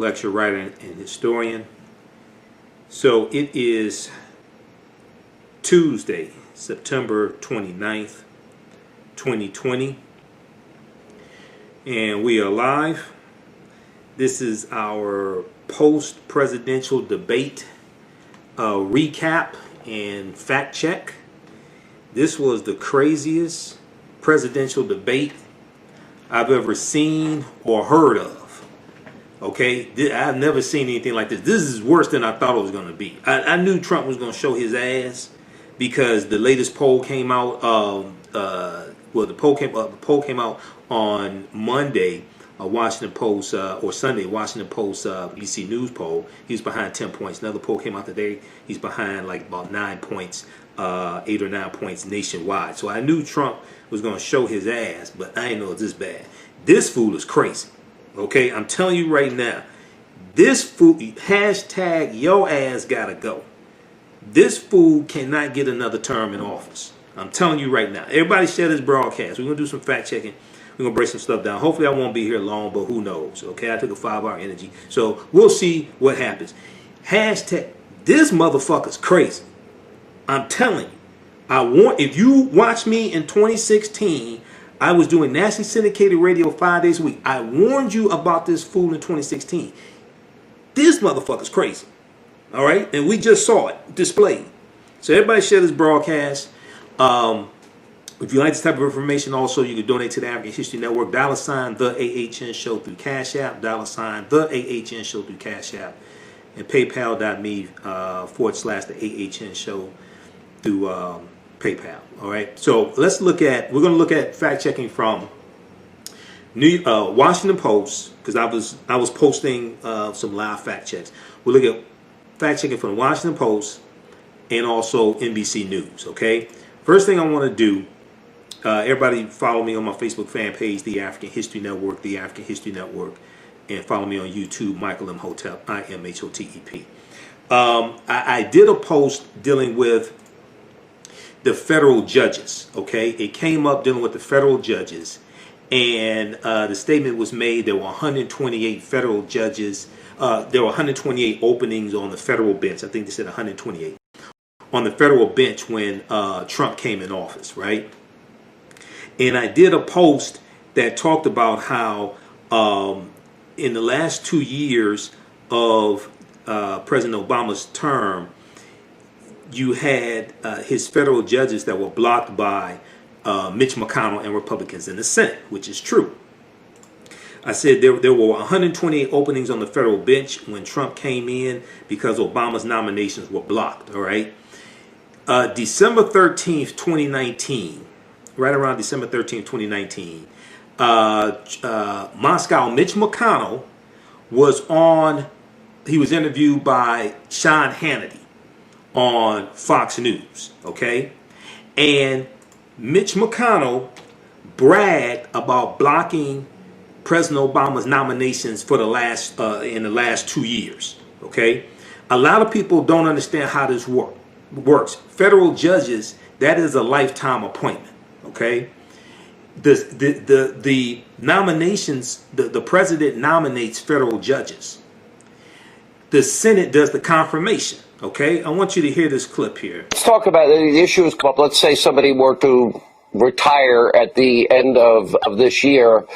lecture writer and historian. So it is Tuesday, September 29th, 2020, and we are live. This is our post-presidential debate recap and fact check. This was the craziest presidential debate I've ever seen or heard of. Okay, I've never seen anything like this. This is worse than I thought it was going to be. I knew Trump was going to show his ass because the latest poll came out. The poll came out on Monday. Washington Post or Sunday, Washington Post BBC News poll. He was behind 10 points. Another poll came out today. He's behind like about 9 points, 8 or 9 points nationwide. So I knew Trump was going to show his ass, but I didn't know it was this bad. This fool is crazy. Okay, I'm telling you right now, this fool, hashtag your ass gotta go. This fool cannot get another term in office. I'm telling you right now. Everybody share this broadcast. We're gonna do some fact checking. We're gonna break some stuff down. Hopefully I won't be here long, but who knows? Okay, I took a 5-hour energy. So we'll see what happens. Hashtag this motherfucker's crazy. I'm telling you. If you watch me in 2016, I was doing nationally syndicated radio 5 days a week. I warned you about this fool in 2016. This motherfucker's crazy. All right? And we just saw it displayed. So everybody share this broadcast. If you like this type of information, also, you can donate to the African History Network. $ the AHN Show through Cash App. $ the AHN Show through Cash App. And PayPal.me / the AHN Show through PayPal. All right. So we're going to look at fact checking from Washington Post, because I was posting some live fact checks. We'll look at fact checking from Washington Post and also NBC News. Okay. First thing I want to do, everybody follow me on my Facebook fan page, The African History Network, The African History Network, and follow me on YouTube, Michael Imhotep, Imhotep. I did a post dealing with the federal judges. Okay, it came up dealing with the federal judges, and the statement was made there were 128 federal judges. There were 128 openings on the federal bench. I think they said 128 on the federal bench when Trump came in office, right? And I did a post that talked about how in the last 2 years of President Obama's term, you had his federal judges that were blocked by Mitch McConnell and Republicans in the Senate, which is true. I said there were 128 openings on the federal bench when Trump came in because Obama's nominations were blocked, all right? December 13th, 2019, right around December 13th, 2019, Moscow Mitch McConnell he was interviewed by Sean Hannity on Fox News, okay? And Mitch McConnell bragged about blocking President Obama's nominations for in the last 2 years, okay? A lot of people don't understand how this works. Federal judges, that is a lifetime appointment, okay? The nominations, the president nominates federal judges. The Senate does the confirmation. Okay, I want you to hear this clip here. Let's talk about the issues come up. Let's say somebody were to retire at the end of this year,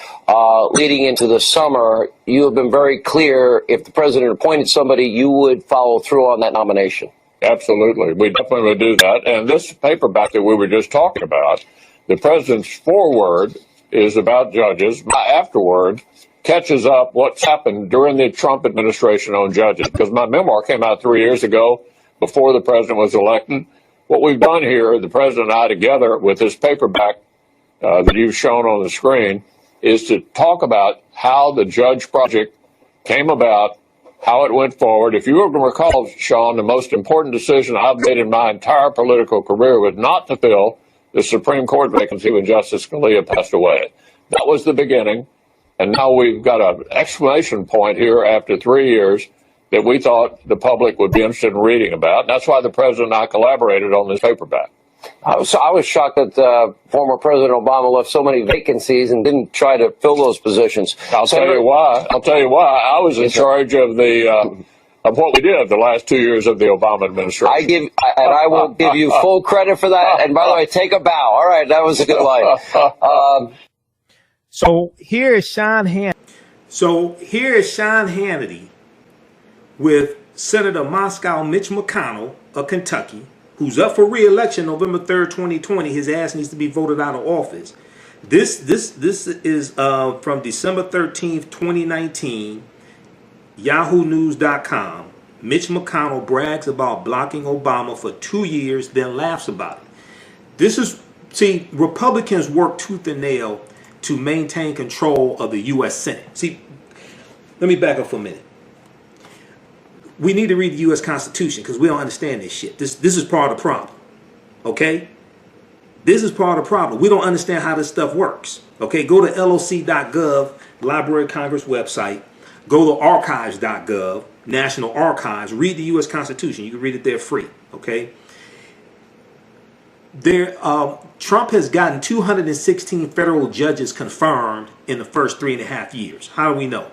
leading into the summer. You have been very clear, if the president appointed somebody, you would follow through on that nomination. Absolutely. We definitely would do that. And this paperback that we were just talking about, the president's foreword is about judges. My afterword catches up what's happened during the Trump administration on judges, because my memoir came out 3 years ago before the president was elected. What we've done here, the president and I together with this paperback that you've shown on the screen, is to talk about how the judge project came about, how it went forward. If you were to recall, Sean, the most important decision I've made in my entire political career was not to fill the Supreme Court vacancy when Justice Scalia passed away. That was the beginning. And now we've got an exclamation point here after 3 years that we thought the public would be interested in reading about. That's why the president and I collaborated on this paperback. I was shocked that former President Obama left so many vacancies and didn't try to fill those positions. I'll tell you why. I was in charge of of what we did the last 2 years of the Obama administration. I will give you full credit for that. And by the way, take a bow. All right, that was a good line. So here is Sean Hannity with Senator Moscow Mitch McConnell of Kentucky, who's up for re-election November 3rd, 2020. His ass needs to be voted out of office. This is from December 13th, 2019, yahoonews.com. Mitch McConnell brags about blocking Obama for 2 years, then laughs about it. See, Republicans work tooth and nail to maintain control of the U.S. Senate. See, let me back up for a minute. We need to read the U.S. Constitution because we don't understand this shit. This is part of the problem. Okay? This is part of the problem. We don't understand how this stuff works. Okay? Go to loc.gov, Library of Congress website. Go to archives.gov, National Archives. Read the U.S. Constitution. You can read it there free. Okay? Trump has gotten 216 federal judges confirmed in the first 3.5 years. How do we know?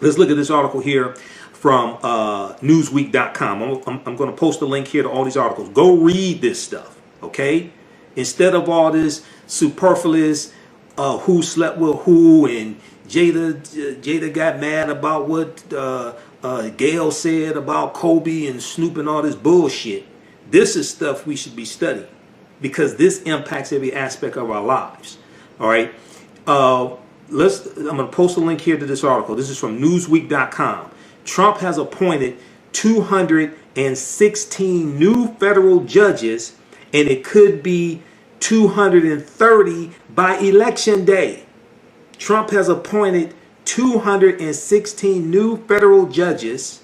Let's look at this article here from Newsweek.com. I'm going to post a link here to all these articles. Go read this stuff, okay? Instead of all this superfluous who slept with who and Jada got mad about what Gail said about Kobe and Snoop and all this bullshit. This is stuff we should be studying because this impacts every aspect of our lives. All right. I'm going to post a link here to this article. This is from Newsweek.com. Trump has appointed 216 new federal judges, and it could be 230 by election day. Trump has appointed 216 new federal judges,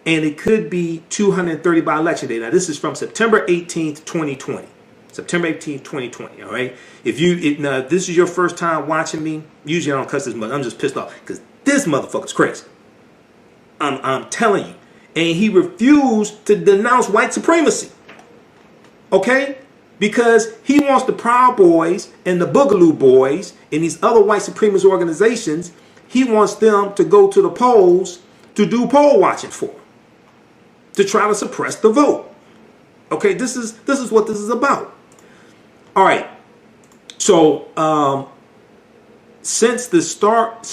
and it could be 230 by election day. Now, this is from September 18th, 2020. September 18th, 2020, all right? If this is your first time watching me, usually I don't cuss this much. I'm just pissed off because this motherfucker's crazy. I'm telling you. And he refused to denounce white supremacy. Okay? Because he wants the Proud Boys and the Boogaloo Boys and these other white supremacist organizations, he wants them to go to the polls to do poll watching for him, to try to suppress the vote. Okay, this is what this is about. All right. So since the start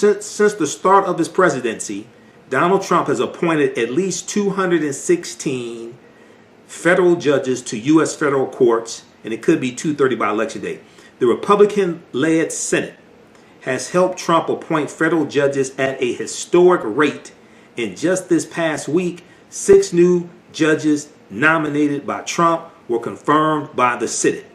of his presidency, Donald Trump has appointed at least 216 federal judges to U.S. federal courts, and it could be 230 by election day. The Republican-led Senate has helped Trump appoint federal judges at a historic rate. And just this past week, 6 new judges nominated by Trump were confirmed by the Senate.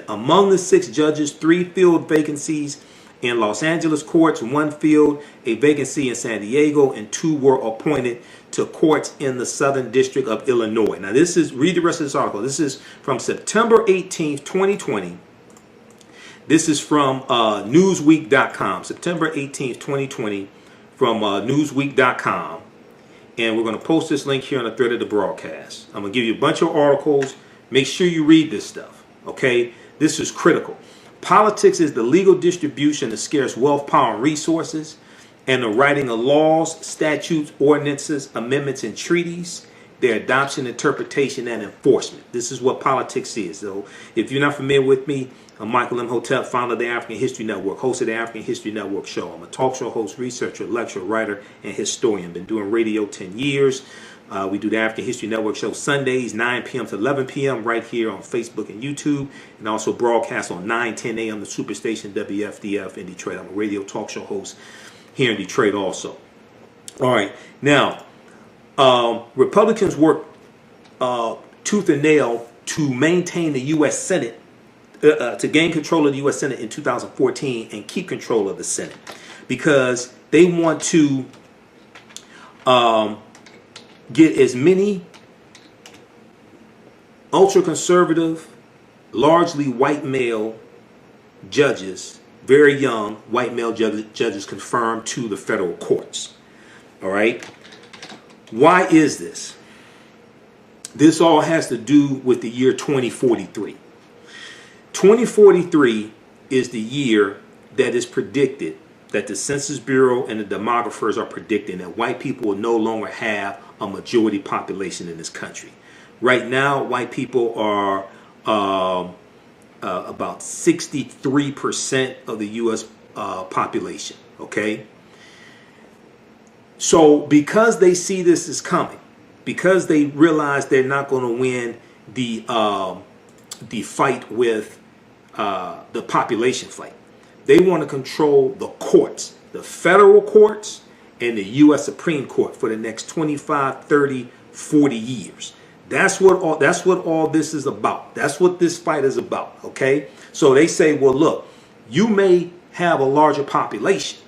Among the 6 judges, 3 filled vacancies in Los Angeles courts, 1 filled a vacancy in San Diego, and 2 were appointed to courts in the Southern District of Illinois. Now, read the rest of this article. This is from September 18th, 2020. This is from Newsweek.com, September 18th, 2020, from Newsweek.com. And we're going to post this link here on the thread of the broadcast. I'm going to give you a bunch of articles. Make sure you read this stuff, okay? This is critical. Politics is the legal distribution of scarce wealth, power, and resources, and the writing of laws, statutes, ordinances, amendments, and treaties, their adoption, interpretation, and enforcement. This is what politics is. So if you're not familiar with me, I'm Michael Imhotep, founder of the African History Network, host of the African History Network show. I'm a talk show host, researcher, lecturer, writer, and historian. Been doing radio 10 years. We do the African History Network show Sundays, 9 p.m. to 11 p.m. right here on Facebook and YouTube, and also broadcast on 9:10 a.m. the Superstation WFDF in Detroit. I'm a radio talk show host here in Detroit also. All right. Now, Republicans work tooth and nail to maintain the U.S. Senate, to gain control of the U.S. Senate in 2014 and keep control of the Senate because they want to get as many ultra-conservative, largely white male judges, very young white male judges confirmed to the federal courts. All right. Why is this? This all has to do with the year 2043. 2043 is the year that is predicted, that the Census Bureau and the demographers are predicting that white people will no longer have a majority population in this country. Right now, white people are about 63% of the U.S. Population. Okay, so because they see this is coming, because they realize they're not going to win the fight with the population fight, they want to control the courts, the federal courts and the U.S. Supreme Court for the next 25, 30, 40 years. That's what all this is about. That's what this fight is about. Okay, so they say, well, look, you may have a larger population,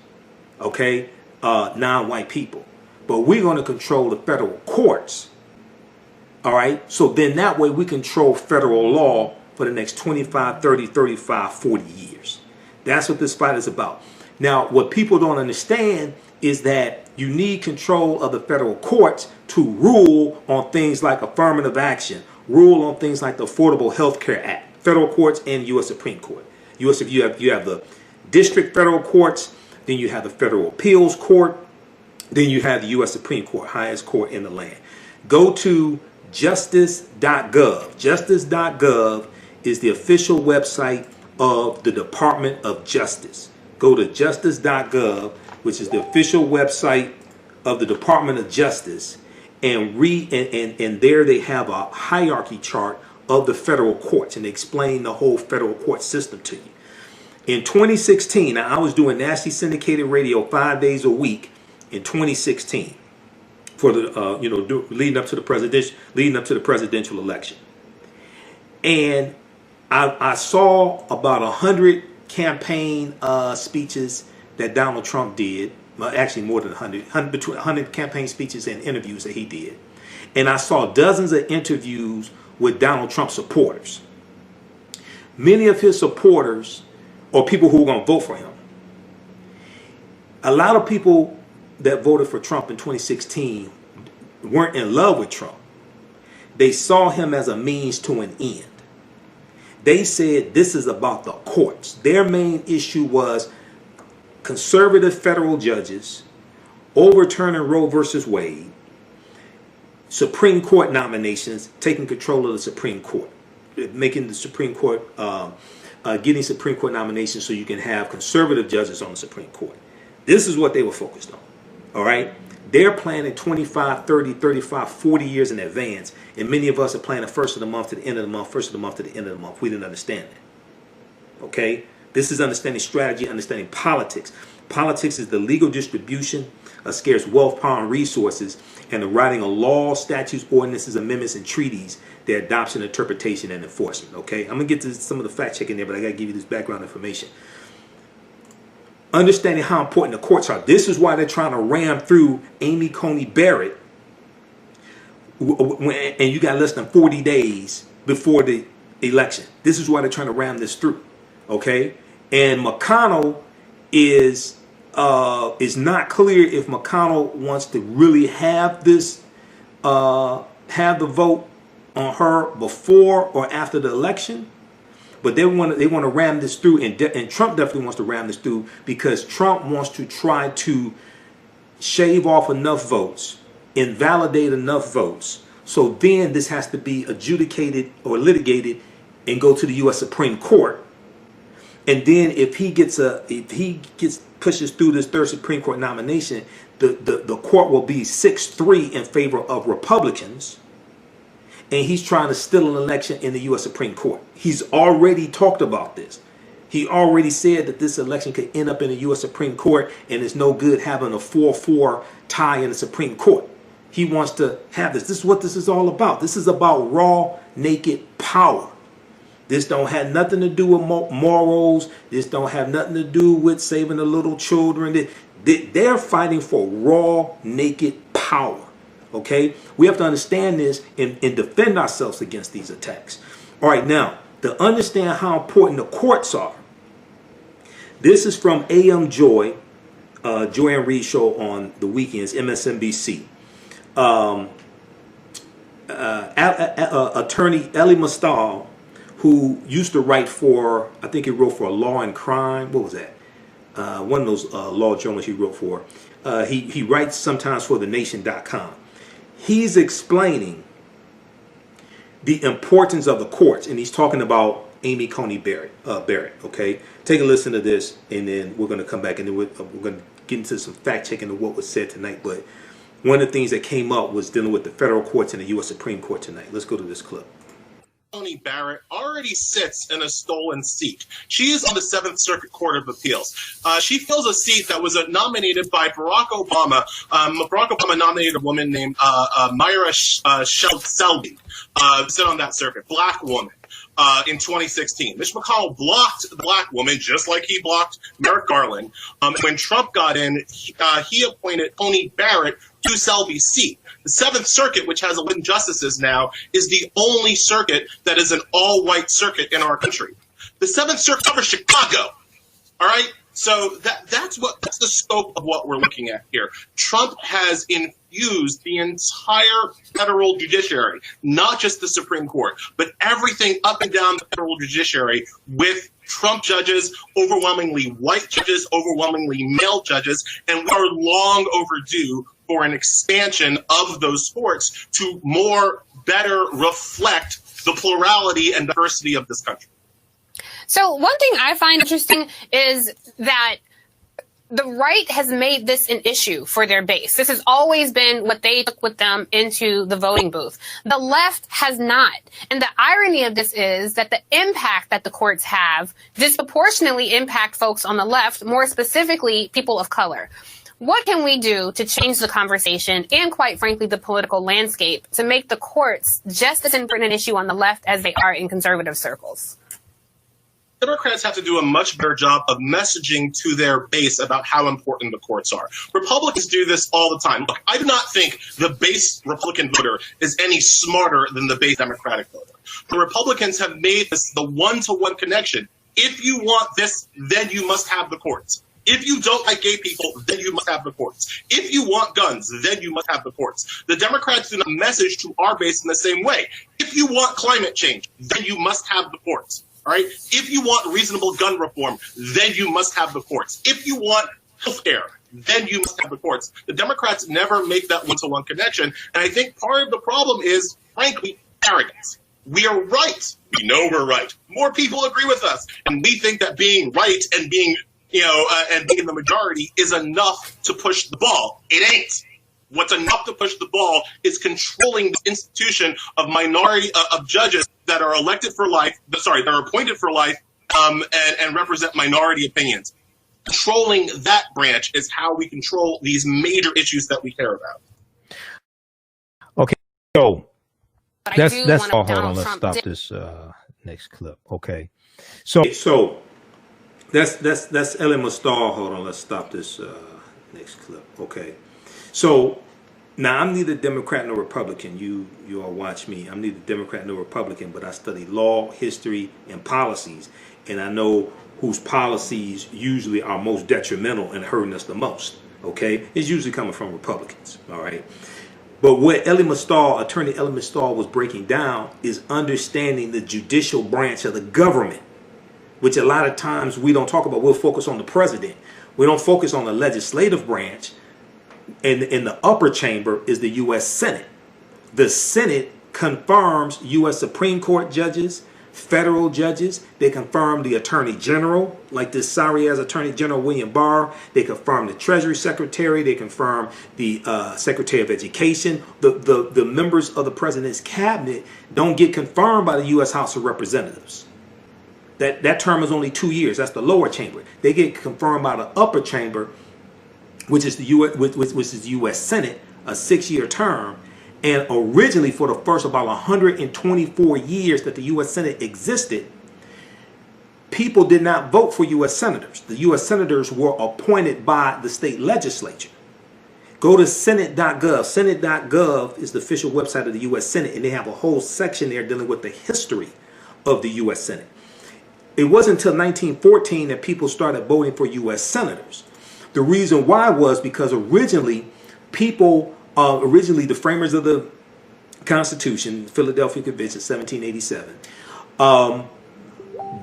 okay, non-white people, but we're going to control the federal courts. All right, so then that way we control federal law for the next 25, 30, 35, 40 years. That's what this fight is about. Now, what people don't understand is that you need control of the federal courts to rule on things like affirmative action, rule on things like the Affordable Health Care Act, federal courts and U.S. Supreme Court. U.S. You have the district federal courts, then you have the Federal Appeals Court, then you have the U.S. Supreme Court, highest court in the land. Go to justice.gov. Justice.gov is the official website of the Department of Justice. Go to justice.gov, which is the official website of the Department of Justice, and read, and there they have a hierarchy chart of the federal courts, and they explain the whole federal court system to you. In 2016, now I was doing nationally syndicated radio 5 days a week in 2016 for the leading up to the presidential election, and I saw about 100 campaign speeches that Donald Trump did. Well, actually more than 100, between 100 campaign speeches and interviews that he did. And I saw dozens of interviews with Donald Trump supporters. Many of his supporters, or people who were going to vote for him, a lot of people that voted for Trump in 2016 weren't in love with Trump. They saw him as a means to an end. They said this is about the courts. Their main issue was conservative federal judges overturning Roe versus Wade, Supreme Court nominations, taking control of the Supreme Court, making the Supreme Court, getting Supreme Court nominations so you can have conservative judges on the Supreme Court. This is what they were focused on. All right. They're planning 25, 30, 35, 40 years in advance. And many of us are planning first of the month to the end of the month, first of the month to the end of the month. We didn't understand that. Okay? This is understanding strategy, understanding politics. Politics is the legal distribution of scarce wealth, power, and resources, and the writing of laws, statutes, ordinances, amendments, and treaties, their adoption, interpretation, and enforcement. Okay? I'm going to get to some of the fact checking there, but I got to give you this background information. Understanding how important the courts are. This is why they're trying to ram through Amy Coney Barrett, and you got less than 40 days before the election. This is why they're trying to ram this through. Okay, and McConnell is not clear if McConnell wants to really have this have the vote on her before or after the election. But they want to ram this through, and Trump definitely wants to ram this through because Trump wants to try to shave off enough votes, invalidate enough votes, so then this has to be adjudicated or litigated and go to the U.S. Supreme Court. And then if he pushes through this third Supreme Court nomination, the court will be 6-3 in favor of Republicans. And he's trying to steal an election in the U.S. Supreme Court. He's already talked about this. He already said that this election could end up in the U.S. Supreme Court, and it's no good having a 4-4 tie in the Supreme Court. He wants to have this. This is what this is all about. This is about raw, naked power. This don't have nothing to do with morals. This don't have nothing to do with saving the little children. They're fighting for raw, naked power. Okay, we have to understand this and defend ourselves against these attacks. All right, now, to understand how important the courts are, this is from AM Joy, Joy and Reed show on the weekends, MSNBC. attorney Elie Mystal, who used to write for, I think he wrote for Law and Crime. What was that? One of those law journals he wrote for. He writes sometimes for thenation.com. He's explaining the importance of the courts, and he's talking about Amy Coney Barrett. Okay, take a listen to this, and then we're going to come back and then we're going to get into some fact checking of what was said tonight. But one of the things that came up was dealing with the federal courts and the U.S. Supreme Court tonight. Let's go to this clip. Coney Barrett already sits in a stolen seat. She is on the Seventh Circuit Court of Appeals. She fills a seat that was nominated by Barack Obama. Barack Obama nominated a woman named Myra Selby to sit on that circuit, black woman. In 2016. Mitch McConnell blocked the black woman just like he blocked Merrick Garland. When Trump got in, he appointed Coney Barrett to Selby's seat. The Seventh Circuit, which has 11 justices now, is the only circuit that is an all-white circuit in our country. The Seventh Circuit covers Chicago. All right? So that's the scope of what we're looking at here. Trump has infused the entire federal judiciary, not just the Supreme Court, but everything up and down the federal judiciary with Trump judges, overwhelmingly white judges, overwhelmingly male judges, and we are long overdue for an expansion of those courts to better reflect the plurality and diversity of this country. So one thing I find interesting is that the right has made this an issue for their base. This has always been what they took with them into the voting booth. The left has not. And the irony of this is that the impact that the courts have disproportionately impact folks on the left, more specifically people of color. What can we do to change the conversation and, quite frankly, the political landscape to make the courts just as important an issue on the left as they are in conservative circles? Democrats have to do a much better job of messaging to their base about how important the courts are. Republicans do this all the time. Look, I do not think the base Republican voter is any smarter than the base Democratic voter. The Republicans have made this the one-to-one connection. If you want this, then you must have the courts. If you don't like gay people, then you must have the courts. If you want guns, then you must have the courts. The Democrats do not message to our base in the same way. If you want climate change, then you must have the courts. All right. If you want reasonable gun reform, then you must have the courts. If you want health care, then you must have the courts. The Democrats never make that one-to-one connection. And I think part of the problem is, frankly, arrogance. We are right. We know we're right. More people agree with us. And we think that being right and being, and being in the majority is enough to push the ball. It ain't. What's enough to push the ball is controlling the institution of minority of judges that are elected for life. Sorry, that are appointed for life and represent minority opinions. Controlling that branch is how we control these major issues that we care about. Okay, so that's hold on. Let's Trump stop this next clip. Okay, so that's Elie Mystal. Hold on, let's stop this next clip. Okay. So now I'm neither Democrat nor Republican. You all watch me. I'm neither Democrat nor Republican, but I study law, history, and policies, and I know whose policies usually are most detrimental and hurting us the most. Okay, it's usually coming from Republicans. All right, but what attorney Elie Mystal was breaking down is understanding the judicial branch of the government, which a lot of times we don't talk about. We'll focus on the president. We don't focus on the legislative branch. And in the upper chamber is the U.S. Senate. The Senate confirms U.S. Supreme Court judges, federal judges. They confirm the Attorney General, like this sorry-ass Attorney General William Barr. They confirm the Treasury Secretary. They confirm the Secretary of Education. The members of the President's cabinet don't get confirmed by the U.S. House of Representatives. That term is only 2 years. That's the lower chamber. They get confirmed by the upper chamber, which is the U.S. Senate, a 6-year term. And originally, for the first about 124 years that the U.S. Senate existed, people did not vote for U.S. senators. The U.S. senators were appointed by the state legislature. Go to Senate.gov. Senate.gov is the official website of the U.S. Senate, and they have a whole section there dealing with the history of the U.S. Senate. It wasn't until 1914 that people started voting for U.S. senators. The reason why was because originally the framers of the Constitution, Philadelphia Convention, 1787.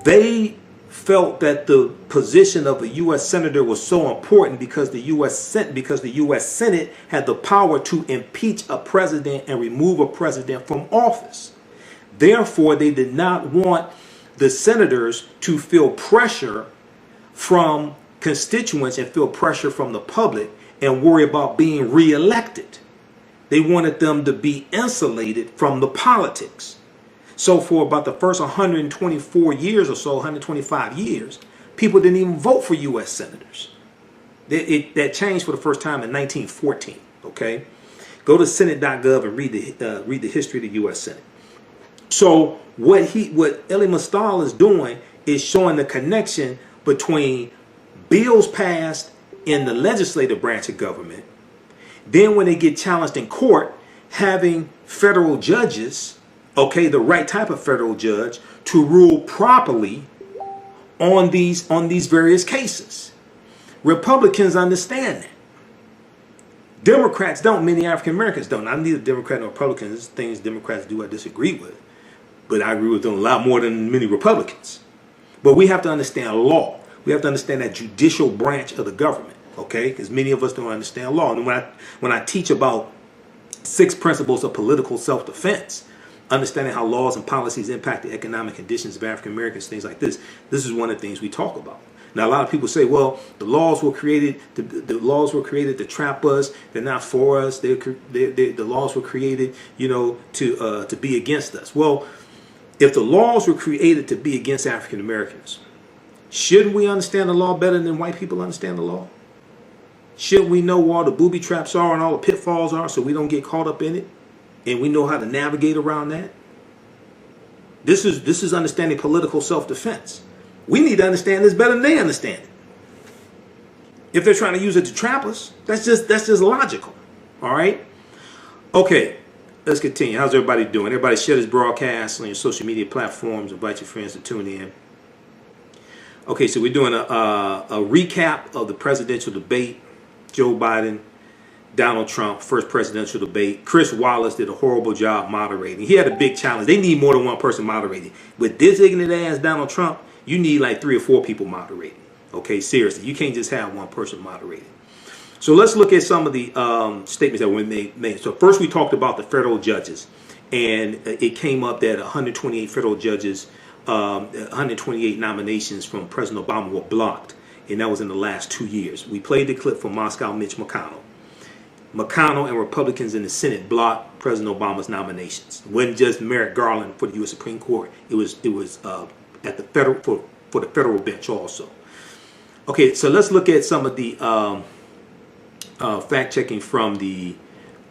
They felt that the position of a U.S. senator was so important because the U.S. Senate had the power to impeach a president and remove a president from office. Therefore, they did not want the senators to feel pressure from constituents and feel pressure from the public and worry about being reelected. They wanted them to be insulated from the politics. So for about the first 124 years or so, 125 years, people didn't even vote for U.S. senators. That changed for the first time in 1914. Okay, go to Senate.gov and read the history of the U.S. Senate. So what Elie Mystal is doing is showing the connection between bills passed in the legislative branch of government, then when they get challenged in court, having federal judges, okay, the right type of federal judge, to rule properly on these various cases. Republicans understand that. Democrats don't. Many African Americans don't. I'm neither Democrat nor Republican. There's things Democrats do I disagree with, but I agree with them a lot more than many Republicans. But we have to understand law. We have to understand that judicial branch of the government, okay? Because many of us don't understand law. And when I teach about 6 principles of political self-defense, understanding how laws and policies impact the economic conditions of African Americans, things like this is one of the things we talk about. Now, a lot of people say, well, the laws were created to trap us. They're not for us. The laws were created, to be against us. Well, if the laws were created to be against African Americans, shouldn't we understand the law better than white people understand the law? Shouldn't we know where all the booby traps are and all the pitfalls are so we don't get caught up in it? And we know how to navigate around that? This is understanding political self-defense. We need to understand this better than they understand it. If they're trying to use it to trap us, that's just logical. All right? Okay, let's continue. How's everybody doing? Everybody share this broadcast on your social media platforms. Invite your friends to tune in. Okay, so we're doing a recap of the presidential debate. Joe Biden, Donald Trump, first presidential debate. Chris Wallace did a horrible job moderating. He had a big challenge. They need more than one person moderating. With this ignorant ass Donald Trump, you need like 3 or 4 people moderating. Okay, seriously. You can't just have one person moderating. So let's look at some of the statements that were made. So first we talked about the federal judges. And it came up that 128 federal judges, 128 nominations from President Obama were blocked. And that was in the last 2 years. We played the clip from Moscow Mitch McConnell. McConnell and Republicans in the Senate blocked President Obama's nominations. It wasn't just Merrick Garland for the U.S. Supreme Court. It was at the federal for the federal bench also. Okay, so let's look at some of the fact checking from the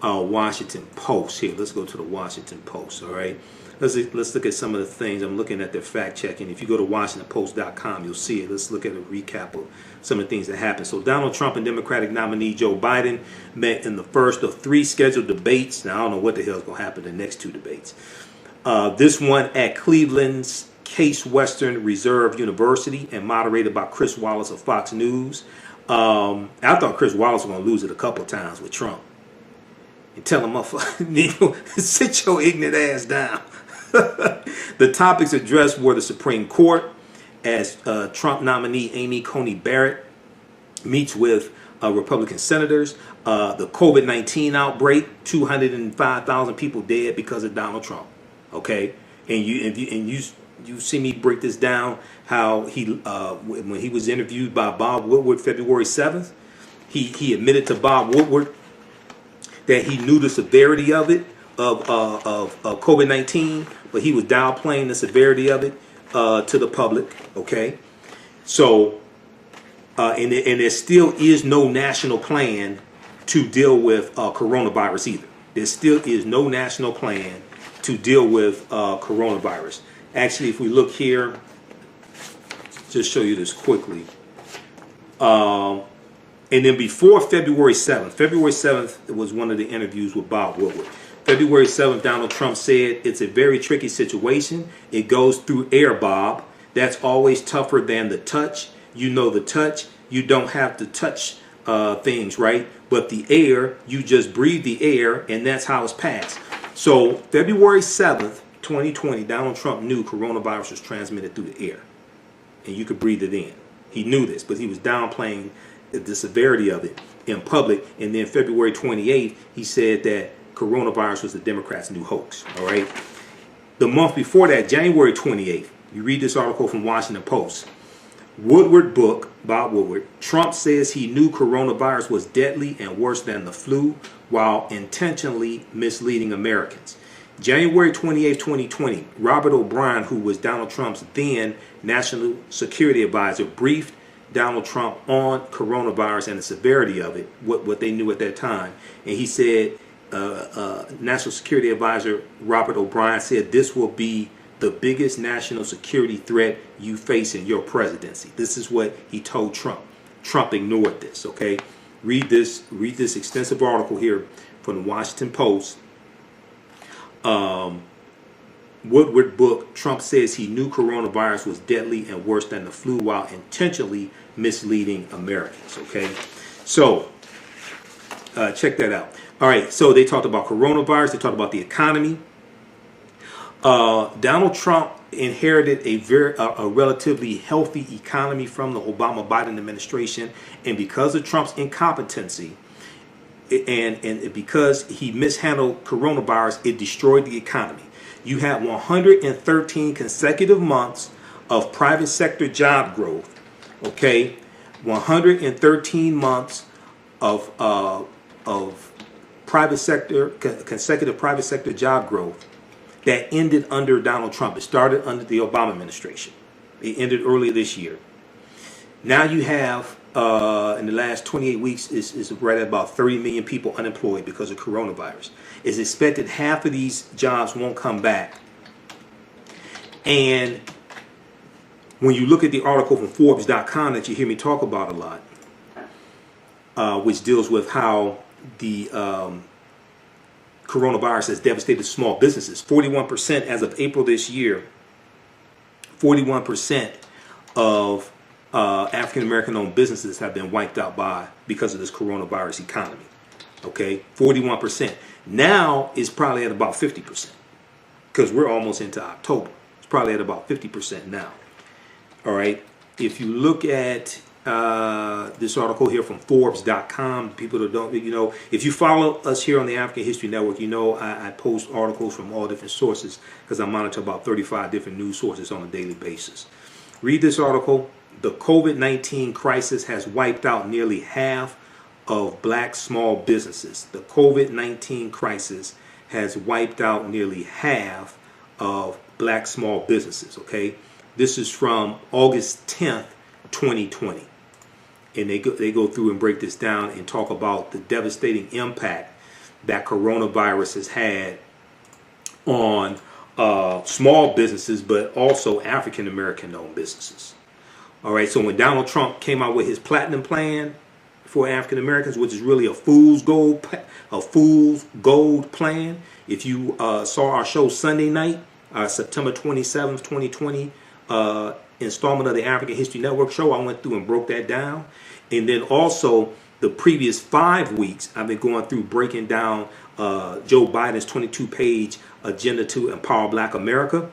Washington Post here. Let's go to the Washington Post. All right, let's look at some of the things. I'm looking at their fact checking. If you go to WashingtonPost.com, you'll see it. Let's look at a recap of some of the things that happened. So Donald Trump and Democratic nominee Joe Biden met in the first of 3 scheduled debates. Now I don't know what the hell is going to happen in the next 2 debates. This one at Cleveland's Case Western Reserve University and moderated by Chris Wallace of Fox News. I thought Chris Wallace was going to lose it a couple of times with Trump. And tell him, sit your ignorant ass down. The topics addressed were the Supreme Court, as Trump nominee Amy Coney Barrett meets with Republican senators, the COVID-19 outbreak, 205,000 people dead because of Donald Trump. Okay, and you see me break this down. How he when he was interviewed by Bob Woodward February 7th, he admitted to Bob Woodward that he knew the severity of it of COVID-19, but he was downplaying the severity of it to the public. Okay, so and there still is no national plan to deal with coronavirus either. There still is no national plan to deal with coronavirus. Actually, if we look here, just show you this quickly. And then before February 7th was one of the interviews with Bob Woodward. February 7th, Donald Trump said, "It's a very tricky situation. It goes through air, Bob. That's always tougher than the touch. You know the touch. You don't have to touch things, right? But the air, you just breathe the air, and that's how it's passed." So February 7th, 2020, Donald Trump knew coronavirus was transmitted through the air, and you could breathe it in. He knew this, but he was downplaying the severity of it in public. And then February 28th, he said that coronavirus was the Democrats' new hoax. All right. The month before that, January 28th, you read this article from Washington Post. Woodward book, Bob Woodward. Trump says he knew coronavirus was deadly and worse than the flu while intentionally misleading Americans. January 28, 2020, Robert O'Brien, who was Donald Trump's then national security advisor, briefed Donald Trump on coronavirus and the severity of it, what they knew at that time. And he said, National Security Advisor Robert O'Brien said, this will be the biggest national security threat you face in your presidency. This is what he told Trump. Trump ignored this, okay? Read this extensive article here from the Washington Post. Woodward book, Trump says he knew coronavirus was deadly and worse than the flu while intentionally misleading Americans, okay? So, check that out. All right, so they talked about coronavirus, they talked about the economy. Donald Trump inherited a relatively healthy economy from the Obama-Biden administration, and because of Trump's incompetency and because he mishandled coronavirus, it destroyed the economy. You had 113 consecutive months of private sector job growth. Okay, 113 months of consecutive private sector job growth that ended under Donald Trump. It started under the Obama administration. It ended earlier this year. Now you have, in the last 28 weeks, is right at about 30 million people unemployed because of coronavirus. It's expected half of these jobs won't come back. And when you look at the article from Forbes.com that you hear me talk about a lot, which deals with how the coronavirus has devastated small businesses. 41% as of April this year, 41% of African American owned businesses have been wiped out because of this coronavirus economy. Okay, 41%. Now it's probably at about 50% because we're almost into October. It's probably at about 50% now. All right. If you look at this article here from Forbes.com, people that don't, if you follow us here on the African History Network, I post articles from all different sources because I monitor about 35 different news sources on a daily basis. Read this article. The COVID-19 crisis has wiped out nearly half of black small businesses. The COVID-19 crisis has wiped out nearly half of black small businesses. Okay, this is from August 10th, 2020. And they go through and break this down and talk about the devastating impact that coronavirus has had on small businesses, but also African American owned businesses. All right, so when Donald Trump came out with his platinum plan for African Americans, which is really a fool's gold plan. If you saw our show Sunday night, September 27th, 2020, installment of the African History Network show, I went through and broke that down. And then also the previous 5 weeks, I've been going through breaking down Joe Biden's 22-page agenda to empower Black America,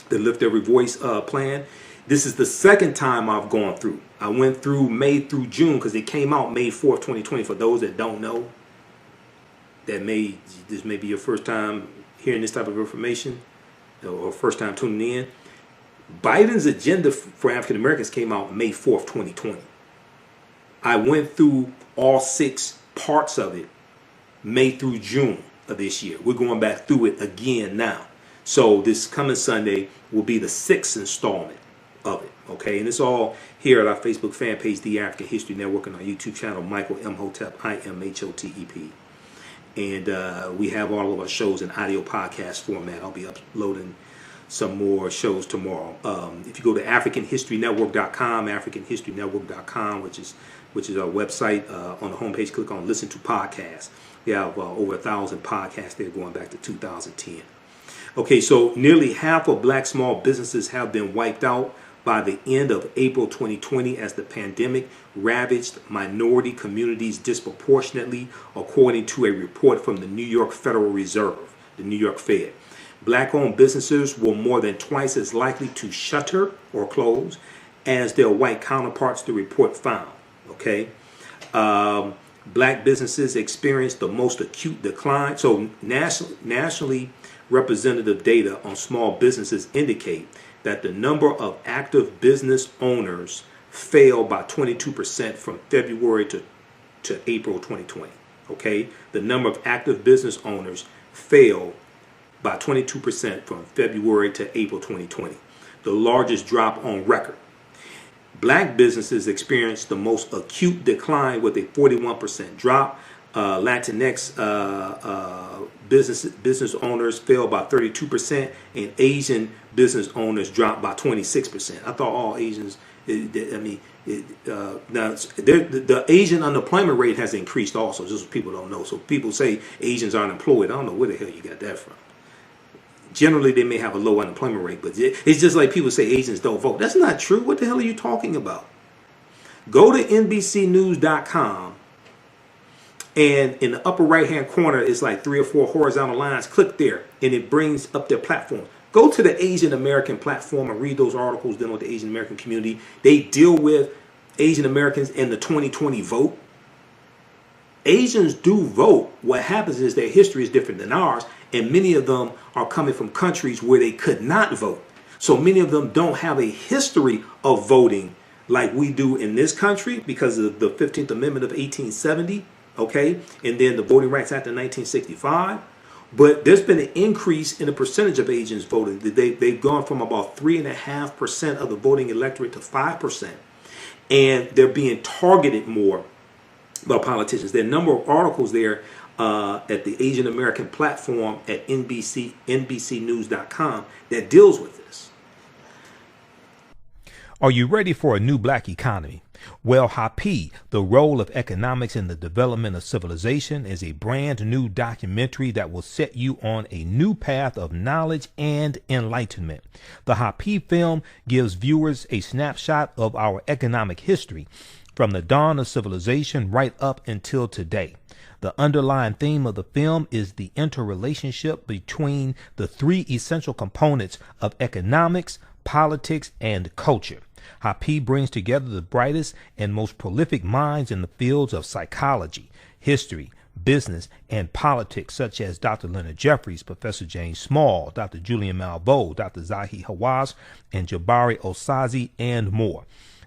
the Lift Every Voice plan. This is the second time I've gone through. I went through May through June because it came out May 4th, 2020. For those that don't know, this may be your first time hearing this type of information or first time tuning in. Biden's agenda for African Americans came out May 4th, 2020. I went through all 6 parts of it May through June of this year. We're going back through it again now. So this coming Sunday will be the 6th installment of it. Okay, and it's all here at our Facebook fan page, The African History Network, and our YouTube channel, Michael Imhotep, Imhotep. And we have all of our shows in audio podcast format. I'll be uploading some more shows tomorrow. If you go to AfricanHistoryNetwork.com, AfricanHistoryNetwork.com, which is our website, on the homepage, click on Listen to Podcasts. We have over 1,000 podcasts there going back to 2010. Okay, so nearly half of black small businesses have been wiped out by the end of April 2020 as the pandemic ravaged minority communities disproportionately, according to a report from the New York Federal Reserve. the New York Fed. Black-owned businesses were more than twice as likely to shutter or close as their white counterparts, the report found. Okay, black businesses experienced the most acute decline. So nationally representative data on small businesses indicate that the number of active business owners fell by 22% from February to April 2020. Okay, the number of active business owners fell by 22% from February to April 2020, the largest drop on record. Black businesses experienced the most acute decline with a 41% drop. Latinx business owners fell by 32%, and Asian business owners dropped by 26%. I thought all Asians. Now the Asian unemployment rate has increased also. Just what people don't know. So people say Asians aren't employed. I don't know where the hell you got that from. Generally, they may have a low unemployment rate, but it's just like people say Asians don't vote. That's not true. What the hell are you talking about? Go to NBCnews.com, and in the upper right-hand corner, it's like 3 or 4 horizontal lines. Click there, and it brings up their platform. Go to the Asian American platform and read those articles dealing with the Asian American community. They deal with Asian Americans in the 2020 vote. Asians do vote. What happens is their history is different than ours, and many of them are coming from countries where they could not vote. So many of them don't have a history of voting like we do in this country because of the 15th Amendment of 1870, okay? And then the Voting Rights Act of 1965. But there's been an increase in the percentage of Asians voting. They've gone from about 3.5% of the voting electorate to 5%. And they're being targeted more by politicians. There are a number of articles there at the Asian American platform at NBCnews.com that deals with this. Are you ready for a new black economy? Well, Happy, the role of economics in the development of civilization, is a brand new documentary that will set you on a new path of knowledge and enlightenment. The Happy film gives viewers a snapshot of our economic history from the dawn of civilization right up until today. The underlying theme of the film is the interrelationship between the 3 essential components of economics, politics, and culture. Happy brings together the brightest and most prolific minds in the fields of psychology, history, business, and politics, such as Dr. Leonard Jeffries, Professor James Small, Dr. Julian Malveaux, Dr. Zahi Hawass, and Jabari Osazi, and more.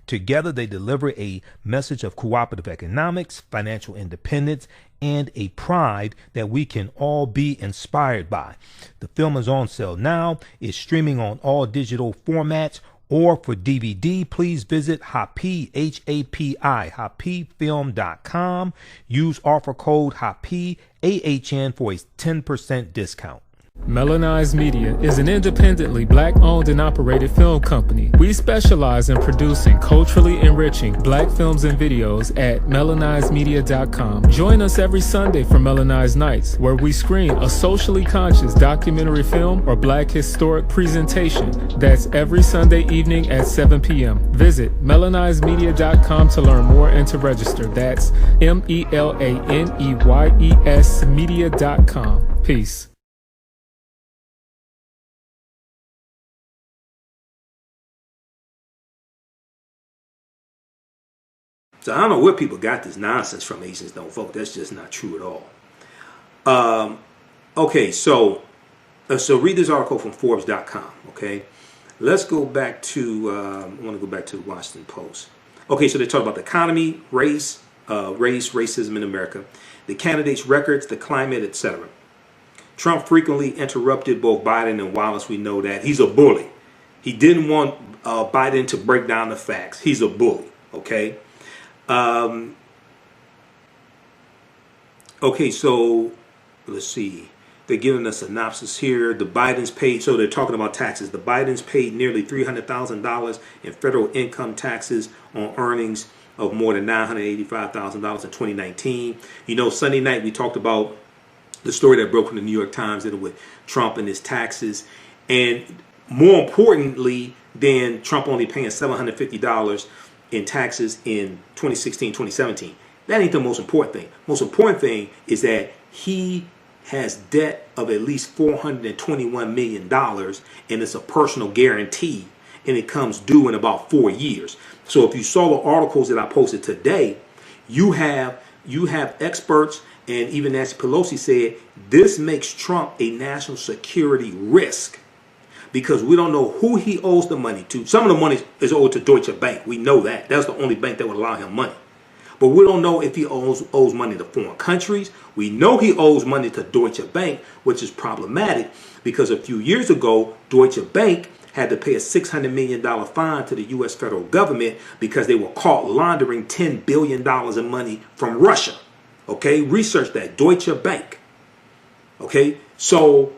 Together, they deliver a message of cooperative economics, financial independence, and a pride that we can all be inspired by. The film is on sale now. It's streaming on all digital formats. Or for DVD, please visit Happy, H-A-P-I, happyfilm.com. Use offer code Happy, AHN, for a 10% discount. Melanize Media is an independently black-owned and operated film company. We specialize in producing culturally enriching black films and videos at melanizemedia.com. Join us every Sunday for Melanize Nights, where we screen a socially conscious documentary film or black historic presentation. That's every Sunday evening at 7 p.m. Visit melanizemedia.com to learn more and to register. That's MELANEYES media.com. Peace. So I don't know where people got this nonsense from. Asians don't vote. That's just not true at all. Okay, so read this article from Forbes.com. Okay, let's go back to. I want to go back to the Washington Post. Okay, so they talk about the economy, racism in America, the candidates' records, the climate, etc. Trump frequently interrupted both Biden and Wallace. We know that he's a bully. He didn't want Biden to break down the facts. He's a bully. Okay. Okay, so let's see. They're giving a synopsis here. The Bidens paid, so they're talking about taxes. The Bidens paid nearly $300,000 in federal income taxes on earnings of more than $985,000 in 2019. You know, Sunday night we talked about the story that broke from the New York Times dealing with Trump and his taxes. And more importantly than Trump only paying $750 in taxes in 2016, 2017. That ain't the most important thing. Most important thing is that he has debt of at least $421 million, and it's a personal guarantee, and it comes due in about 4 years. So if you saw the articles that I posted today, you have experts, and even Nancy Pelosi said this makes Trump a national security risk because we don't know who he owes the money to. Some of the money is owed to Deutsche Bank. We know that. That's the only bank that would allow him money. But we don't know if he owes money to foreign countries. We know he owes money to Deutsche Bank, which is problematic because a few years ago, Deutsche Bank had to pay a $600 million fine to the U.S. federal government because they were caught laundering $10 billion in money from Russia. Okay, research that, Deutsche Bank. Okay, so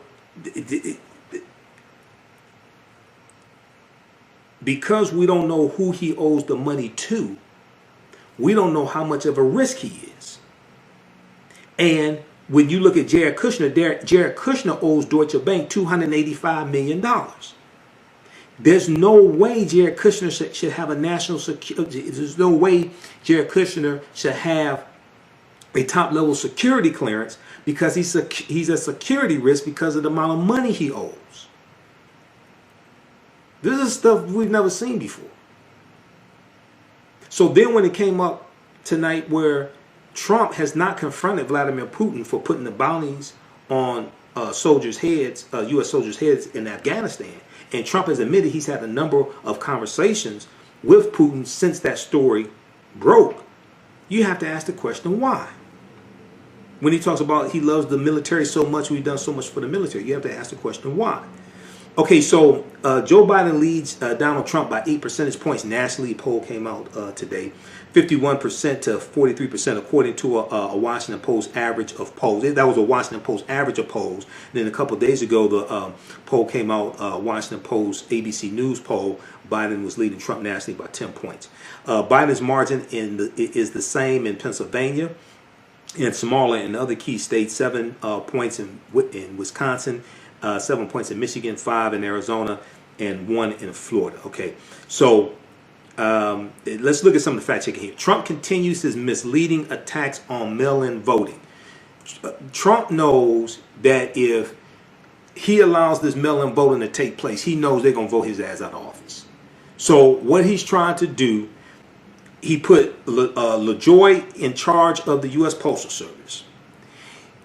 because we don't know who he owes the money to, we don't know how much of a risk he is. And when you look at Jared Kushner, Jared Kushner owes Deutsche Bank $285 million. There's no way Jared Kushner should have a national security. There's no way Jared Kushner should have a top-level security clearance because he's a security risk because of the amount of money he owes. This is stuff we've never seen before. So then when it came up tonight where Trump has not confronted Vladimir Putin for putting the bounties on soldiers' heads, U.S. soldiers' heads in Afghanistan, and Trump has admitted he's had a number of conversations with Putin since that story broke, you have to ask the question, why? When he talks about he loves the military so much, we've done so much for the military, you have to ask the question, why? Okay, so Joe Biden leads Donald Trump by 8 percentage points nationally. A poll came out today, 51% to 43%, according to a Washington Post average of polls. That was a Washington Post average of polls. And then a couple of days ago, the poll came out, Washington Post ABC News poll. Biden was leading Trump nationally by 10 points. Biden's margin is the same in Pennsylvania and smaller in other key states, 7 points in Wisconsin, 7 points in Michigan, 5 in Arizona, and 1 in Florida. Okay, so let's look at some of the fact checking here. Trump continues his misleading attacks on mail-in voting. Trump knows that if he allows this mail-in voting to take place, he knows they're going to vote his ass out of office. So what he's trying to do, he put LaJoy in charge of the U.S. Postal Service.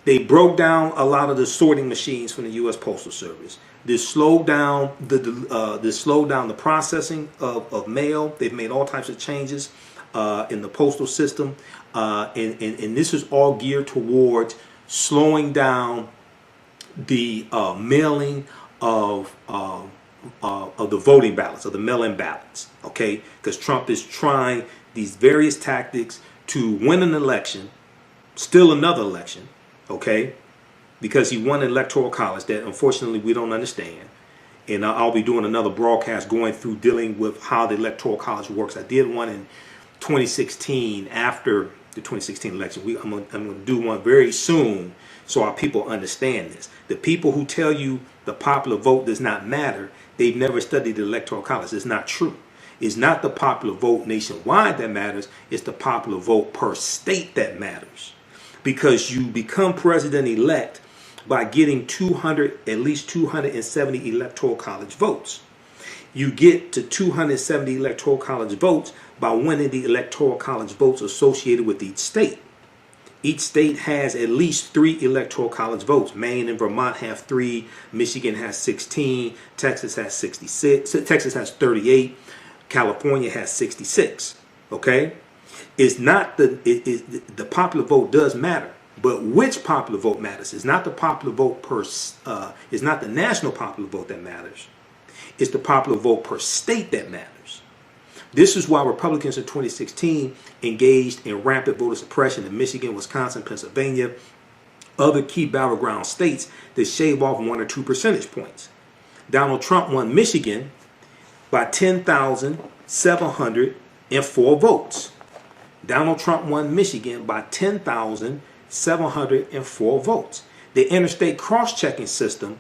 They broke down a lot of the sorting machines from the U.S. Postal Service. This slowed down the processing of mail. They've made all types of changes in the postal system, and this is all geared towards slowing down the mailing of the voting ballots, of the mail-in ballots. Okay, because Trump is trying these various tactics to win an election, still another election. Okay, because he won an electoral college that unfortunately we don't understand. And I'll be doing another broadcast going through dealing with how the electoral college works. I did one in 2016 after the 2016 election. I'm going to do one very soon so our people understand this. The people who tell you the popular vote does not matter, they've never studied the electoral college. It's not true. It's not the popular vote nationwide that matters. It's the popular vote per state that matters. Because you become president-elect by getting at least 270 electoral college votes. You get to 270 electoral college votes by winning the electoral college votes associated with each state. Each state has at least 3 electoral college votes. Maine and Vermont have 3. Michigan has 16. Texas has 66. Texas has 38. California has 66. Okay? It's not the popular vote does matter, but which popular vote matters? It's not the popular vote it's not the national popular vote that matters. It's the popular vote per state that matters. This is why Republicans in 2016 engaged in rampant voter suppression in Michigan, Wisconsin, Pennsylvania, other key battleground states that shave off 1 or 2 percentage points. Donald Trump won Michigan by 10,704 votes. Donald Trump won Michigan by 10,704 votes. The interstate cross-checking system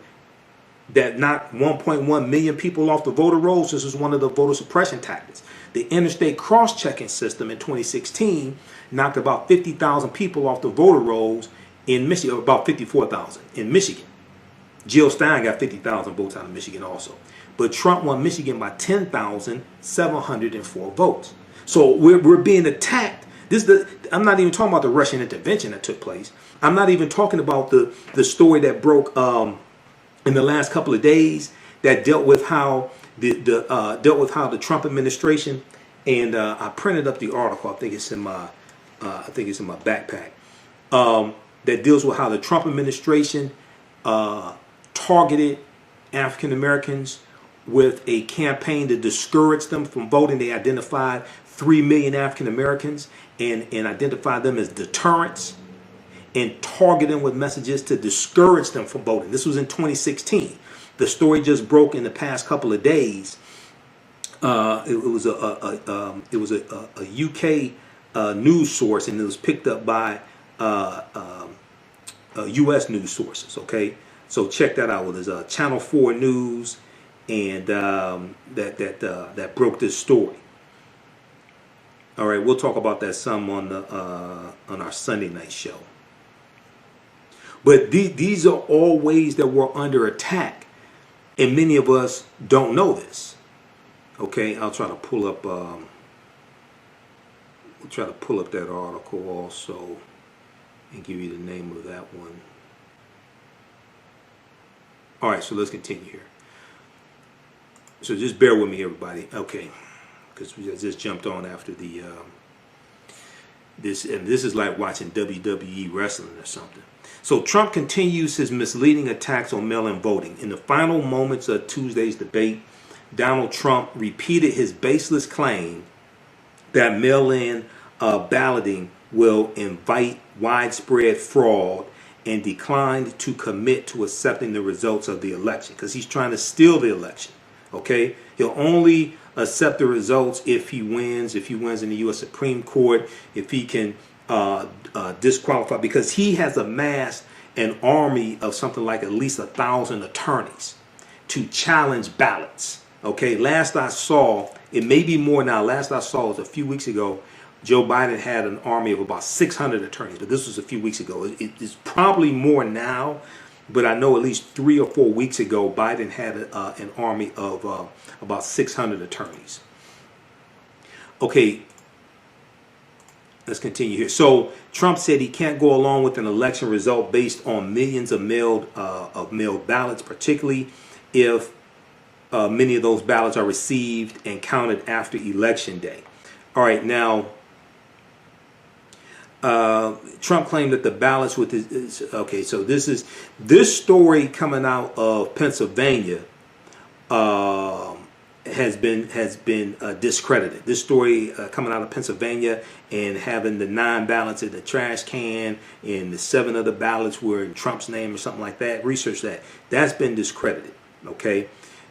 that knocked 1.1 million people off the voter rolls, this is one of the voter suppression tactics. The interstate cross-checking system in 2016 knocked about 50,000 people off the voter rolls in Michigan, about 54,000 in Michigan. Jill Stein got 50,000 votes out of Michigan also. But Trump won Michigan by 10,704 votes. So we're being attacked. I'm not even talking about the Russian intervention that took place. I'm not even talking about the story that broke in the last couple of days that dealt with how the Trump administration, and I printed up the article. I think it's in my backpack. That deals with how the Trump administration targeted African Americans with a campaign to discourage them from voting. They identified 3 million African Americans and identified them as deterrents and targeted them with messages to discourage them from voting. This was in 2016. The story just broke in the past couple of days. It was a UK news source, and it was picked up by U.S. news sources. Okay, so check that out. There's a Channel 4 News, and that broke this story. All right, we'll talk about that some on our Sunday night show. But these are all ways that we're under attack, and many of us don't know this. Okay, I'll try to pull up. We'll try to pull up that article also, and give you the name of that one. All right, so let's continue here. So just bear with me, everybody. Okay, because we just jumped on after the this is like watching WWE wrestling or something. So Trump continues his misleading attacks on mail-in voting. In the final moments of Tuesday's debate, Donald Trump repeated his baseless claim that mail-in balloting will invite widespread fraud, and declined to commit to accepting the results of the election because he's trying to steal the election. Okay, he'll only accept the results if he wins in the U.S. Supreme Court, if he can disqualify, because he has amassed an army of something like at least 1,000 attorneys to challenge ballots. Okay, last I saw, it may be more now, last I saw was a few weeks ago, Joe Biden had an army of about 600 attorneys, but this was a few weeks ago. It's probably more now, but I know at least 3 or 4 weeks ago, Biden had an army of about 600 attorneys. Okay, let's continue here. So Trump said he can't go along with an election result based on millions of mailed ballots, particularly if many of those ballots are received and counted after Election Day. All right, now Trump claimed that the ballots with his okay. So this story coming out of Pennsylvania has been discredited. This story coming out of Pennsylvania and having the 9 ballots in the trash can and the 7 other ballots were in Trump's name or something like that. Research that. That's been discredited. Okay.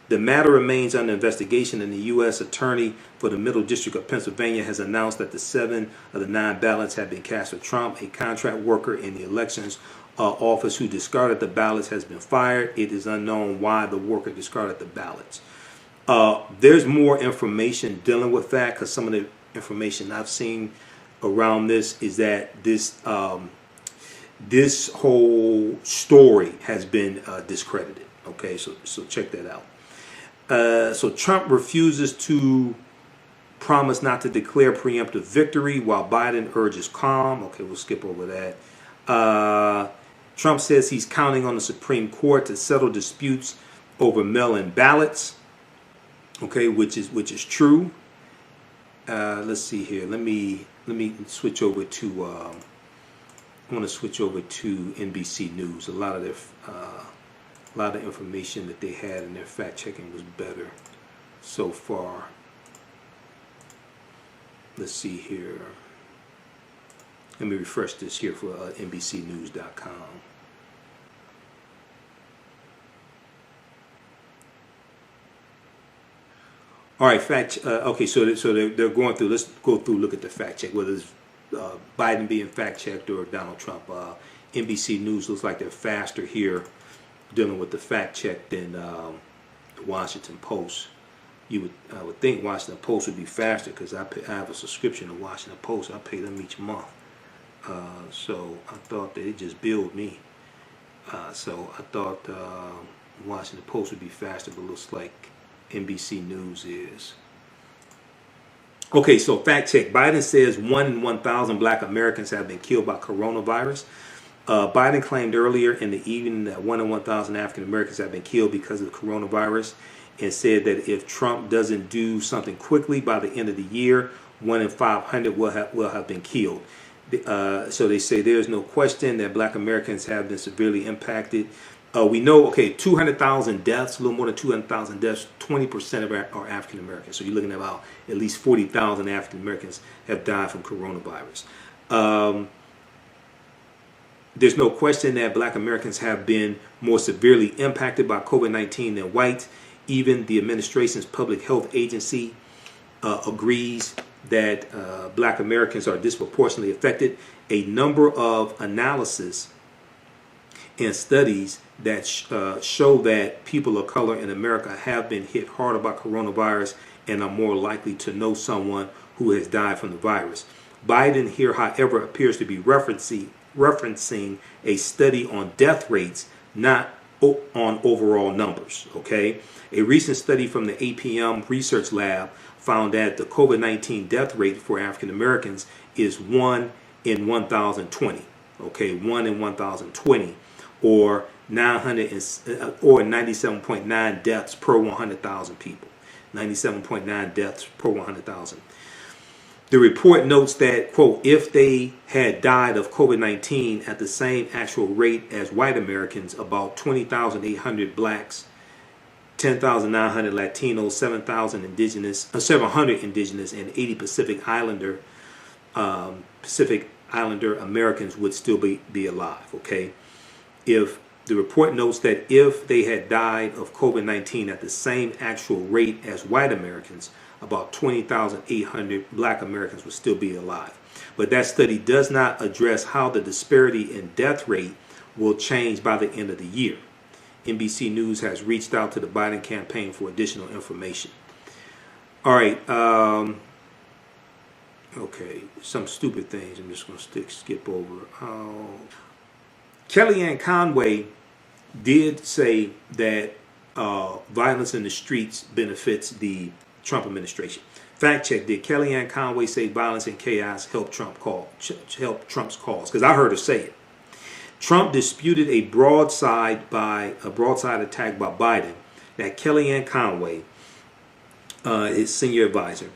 The matter remains under investigation, and the U.S. Attorney for the Middle District of Pennsylvania has announced that the 7 of the 9 ballots have been cast for Trump. A contract worker in the elections office who discarded the ballots has been fired. It is unknown why the worker discarded the ballots. There's more information dealing with that, because some of the information I've seen around this is that this whole story has been discredited. Okay, so check that out. So Trump refuses to promise not to declare preemptive victory while Biden urges calm. Okay, we'll skip over that. Trump says he's counting on the Supreme Court to settle disputes over mail-in ballots. Okay, which is true. Let's see here. Let me switch over to. I want to switch over to NBC News. A lot of information that they had in their fact checking was better so far. Let's see here. Let me refresh this here for NBCnews.com. All right, okay, so they're going through. Let's go through. Look at the fact check. Whether it's Biden being fact checked or Donald Trump. NBC News looks like they're faster here, dealing with the fact check than the Washington Post. I would think Washington Post would be faster because I have a subscription to Washington Post. I pay them each month. So I thought that it just billed me. So I thought Washington Post would be faster, but looks like NBC News is. Okay, so fact check. Biden says 1 in 1,000 black Americans have been killed by coronavirus. Biden claimed earlier in the evening that 1 in 1,000 African Americans have been killed because of the coronavirus, and said that if Trump doesn't do something quickly by the end of the year, 1 in 500 will have been killed. So they say there's no question that black Americans have been severely impacted. We know, okay, 200,000 deaths, a little more than 200,000 deaths, 20% of are African Americans. So you're looking at about at least 40,000 African Americans have died from coronavirus. There's no question that black Americans have been more severely impacted by COVID-19 than whites. Even the administration's public health agency agrees that black Americans are disproportionately affected. A number of analyses and studies that show that people of color in America have been hit harder by coronavirus and are more likely to know someone who has died from the virus. Biden here, however, appears to be referencing a study on death rates, not on overall numbers. Okay, a recent study from the APM Research Lab found that the COVID-19 death rate for African Americans is 1 in 1,020. Okay, 1 in 1,020, or 97.9 deaths per 100,000 people. 97.9 deaths per 100,000. The report notes that, quote, if they had died of COVID-19 at the same actual rate as white Americans, about 20,800 blacks, 10,900 Latinos, 700 indigenous, and 80 Pacific Islander Americans would still be alive. Okay, if the report notes that if they had died of COVID-19 at the same actual rate as white Americans, about 20,800 black Americans would still be alive. But that study does not address how the disparity in death rate will change by the end of the year. NBC News has reached out to the Biden campaign for additional information. All right. Okay. Some stupid things I'm just going to skip over. Kellyanne Conway did say that violence in the streets benefits the Trump administration. Fact check: did Kellyanne Conway say violence and chaos help Trump's cause? Because I heard her say it. Trump disputed a broadside attack by Biden that Kellyanne Conway, his senior advisor,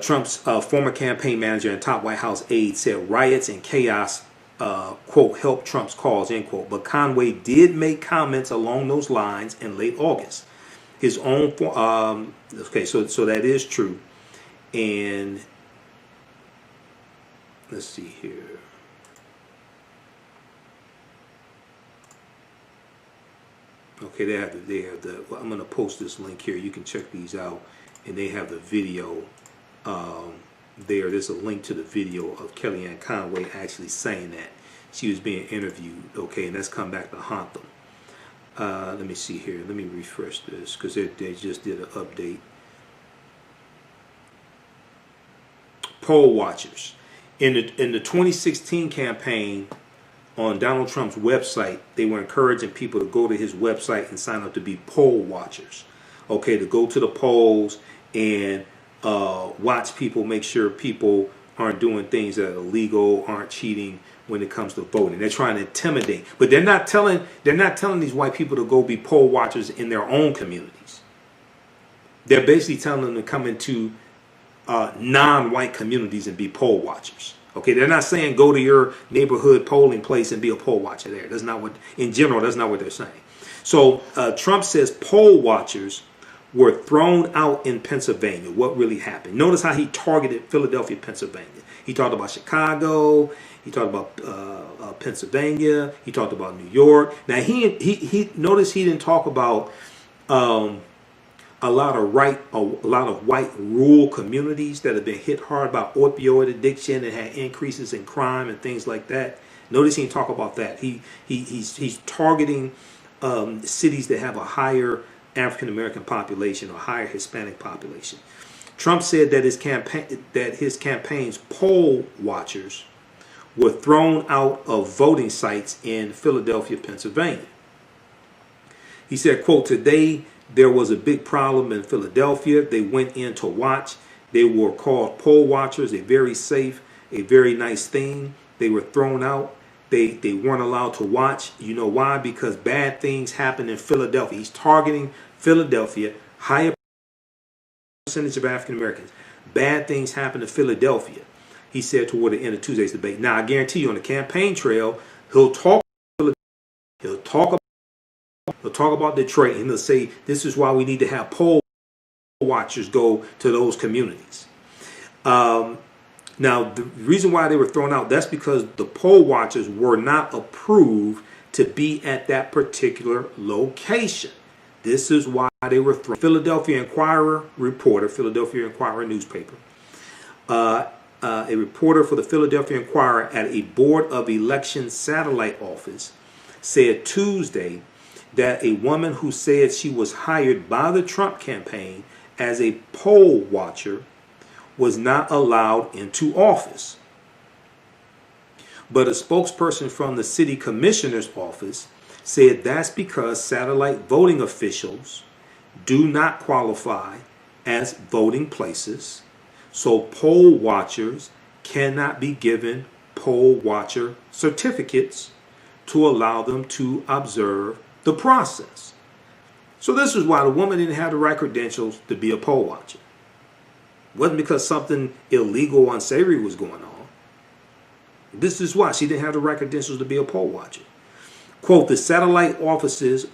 Trump's former campaign manager and top White House aide, said riots and chaos, quote, help Trump's cause, end quote. But Conway did make comments along those lines in late August. His own, okay, so that is true. And let's see here. Okay, they have the. Well, I'm going to post this link here. You can check these out, and they have the video there. There's a link to the video of Kellyanne Conway actually saying that she was being interviewed. Okay, and that's come back to haunt them. Let me see here. Let me refresh this because they just did an update. Poll watchers in the 2016 campaign. On Donald Trump's website, they were encouraging people to go to his website and sign up to be poll watchers. Okay, to go to the polls and watch people, make sure people aren't doing things that are illegal, aren't cheating when it comes to voting. They're trying to intimidate, but they're not telling these white people to go be poll watchers in their own communities. They're basically telling them to come into non-white communities and be poll watchers. Okay, they're not saying go to your neighborhood polling place and be a poll watcher there. That's not what, in general, that's not what they're saying. So Trump says poll watchers were thrown out in Pennsylvania. What really happened? Notice how he targeted Philadelphia, Pennsylvania. He talked about Chicago. He talked about Pennsylvania. He talked about New York. Now he notice he didn't talk about a lot of white rural communities that have been hit hard by opioid addiction and had increases in crime and things like that. Notice he didn't talk about that. He's targeting cities that have a higher African American population or higher Hispanic population. Trump said that his campaign's poll watchers were thrown out of voting sites in Philadelphia, Pennsylvania. He said, quote, today there was a big problem in Philadelphia. They went in to watch. They were called poll watchers, a very safe, a very nice thing. They were thrown out. They weren't allowed to watch. You know why? Because bad things happen in Philadelphia. He's targeting Philadelphia, higher percentage of African Americans. Bad things happen in Philadelphia, he said toward the end of Tuesday's debate. Now, I guarantee you on the campaign trail, he'll talk about Detroit, and he'll say this is why we need to have poll watchers go to those communities. Now, the reason why they were thrown out, that's because the poll watchers were not approved to be at that particular location. This is why they were thrown. Philadelphia Inquirer reporter, Philadelphia Inquirer newspaper, a reporter for the Philadelphia Inquirer at a Board of Election satellite office said Tuesday that a woman who said she was hired by the Trump campaign as a poll watcher was not allowed into office. But a spokesperson from the city commissioner's office said that's because satellite voting officials do not qualify as voting places, so poll watchers cannot be given poll watcher certificates to allow them to observe the process. So this is why the woman didn't have the right credentials to be a poll watcher. It wasn't because something illegal or unsavory was going on. This is why she didn't have the right credentials to be a poll watcher. Quote, the satellite offices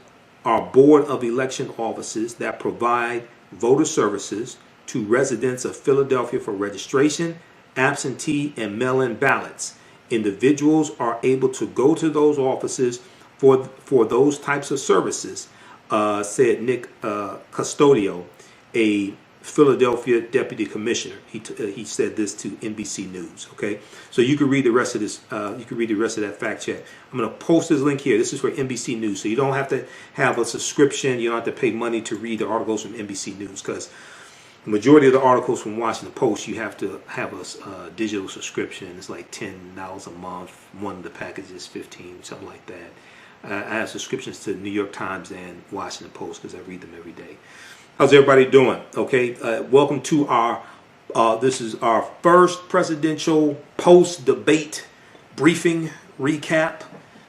are Board of Election offices that provide voter services to residents of Philadelphia for registration, absentee, and mail-in ballots. Individuals are able to go to those offices for those types of services, said Nick Custodio, a Philadelphia deputy commissioner. He said this to NBC News. Okay, so you can read the rest of this. You can read the rest of that fact check. I'm going to post this link here. This is for NBC News, so you don't have to have a subscription. You don't have to pay money to read the articles from NBC News, because the majority of the articles from Washington Post you have to have a digital subscription. It's like $10 a month. One of the packages $15, something like that. I have subscriptions to New York Times and Washington Post because I read them every day. How's everybody doing? Okay, welcome to our, this is our first presidential post-debate briefing, recap,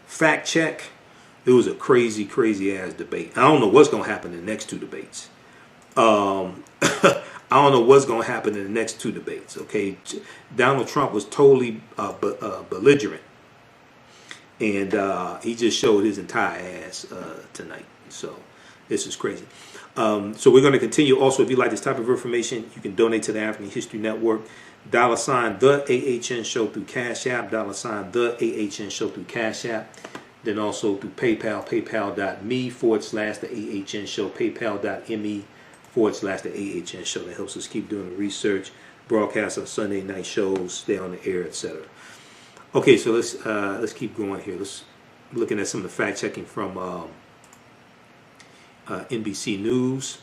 fact check. It was a crazy, crazy ass debate. I don't know what's going to happen in the next two debates. I don't know what's going to happen in the next two debates. Okay, Donald Trump was totally belligerent. And he just showed his entire ass tonight. So this is crazy. So we're going to continue. Also, if you like this type of information, you can donate to the African History Network. $ the AHN Show through Cash App. $ the AHN Show through Cash App. Then also through PayPal, paypal.me/the AHN Show, paypal.me/the AHN Show. That helps us keep doing the research, broadcast on Sunday night shows, stay on the air, etc. Okay, so let's keep going here. Let's looking at some of the fact checking from NBC News,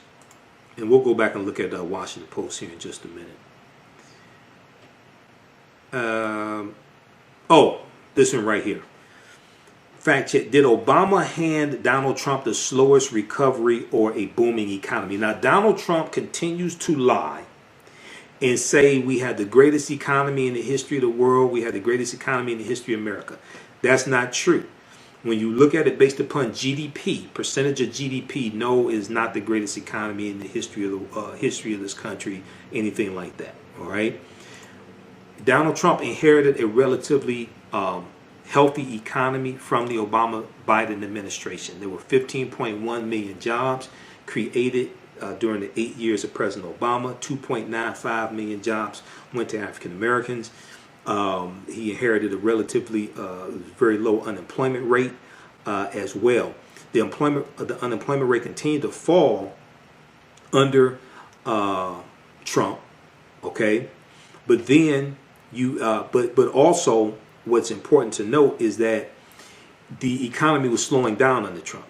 and we'll go back and look at Washington Post here in just a minute. Oh, this one right here. Fact check: did Obama hand Donald Trump the slowest recovery or a booming economy? Now, Donald Trump continues to lie and say we had the greatest economy in the history of the world. We had the greatest economy in the history of America. That's not true. When you look at it based upon GDP, percentage of GDP, no, is not the greatest economy in the history of this country, anything like that. All right. Donald Trump inherited a relatively healthy economy from the Obama-Biden administration. There were 15.1 million jobs created during the 8 years of President Obama. 2.95 million jobs went to African Americans. He inherited a relatively very low unemployment rate as well. The unemployment rate continued to fall under Trump. Okay, but then but also what's important to note is that the economy was slowing down under Trump.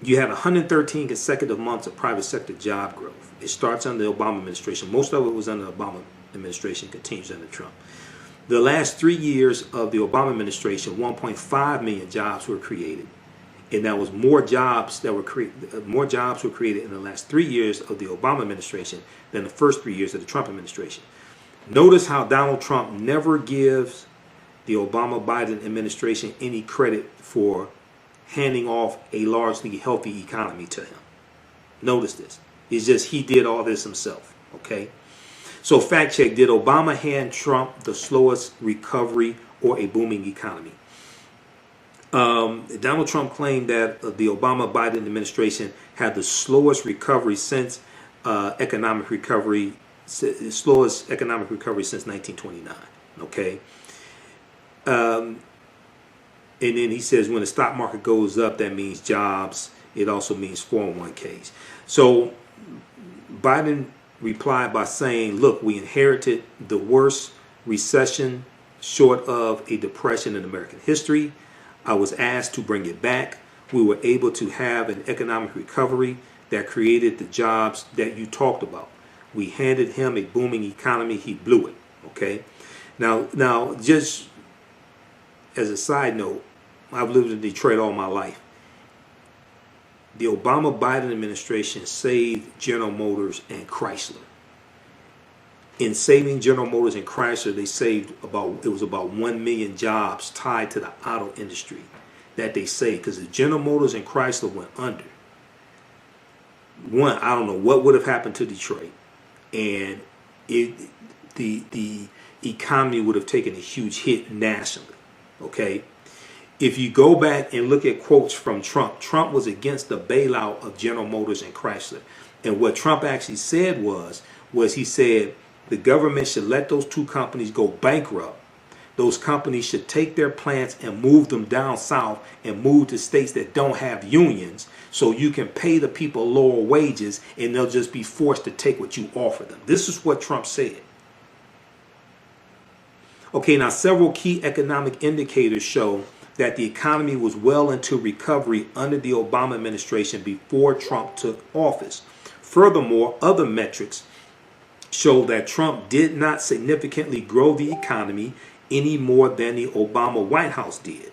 You had 113 consecutive months of private sector job growth. It starts under the Obama administration. Most of it was under the Obama administration, continues under Trump. The last 3 years of the Obama administration, 1.5 million jobs were created, and that was more jobs were created in the last 3 years of the Obama administration than the first 3 years of the Trump administration. Notice how Donald Trump never gives the Obama-Biden administration any credit for handing off a largely healthy economy to him. Notice this. It's just he did all this himself. Okay? So fact check, did Obama hand Trump the slowest recovery or a booming economy? Donald Trump claimed that the Obama-Biden administration had the slowest recovery since economic recovery since 1929. Okay? And then he says when the stock market goes up, that means jobs. It also means 401ks. So Biden replied by saying, look, we inherited the worst recession short of a depression in American history. I was asked to bring it back. We were able to have an economic recovery that created the jobs that you talked about. We handed him a booming economy. He blew it. Okay. Now, just as a side note, I've lived in Detroit all my life. The Obama-Biden administration saved General Motors and Chrysler. In saving General Motors and Chrysler, they saved about 1 million jobs tied to the auto industry that they saved. Because if General Motors and Chrysler went under, I don't know what would have happened to Detroit, and the economy would have taken a huge hit nationally. Okay. If you go back and look at quotes from Trump, Trump was against the bailout of General Motors and Chrysler. And what Trump actually said was he said the government should let those two companies go bankrupt. Those companies should take their plants and move them down south and move to states that don't have unions so you can pay the people lower wages and they'll just be forced to take what you offer them. This is what Trump said. Okay, now several key economic indicators show that the economy was well into recovery under the Obama administration before Trump took office. Furthermore, other metrics show that Trump did not significantly grow the economy any more than the Obama White House did.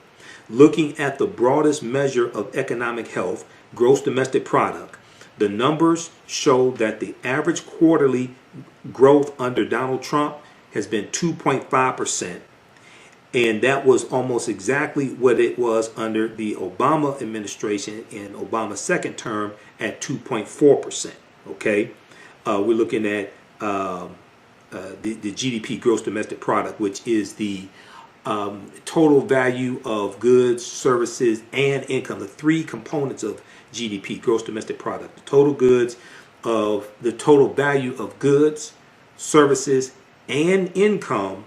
Looking at the broadest measure of economic health, gross domestic product, the numbers show that the average quarterly growth under Donald Trump has been 2.5%. And that was almost exactly what it was under the Obama administration in Obama's second term at 2.4%. Okay, we're looking at the GDP, gross domestic product, which is the total value of goods, services, and income. The three components of GDP, gross domestic product: the total value of goods, services, and income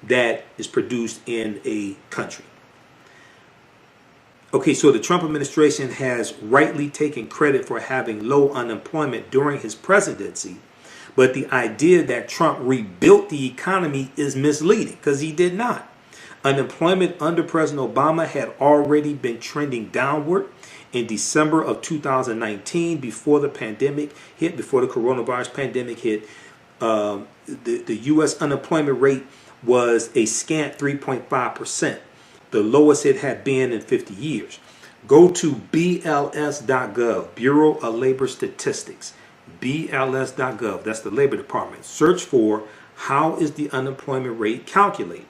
that is produced in a country. Okay, so the Trump administration has rightly taken credit for having low unemployment during his presidency, but the idea that Trump rebuilt the economy is misleading because he did not. Unemployment under President Obama had already been trending downward in December of 2019 before the coronavirus pandemic hit. The U.S. unemployment rate was a scant 3.5%, the lowest it had been in 50 years. Go to BLS.gov, Bureau of Labor Statistics, BLS.gov, that's the Labor Department. Search for how is the unemployment rate calculated?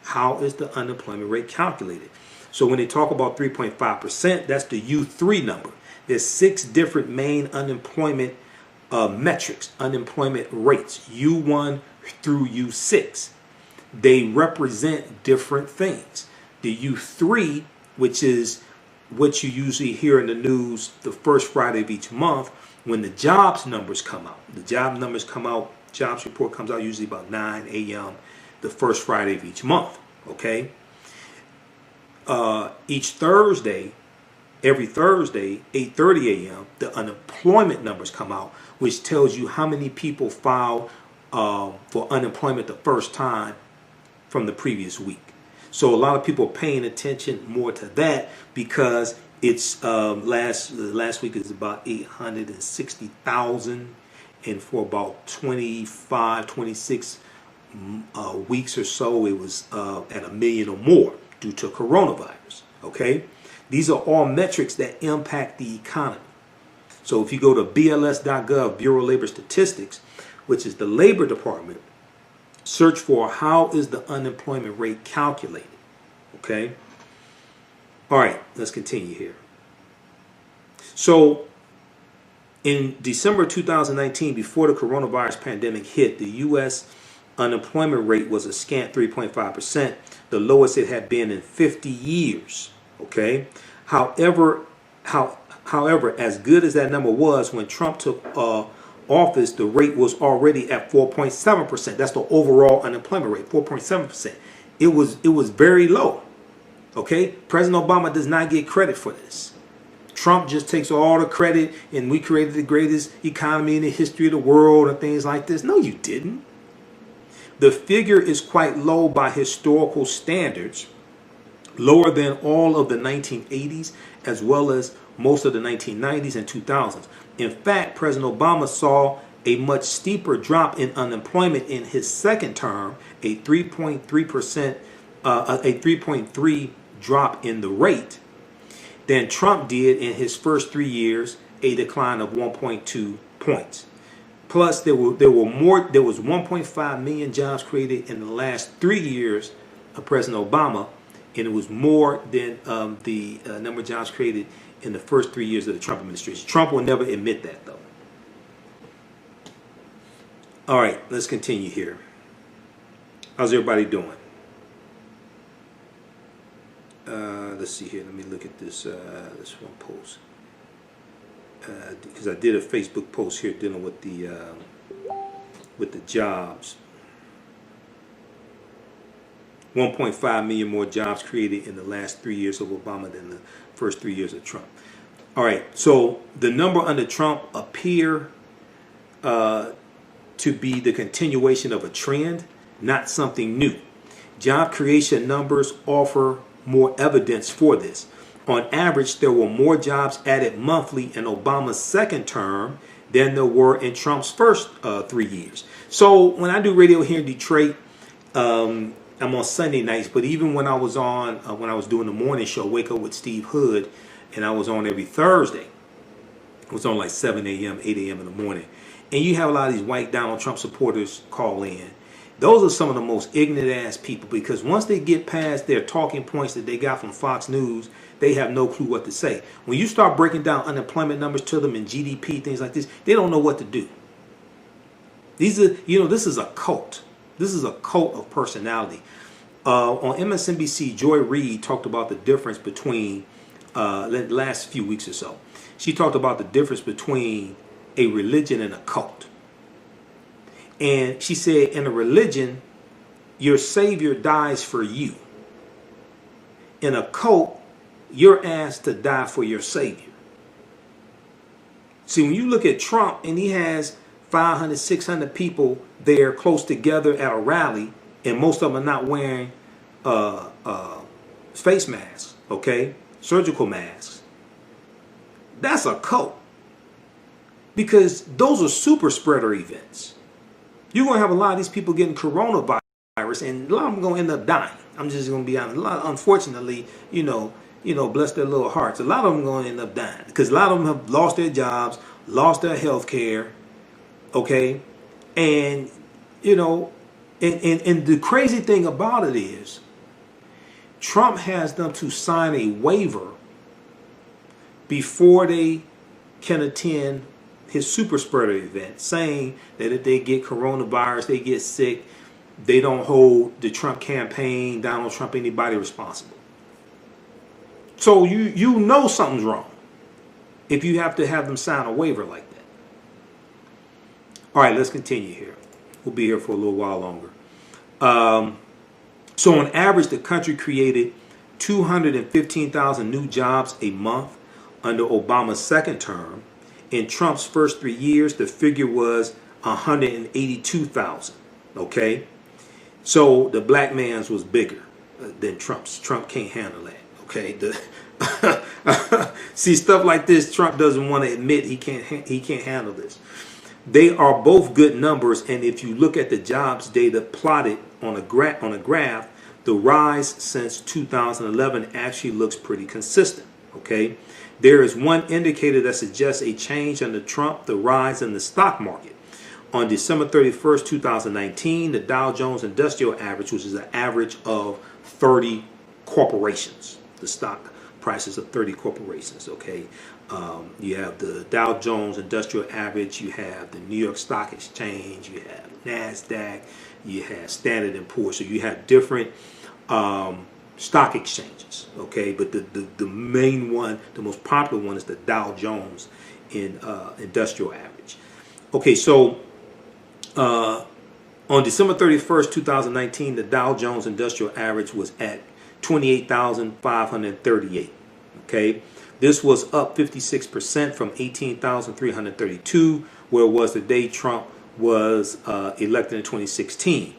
How is the unemployment rate calculated? So when they talk about 3.5%, that's the U3 number. There's 6 different main unemployment metrics, unemployment rates, U1 through U6. They represent different things. The U3, which is what you usually hear in the news the first Friday of each month, when the jobs numbers come out. The jobs report comes out usually about 9 a.m. the first Friday of each month. Okay. Each Thursday, every Thursday, 8:30 a.m., the unemployment numbers come out, which tells you how many people filed for unemployment the first time from the previous week. So a lot of people are paying attention more to that because it's last week is about 860,000, and for about 26 weeks or so, it was at 1 million or more due to coronavirus. Okay, these are all metrics that impact the economy. So if you go to BLS.gov, Bureau of Labor Statistics, which is the Labor Department, search for how is the unemployment rate calculated. Okay. All right, let's continue here. So in December 2019, before the coronavirus pandemic hit, the U.S. unemployment rate was a scant 3.5%, the lowest it had been in 50 years. Okay. However, as good as that number was, when Trump took office, the rate was already at 4.7%. That's the overall unemployment rate, 4.7%. It was very low. Okay, President Obama does not get credit for this. Trump just takes all the credit, and we created the greatest economy in the history of the world and things like this. No, you didn't. The figure is quite low by historical standards, lower than all of the 1980s as well as most of the 1990s and 2000s. In fact, President Obama saw a much steeper drop in unemployment in his second term, a 3.3%, a 3.3 drop in the rate, than Trump did in his first 3 years, a decline of 1.2 points. Plus, there was 1.5 million jobs created in the last 3 years of President Obama, and it was more than the number of jobs created in the first 3 years of the Trump administration. Trump will never admit that, though. All right, let's continue here. How's everybody doing? Let's see here. Let me look at this this one post, because I did a Facebook post here dealing with the jobs. 1.5 million more jobs created in the last 3 years of Obama than the first 3 years of Trump. All right, so the number under Trump appear to be the continuation of a trend, not something new. Job creation numbers offer more evidence for this. On average, there were more jobs added monthly in Obama's second term than there were in Trump's first 3 years. So when I do radio here in Detroit, I'm on Sunday nights, but even when I was doing the morning show, Wake Up with Steve Hood, and I was on every Thursday, it was on like 7 a.m., 8 a.m. in the morning. And you have a lot of these white Donald Trump supporters call in. Those are some of the most ignorant ass people, because once they get past their talking points that they got from Fox News, they have no clue what to say. When you start breaking down unemployment numbers to them and GDP, things like this, they don't know what to do. These are, this is a cult. This is a cult of personality. On MSNBC, Joy Reid talked about the difference between, the last few weeks or so, she talked about the difference between a religion and a cult. And she said, in a religion, your savior dies for you. In a cult, you're asked to die for your savior. See, when you look at Trump and he has 500, 600 people there close together at a rally, and most of them are not wearing face masks, okay? Surgical masks. That's a cult. Because those are super spreader events. You're going to have a lot of these people getting coronavirus, and a lot of them going to end up dying. I'm just going to be honest. A lot, unfortunately, bless their little hearts. A lot of them are going to end up dying because a lot of them have lost their jobs, lost their health care, okay? And, and the crazy thing about it is Trump has them to sign a waiver before they can attend his super spreader event, saying that if they get coronavirus, they get sick, they don't hold the Trump campaign, Donald Trump, anybody responsible. So you know something's wrong if you have to have them sign a waiver like that. All right, let's continue here. We'll be here for a little while longer. So on average, the country created 215,000 new jobs a month under Obama's second term. In Trump's first 3 years, the figure was 182,000. Okay, so the black man's was bigger than Trump's. Trump can't handle that. Okay, see, stuff like this, Trump doesn't want to admit he can't handle this. They are both good numbers, and if you look at the jobs data plotted on a graph, the rise since 2011 actually looks pretty consistent. Okay, there is one indicator that suggests a change under Trump: the rise in the stock market. On December 31st, 2019, the Dow Jones Industrial Average, which is an average of 30 corporations, the stock prices of 30 corporations, okay? You have the Dow Jones Industrial Average, you have the New York Stock Exchange, you have NASDAQ, you have Standard & Poor's. So you have different stock exchanges, okay? But the main one, the most popular one is the Dow Jones Industrial Average. Okay, so on December 31st, 2019, the Dow Jones Industrial Average was at 28,538. Okay, this was up 56% from 18,332, where it was the day Trump was elected in 2016.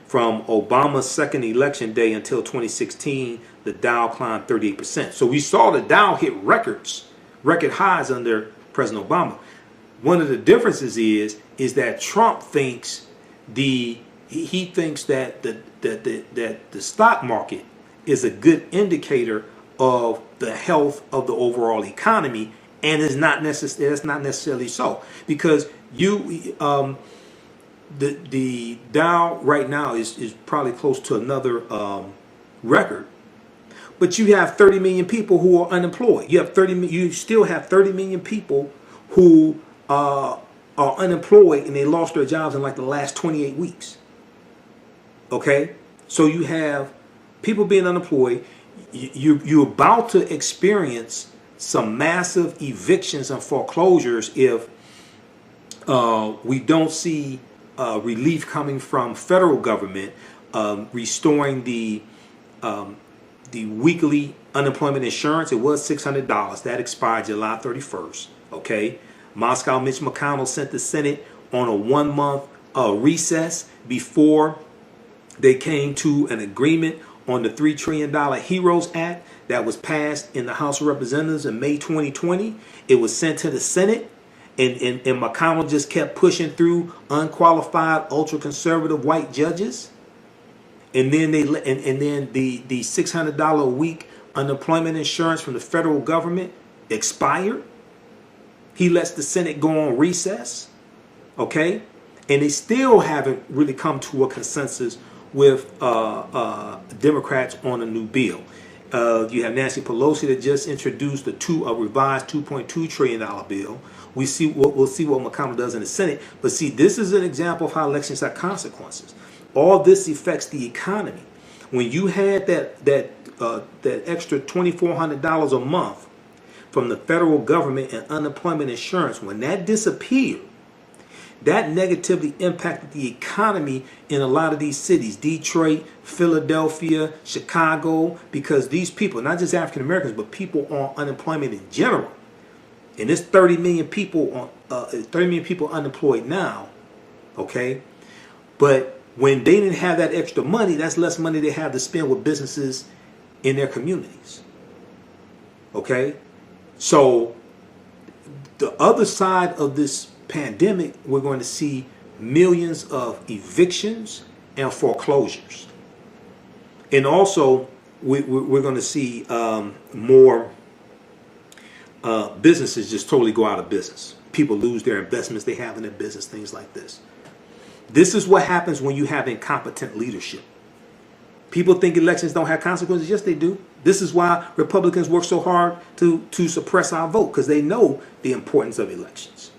From Obama's second election day until 2016, the Dow climbed 38%. So we saw the Dow hit record highs under President Obama. One of the differences is that Trump thinks he thinks that the stock market is a good indicator of the health of the overall economy, and it's not necessarily so, because the Dow right now is probably close to another record, but you have 30 million people who are unemployed. You still have 30 million people who are unemployed, and they lost their jobs in like the last 28 weeks. Okay, so you have people being unemployed. You're about to experience some massive evictions and foreclosures if we don't see relief coming from federal government restoring the weekly unemployment insurance. It was $600. That expired July 31st. Okay. Moscow Mitch McConnell sent the Senate on a 1-month recess before they came to an agreement on the $3 trillion HEROES Act that was passed in the House of Representatives in May 2020. It was sent to the Senate, and McConnell just kept pushing through unqualified, ultra-conservative white judges. And then the $600 a week unemployment insurance from the federal government expired. He lets the Senate go on recess, okay? And they still haven't really come to a consensus with Democrats on a new bill. You have Nancy Pelosi that just introduced a revised $2.2 trillion bill. We'll see what McConnell does in the Senate. But see, this is an example of how elections have consequences. All this affects the economy. When you had that extra $2,400 a month from the federal government and unemployment insurance, when that disappeared, that negatively impacted the economy in a lot of these cities, Detroit, Philadelphia, Chicago, because these people, not just African Americans, but people on unemployment in general, and there's 30 million people unemployed now, okay? But when they didn't have that extra money, that's less money they have to spend with businesses in their communities, okay? So the other side of this pandemic, we're going to see millions of evictions and foreclosures, and also we're going to see more businesses just totally go out of business. People lose their investments they have in their business, things like this. This is what happens when you have incompetent leadership. People think elections don't have consequences. Yes, they do. This is why Republicans work so hard to suppress our vote, because they know the importance of elections.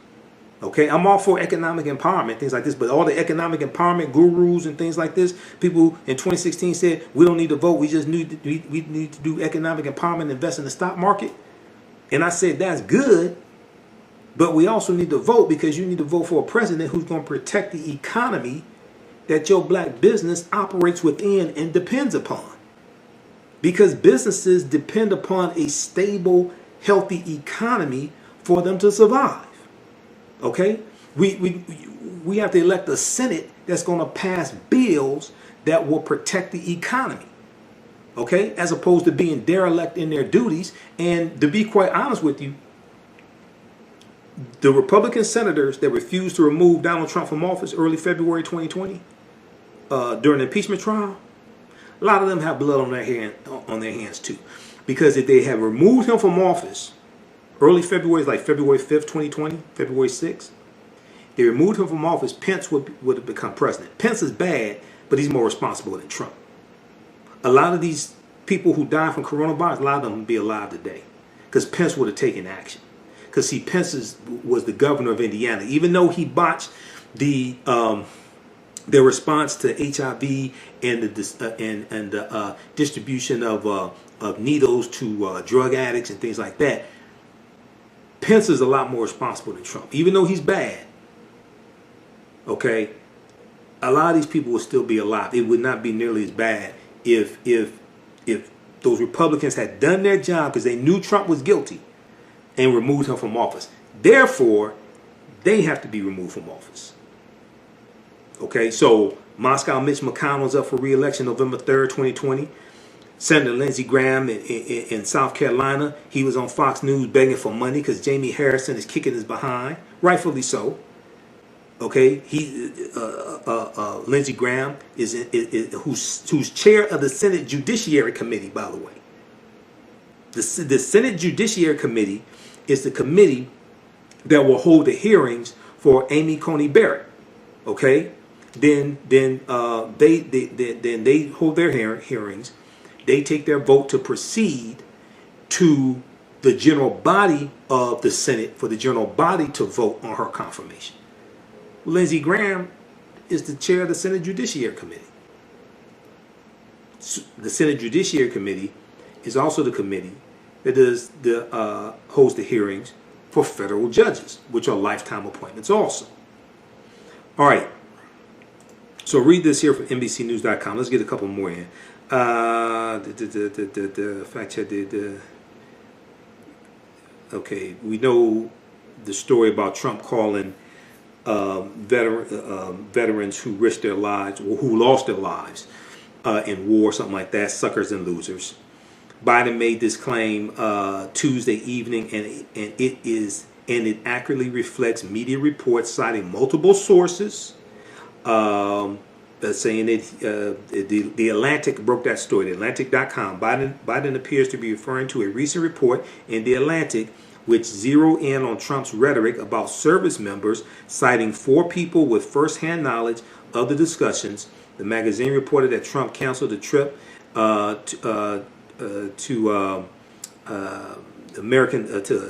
Okay, I'm all for economic empowerment, things like this, but all the economic empowerment gurus and things like this, people in 2016 said we don't need to vote, we just need to do economic empowerment and invest in the stock market. And I said that's good, but we also need to vote, because you need to vote for a president who's going to protect the economy that your black business operates within and depends upon. Because businesses depend upon a stable, healthy economy for them to survive. Okay? We have to elect a Senate that's going to pass bills that will protect the economy. Okay? As opposed to being derelict in their duties. And to be quite honest with you, The Republican senators that refused to remove Donald Trump from office early February 2020 during the impeachment trial, a lot of them have blood on their hands too, because if they had removed him from office early February, like February 5th, 2020, February 6th, they removed him from office, Pence would have become president. Pence is bad, but he's more responsible than Trump. A lot of these people who died from coronavirus, a lot of them would be alive today, because Pence would have taken action. Because see, Pence was the governor of Indiana, even though he botched their response to HIV and the distribution of needles to drug addicts and things like that. Pence is a lot more responsible than Trump, even though he's bad. Okay, a lot of these people would still be alive. It would not be nearly as bad if those Republicans had done their job, because they knew Trump was guilty, and removed him from office. Therefore, they have to be removed from office. Okay, so Moscow Mitch McConnell's up for re-election November 3rd, 2020. Senator Lindsey Graham in South Carolina, he was on Fox News begging for money because Jamie Harrison is kicking his behind, rightfully so. Okay, Lindsey Graham who's chair of the Senate Judiciary Committee, by the way. The Senate Judiciary Committee is the committee that will hold the hearings for Amy Coney Barrett. Okay, then they hold their hearings. They take their vote to proceed to the general body of the Senate for the general body to vote on her confirmation. Lindsey Graham is the chair of the Senate Judiciary Committee. The Senate Judiciary Committee is also the committee that holds the hearings for federal judges, which are lifetime appointments also. All right. So read this here from NBCnews.com. Let's get a couple more in. Fact check. Okay, we know the story about Trump calling veterans who risked their lives or who lost their lives in war, something like that, suckers and losers. Biden made this claim Tuesday evening, and it accurately reflects media reports citing multiple sources, saying that the Atlantic broke that story. The Atlantic.com. Biden appears to be referring to a recent report in the Atlantic which zeroed in on Trump's rhetoric about service members, citing 4 people with first-hand knowledge of the discussions. The magazine reported that Trump canceled a trip to a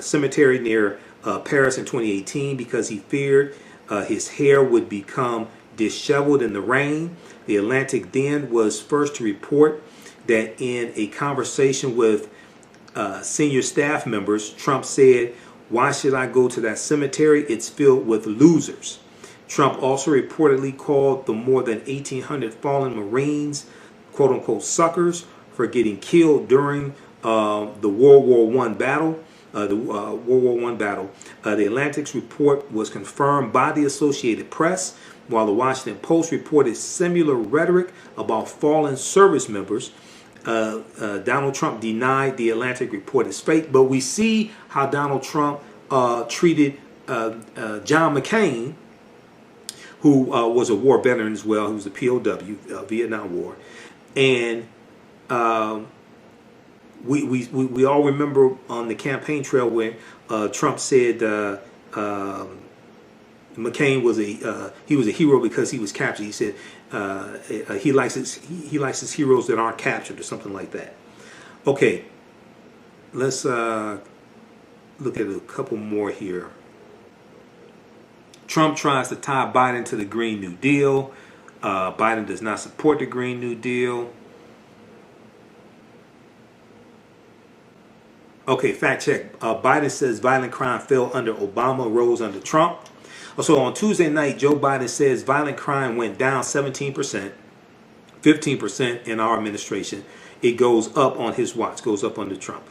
cemetery near Paris in 2018 because he feared his hair would become disheveled in the rain. The Atlantic then was first to report that in a conversation with senior staff members, Trump said, "Why should I go to that cemetery? It's filled with losers." Trump also reportedly called the more than 1,800 fallen Marines, quote-unquote, suckers for getting killed during the World War I battle. The Atlantic's report was confirmed by the Associated Press, while the Washington Post reported similar rhetoric about fallen service members. Donald Trump denied the Atlantic report as fake, but we see how Donald Trump treated John McCain, who was a war veteran as well, who was a POW, Vietnam War, and we all remember on the campaign trail where Trump said McCain was a hero because he was captured. He said he likes his heroes that aren't captured, or something like that. Okay, let's look at a couple more here. Trump tries to tie Biden to the Green New Deal. Biden does not support the Green New Deal. Okay, fact check. Biden says violent crime fell under Obama, rose under Trump. So on Tuesday night, Joe Biden says violent crime went down 17%, 15% in our administration. It goes up on his watch, goes up under Trump.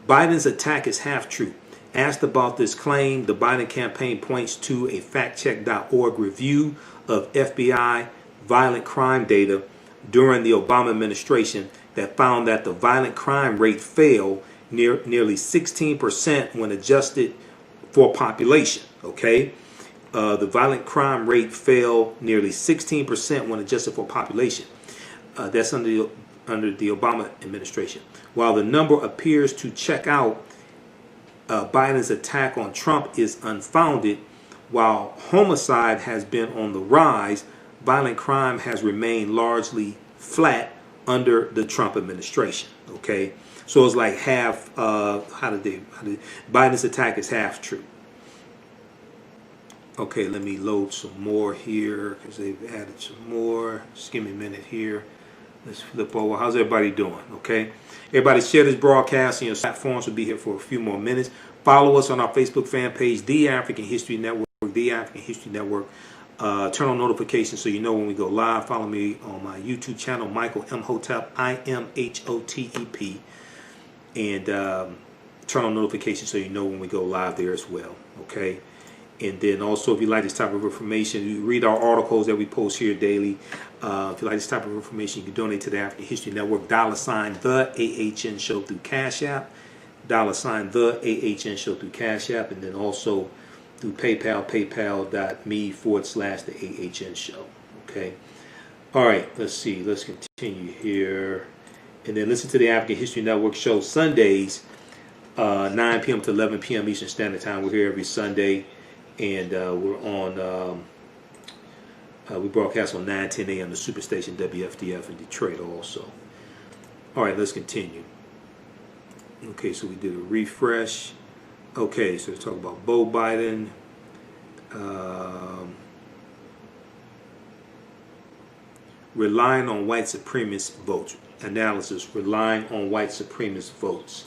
Biden's attack is half true. Asked about this claim, the Biden campaign points to a factcheck.org review of FBI violent crime data during the Obama administration that found that the violent crime rate fell nearly 16% when adjusted for population. Okay, the violent crime rate fell nearly 16% when adjusted for population. That's under the Obama administration. While the number appears to check out, Biden's attack on Trump is unfounded. While homicide has been on the rise, violent crime has remained largely flat under the Trump administration. Okay, so it's like half. Biden's attack is half true. Okay, let me load some more here because they've added some more. Just give me a minute here. Let's flip over. How's everybody doing? Okay. Everybody share this broadcast on your platforms. We'll be here for a few more minutes. Follow us on our Facebook fan page, The African History Network, The African History Network. Turn on notifications so you know when we go live. Follow me on my YouTube channel, Michael Imhotep, Imhotep. And turn on notifications so you know when we go live there as well. Okay. And then also, if you like this type of information, you read our articles that we post here daily. If you like this type of information, you can donate to the African History Network, $ the AHN Show through Cash App, $ the AHN Show through Cash App, and then also through PayPal, paypal.me/the AHN Show. Okay. All right, let's see. Let's continue here. And then listen to the African History Network show Sundays, 9 p.m. to 11 p.m. Eastern Standard Time. We're here every Sunday. And we're on, we broadcast on 9:10 a.m. the Superstation WFDF in Detroit also. All right, let's continue. Okay, so we did a refresh. Okay, so let's talk about Beau Biden. Relying on white supremacist votes. Analysis, relying on white supremacist votes.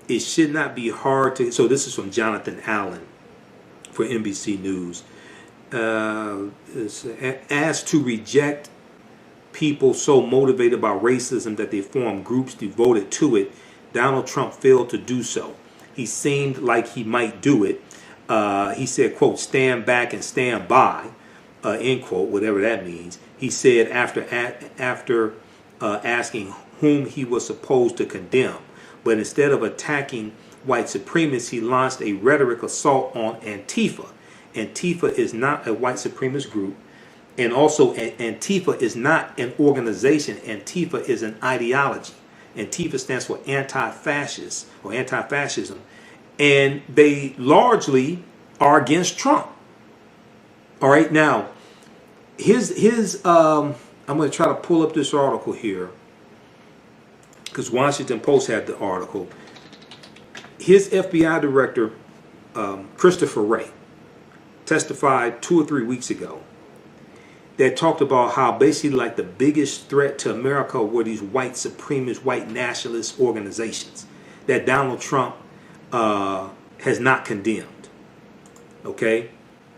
It should not be hard to, so this is from Jonathan Allen for NBC News. Asked to reject people so motivated by racism that they form groups devoted to it, Donald Trump failed to do so. He seemed like he might do it. He said, quote, stand back and stand by, end quote, whatever that means. He said after asking whom he was supposed to condemn. But instead of attacking white supremacists, he launched a rhetoric assault on Antifa. Antifa is not a white supremacist group. And also, Antifa is not an organization. Antifa is an ideology. Antifa stands for anti-fascist or anti-fascism. And they largely are against Trump. All right, now, I'm going to try to pull up this article here, because Washington Post had the article. His FBI director, Christopher Wray, testified 2 or 3 weeks ago that talked about how basically like the biggest threat to America were these white supremacist, white nationalist organizations that Donald Trump has not condemned. Okay?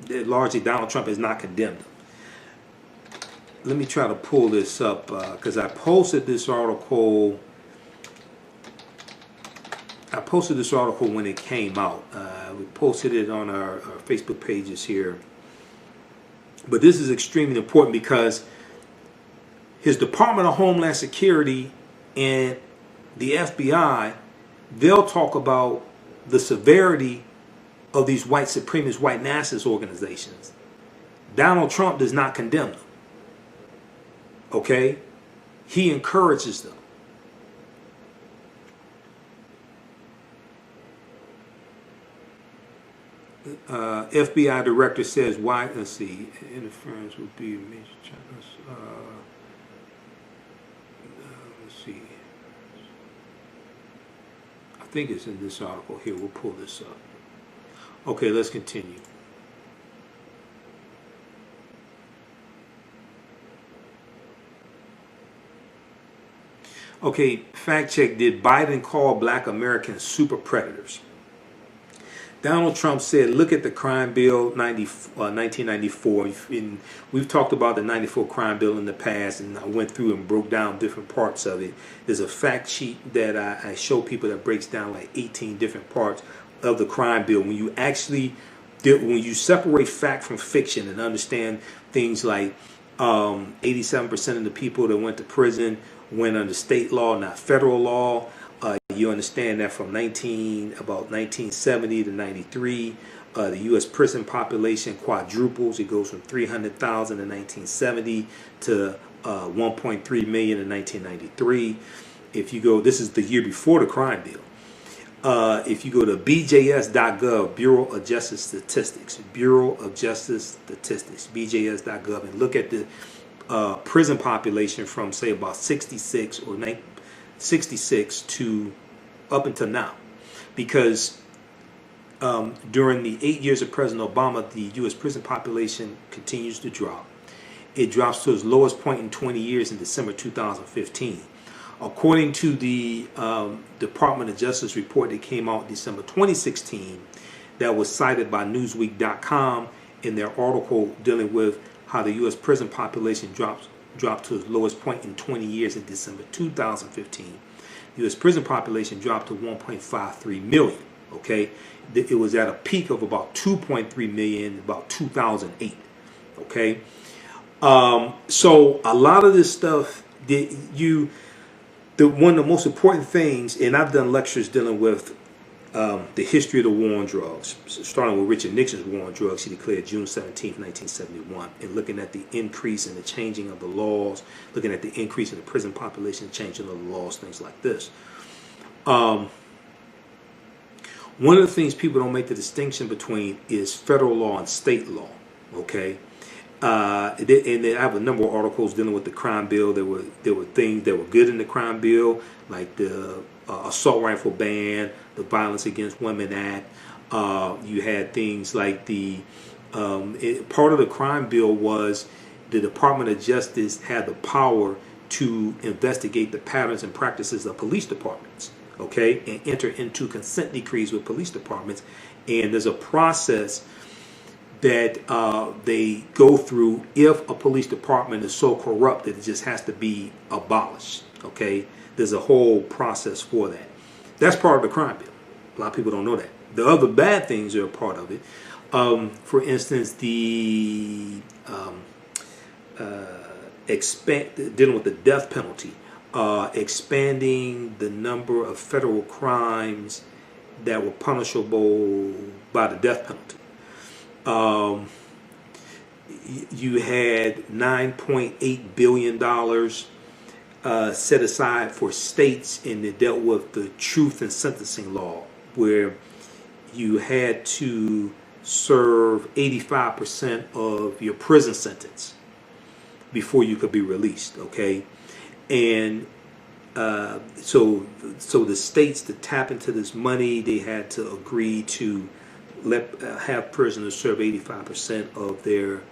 Largely Donald Trump has not condemned them. Let me try to pull this up because I posted this article. When it came out. We posted it on our Facebook pages here. But this is extremely important because his Department of Homeland Security and the FBI, they'll talk about the severity of these white supremacist, white nationalist organizations. Donald Trump does not condemn them. Okay? He encourages them. FBI director says why, let's see, interference would be a major challenge. Let's see. I think it's in this article here. We'll pull this up. Okay, let's continue. Okay, fact check. Did Biden call black Americans super predators? Donald Trump said, look at the crime bill 1994. And we've talked about the 94 crime bill in the past, and I went through and broke down different parts of it. There's a fact sheet that I show people that breaks down like 18 different parts of the crime bill. When you separate fact from fiction and understand things like 87% of the people that went to prison went under state law, not federal law. You understand that from about 1970 to 93, the U.S. prison population quadruples. It goes from 300,000 in 1970 to 1.3 million in 1993. If you go, this is the year before the crime bill. If you go to bjs.gov, Bureau of Justice Statistics, bjs.gov, and look at the prison population from, say, about 66 to up until now. Because during the 8 years of President Obama, the U.S. prison population continues to drop. It drops to its lowest point in 20 years in December 2015. According to the Department of Justice report that came out in December 2016, that was cited by Newsweek.com in their article dealing with how the U.S. prison population dropped to its lowest point in 20 years in December 2015. The U.S. prison population dropped to 1.53 million. Okay, it was at a peak of about 2.3 million about 2008. Okay, so a lot of this stuff one of the most important things, and I've done lectures dealing with the history of the war on drugs, starting with Richard Nixon's war on drugs. He declared June 17, 1971, and looking at the increase in the changing of the laws, looking at the increase in the prison population, changing of the laws, things like this. One of the things people don't make the distinction between is federal law and state law. Okay, and I have a number of articles dealing with the crime bill. There were things that were good in the crime bill, like the assault rifle ban, the Violence Against Women Act. You had things like part of the crime bill was the Department of Justice had the power to investigate the patterns and practices of police departments. Okay, and enter into consent decrees with police departments, and there's a process that they go through if a police department is so corrupt that it just has to be abolished. Okay, there's a whole process for that. That's part of the crime bill. A lot of people don't know that. The other bad things are a part of it. For instance, the dealing with the death penalty. Expanding the number of federal crimes that were punishable by the death penalty. You had $9.8 billion set aside for states, and it dealt with the truth in sentencing law, where you had to serve 85% of your prison sentence before you could be released. Okay. And so the states, to tap into this money, they had to agree to have prisoners serve 85% of their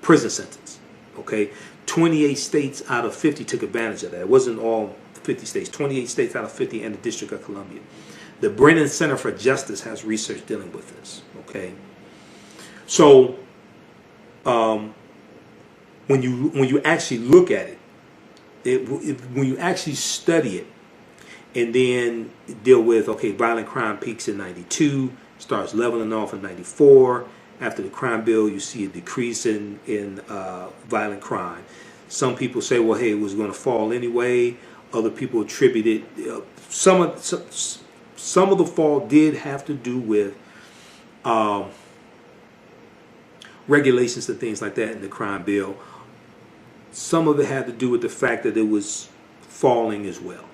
prison sentence. Okay, 28 states out of 50 took advantage of that. It wasn't all 50 states. 28 states out of 50 and the District of Columbia. The Brennan Center for Justice has research dealing with this. Okay, so when you actually look at it, when you actually study it, and then deal with, okay, violent crime peaks in 92, starts leveling off in 94. After the crime bill, you see a decrease in violent crime. Some people say, well, hey, it was going to fall anyway. Other people attribute it. Some of the fall did have to do with regulations and things like that in the crime bill. Some of it had to do with the fact that it was falling as well,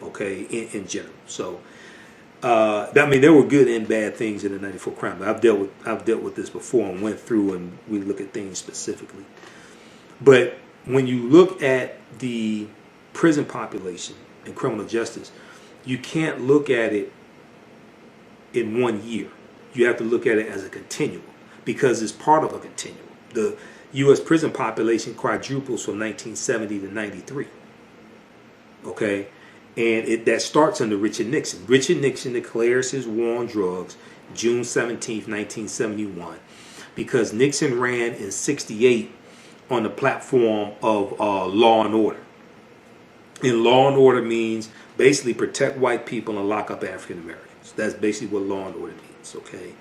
okay, in general. So, I mean, there were good and bad things in the 94 crime bill. I've dealt with this before and went through and we look at things specifically. But when you look at the prison population and criminal justice, you can't look at it in 1 year. You have to look at it as a continuum, because it's part of a continuum. The U.S. prison population quadruples from 1970 to 93. Okay, and that starts under Richard Nixon. Richard Nixon declares his war on drugs June 17, 1971, because Nixon ran in 68 on the platform of law and order. And law and order means basically protect white people and lock up African Americans. That's basically what law and order means. Okay.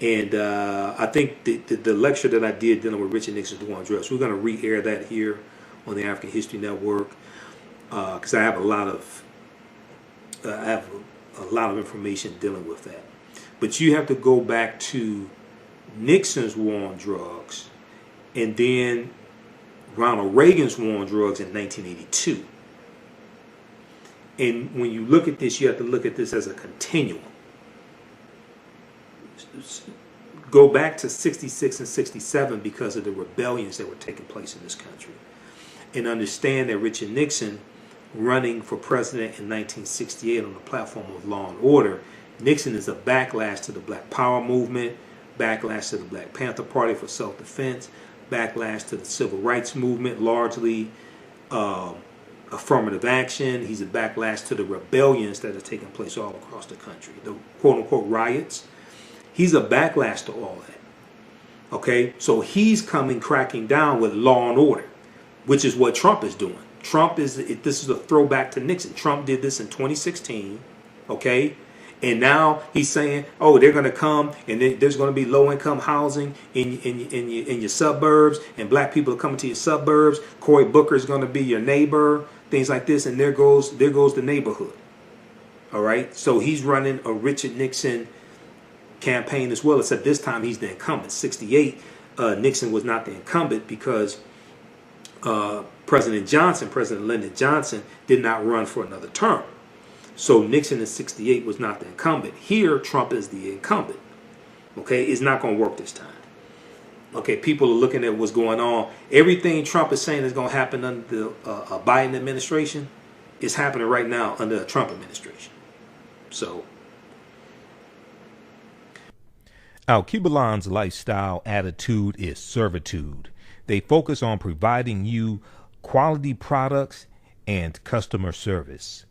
And I think the lecture that I did dealing with Richard Nixon's war on drugs, we're going to re-air that here on the African History Network, because I have a lot of I have a lot of information dealing with that. But you have to go back to Nixon's war on drugs, and then Ronald Reagan's war on drugs in 1982. And when you look at this, you have to look at this as a continuum. Go back to 66 and 67 because of the rebellions that were taking place in this country. And understand that Richard Nixon, running for president in 1968 on the platform of law and order, Nixon is a backlash to the Black Power movement, backlash to the Black Panther Party for self-defense, backlash to the Civil Rights movement, largely affirmative action. He's a backlash to the rebellions that are taking place all across the country, the quote-unquote riots. He's a backlash to all that. Okay, so he's cracking down with law and order, which is what Trump is doing. This is a throwback to Nixon. Trump did this in 2016, okay? And now he's saying, oh, they're going to come and there's going to be low-income housing in your suburbs, and black people are coming to your suburbs. Cory Booker is going to be your neighbor, things like this, and there goes the neighborhood. All right? So he's running a Richard Nixon campaign as well, except this time he's the incumbent. 68, Nixon was not the incumbent because President Lyndon Johnson did not run for another term. So Nixon in 68 was not the incumbent. Here, Trump is the incumbent. Okay, it's not going to work this time. Okay, people are looking at what's going on. Everything Trump is saying is going to happen under the Biden administration is happening right now under a Trump administration. So, Al-Cubalan's lifestyle attitude is servitude. They focus on providing you quality products and customer service.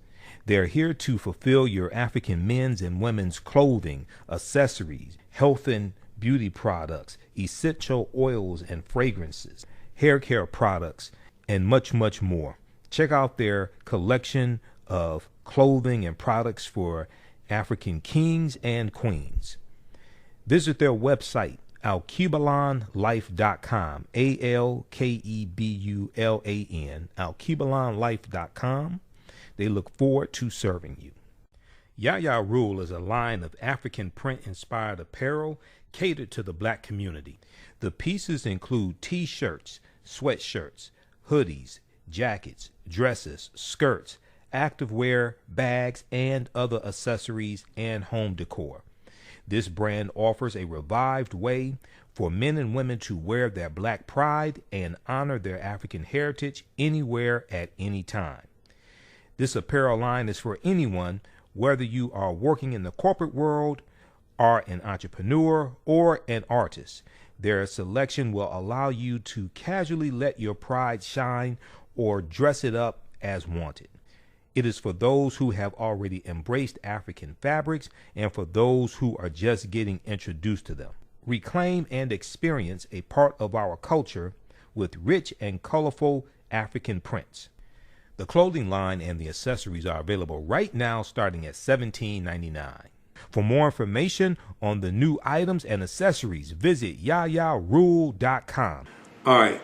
They're here to fulfill your African men's and women's clothing, accessories, health and beauty products, essential oils and fragrances, hair care products, and much, much more. Check out their collection of clothing and products for African kings and queens. Visit their website, alkebulanlife.com, ALKEBULAN, alkebulanlife.com. They look forward to serving you. Yaya Rule is a line of African print-inspired apparel catered to the black community. The pieces include t-shirts, sweatshirts, hoodies, jackets, dresses, skirts, activewear, bags, and other accessories and home decor. This brand offers a revived way for men and women to wear their black pride and honor their African heritage anywhere at any time. This apparel line is for anyone, whether you are working in the corporate world, are an entrepreneur, or an artist. Their selection will allow you to casually let your pride shine or dress it up as wanted. It is for those who have already embraced African fabrics and for those who are just getting introduced to them. Reclaim and experience a part of our culture with rich and colorful African prints. The clothing line and the accessories are available right now starting at $17.99. For more information on the new items and accessories, visit yayarule.com. all right.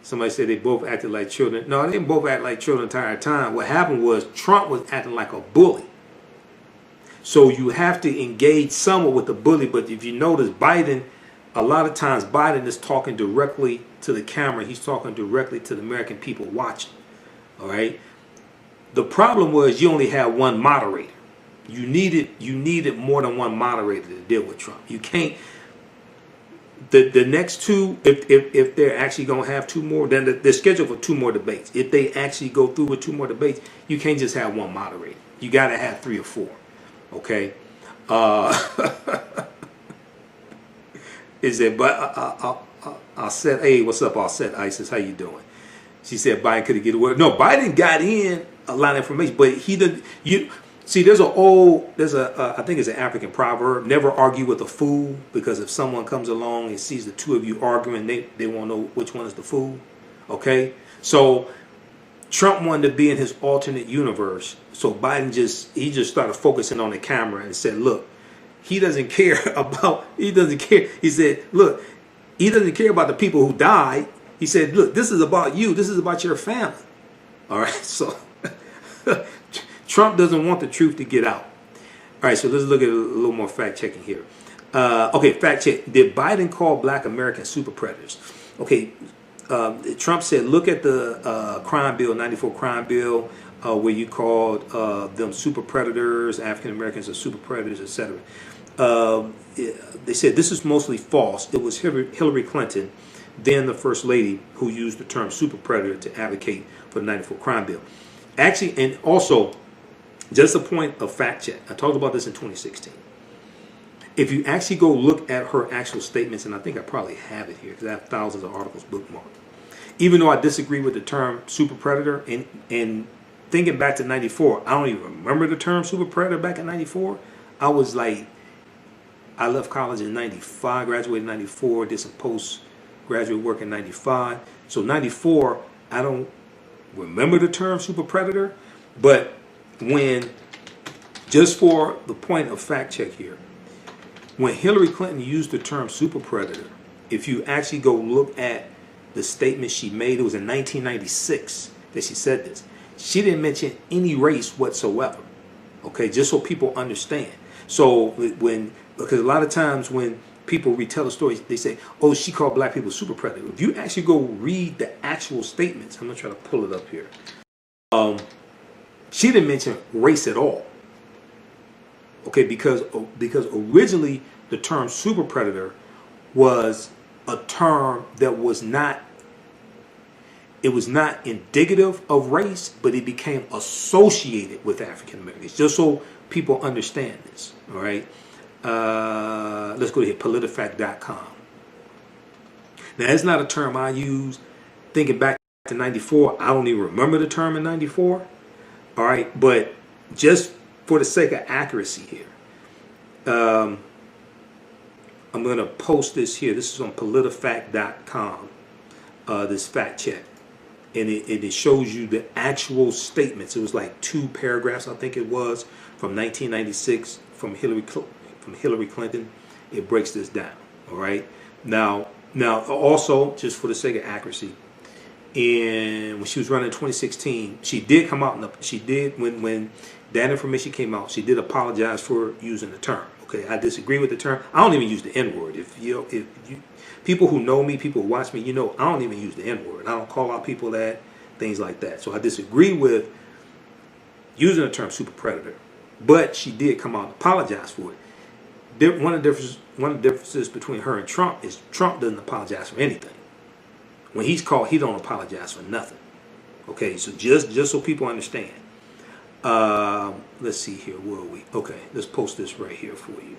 Somebody said they both acted like children. No, they didn't both act like children the entire time. What happened was Trump was acting like a bully. So you have to engage somewhat with the bully. But if you notice, Biden, a lot of times Biden is talking directly to the camera. He's talking directly to the American people watching. All right. The problem was you only had one moderator. You needed more than one moderator to deal with Trump. You can't. The next two, if they're actually going to have two more, then they're scheduled for two more debates. If they actually go through with two more debates, you can't just have one moderator. You got to have three or four. Okay. Is it? But I said, hey, what's up? I said, Isis, how you doing? She said Biden could have get away. No, Biden got in a lot of information, but he didn't. You see, I think it's an African proverb: never argue with a fool, because if someone comes along and sees the two of you arguing, they won't know which one is the fool. Okay, so Trump wanted to be in his alternate universe, so Biden just started focusing on the camera and said, look, he doesn't care. He said, look, he doesn't care about the people who died. He said, look, this is about you. This is about your family. All right. So Trump doesn't want the truth to get out. All right, so let's look at a little more fact checking here. Okay, fact check. Did Biden call black Americans super predators? Okay, Trump said, look at the crime bill, 94 crime bill, where you called them super predators, African Americans are super predators, etc. They said this is mostly false. It was Hillary Clinton, then the First Lady, who used the term super predator to advocate for the 94 crime bill. Actually, and also, just a point of fact check. I talked about this in 2016. If you actually go look at her actual statements, and I think I probably have it here because I have thousands of articles bookmarked. Even though I disagree with the term super predator, and thinking back to 94, I don't even remember the term super predator back in 94. I was like, I left college in 95, graduated in 94, did some postgraduate work in 95. So 94, I don't remember the term super predator, but when, just for the point of fact check here, when Hillary Clinton used the term super predator, if you actually go look at the statement she made, it was in 1996 that she said this. She didn't mention any race whatsoever. Okay, just so people understand. So because a lot of times when people retell the stories, they say, oh, she called black people super predator. If you actually go read the actual statements, I'm going to try to pull it up here. She didn't mention race at all. Okay, because originally the term super predator was a term that was not indicative of race, but it became associated with African Americans. Just so people understand this, all right? Let's go to here, politifact.com. Now, that's not a term I use. Thinking back to 94, I don't even remember the term in 94, all right? But just for the sake of accuracy here, I'm going to post this here. This is on politifact.com, this fact check. And it shows you the actual statements. It was like 2 paragraphs, I think it was, from 1996 from Hillary Clinton. It breaks this down, all right? Now also, just for the sake of accuracy, and when she was running in 2016, she did come out, when that information came out, she did apologize for using the term. Okay, I disagree with the term. I don't even use the N-word. If you people who know me, people who watch me, you know I don't even use the N-word. I don't call out people that, things like that. So I disagree with using the term super predator. But she did come out and apologize for it. One of the differences between her and Trump is Trump doesn't apologize for anything. When he's caught, he don't apologize for nothing. Okay, so just so people understand. Let's see here, where are we? Okay, let's post this right here for you.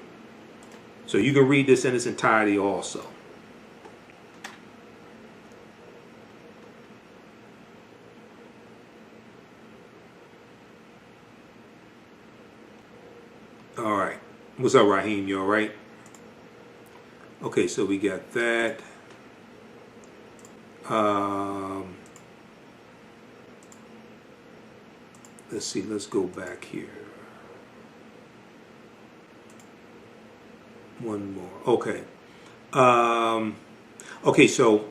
So you can read this in its entirety also. All right. What's up, Raheem? You all right? Okay, so we got that. Let's see. Let's go back here. One more. Okay. Okay. So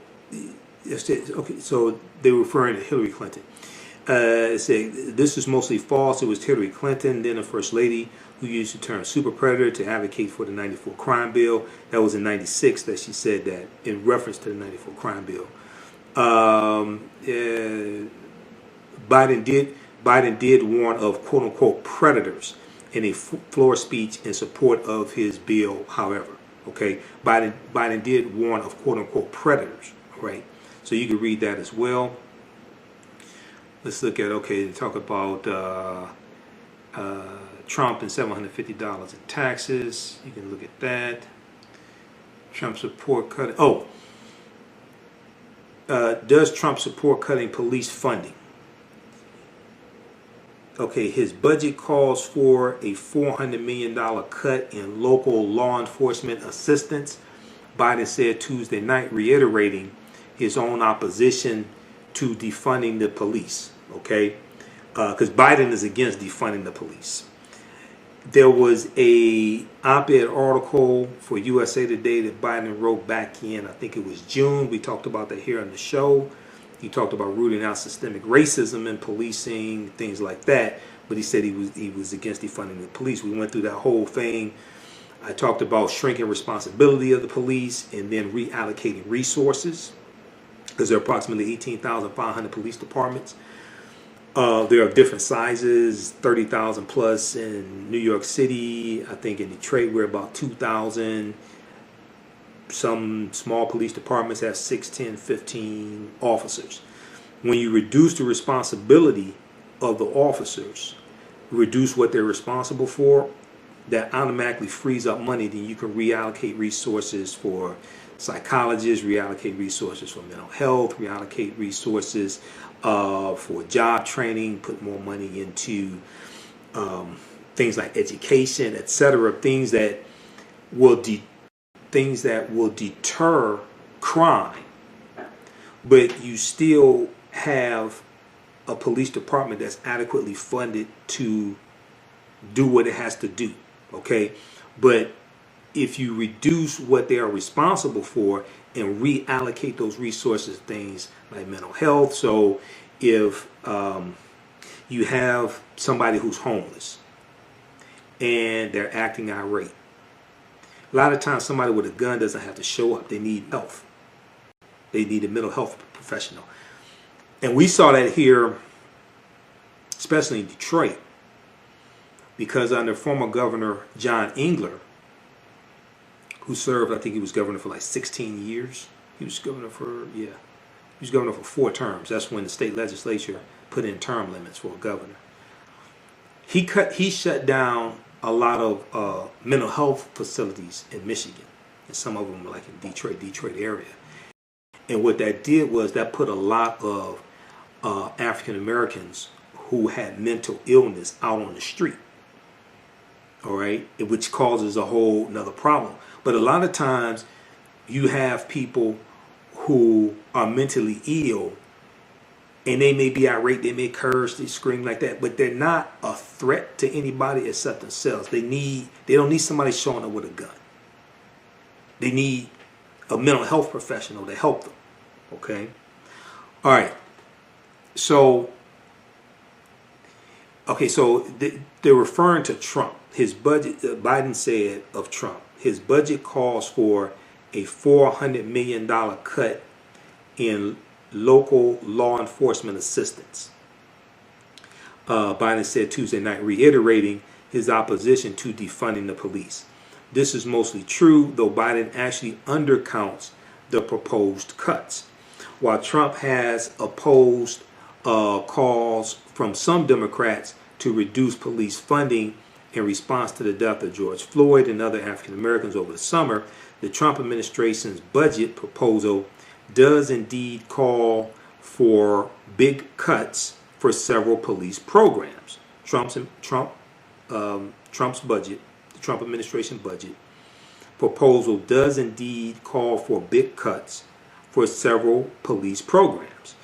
they're referring to Hillary Clinton. It said this is mostly false. It was Hillary Clinton, then the First Lady, who used the term super predator to advocate for the 94 crime bill. That was in 96 that she said that in reference to the 94 crime bill. Biden did warn of quote unquote predators in a floor speech in support of his bill. However, okay, Biden did warn of quote unquote predators. Right, so you can read that as well. Let's look at, okay, talk about Trump and $750 in taxes. You can look at that. Trump support cutting. Oh, does Trump support cutting police funding? Okay, his budget calls for a $400 million cut in local law enforcement assistance. Biden said Tuesday night, reiterating his own opposition to defunding the police. Okay, because Biden is against defunding the police. There was a op-ed article for USA Today that Biden wrote back in, I think it was June. We talked about that here on the show. He talked about rooting out systemic racism in policing, things like that. But he said he was against defunding the police. We went through that whole thing. I talked about shrinking responsibility of the police and then reallocating resources, because there are approximately 18,500 police departments. There are different sizes, 30,000 plus in New York City. I think in Detroit we're about 2,000. Some small police departments have 6, 10, 15 officers. When you reduce the responsibility of the officers, reduce what they're responsible for, that automatically frees up money. Then you can reallocate resources for psychologists, reallocate resources for mental health, reallocate resources for job training, put more money into things like education, etc. Things that will deter crime, but you still have a police department that's adequately funded to do what it has to do. Okay, but if you reduce what they are responsible for and reallocate those resources, things like mental health. So if you have somebody who's homeless and they're acting irate, a lot of times somebody with a gun doesn't have to show up. They need health. They need a mental health professional. And we saw that here, especially in Detroit, because under former Governor John Engler, who served, I think he was governor for like 16 years. He was governor for 4 terms. That's when the state legislature put in term limits for a governor. He shut down a lot of mental health facilities in Michigan, and some of them were like in Detroit area. And what that did was that put a lot of African Americans who had mental illness out on the street. All right, which causes a whole another problem. But a lot of times you have people who are mentally ill and they may be irate, they may curse, they scream like that, but they're not a threat to anybody except themselves. They don't need somebody showing up with a gun. They need a mental health professional to help them. Okay? All right. So they're referring to Trump. His budget, Biden said of Trump, his budget calls for a $400 million cut in local law enforcement assistance. Biden said Tuesday night, reiterating his opposition to defunding the police. This is mostly true, though Biden actually undercounts the proposed cuts. While Trump has opposed calls from some Democrats to reduce police funding in response to the death of George Floyd and other African Americans over the summer, the Trump administration's budget proposal does indeed call for big cuts for several police programs. Trump's budget, the Trump administration budget proposal does indeed call for big cuts for several police programs.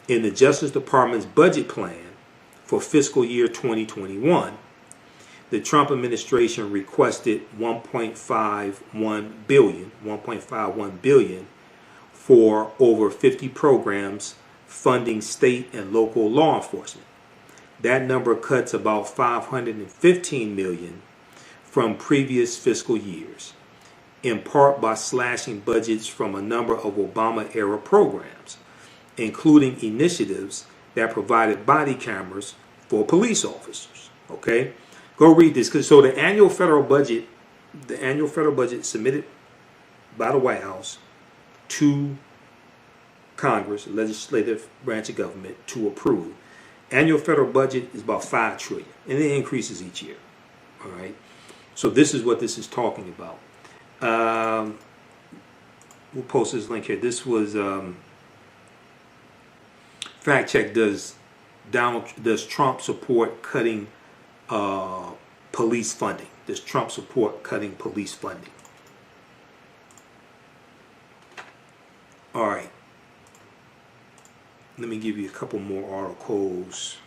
In the Justice Department's budget plan for fiscal year 2021, the Trump administration requested $1.51 billion for over 50 programs funding state and local law enforcement. That number cuts about $515 million from previous fiscal years, in part by slashing budgets from a number of Obama-era programs, including initiatives that provided body cameras for police officers. Okay? Go read this. So the annual federal budget submitted by the White House to Congress, the legislative branch of government, to approve. Annual federal budget is about $5 trillion, and it increases each year. All right. So this is what this is talking about. We'll post this link here. This was fact check. Does Trump support cutting police funding? Does Trump support cutting police funding? All right. Let me give you a couple more articles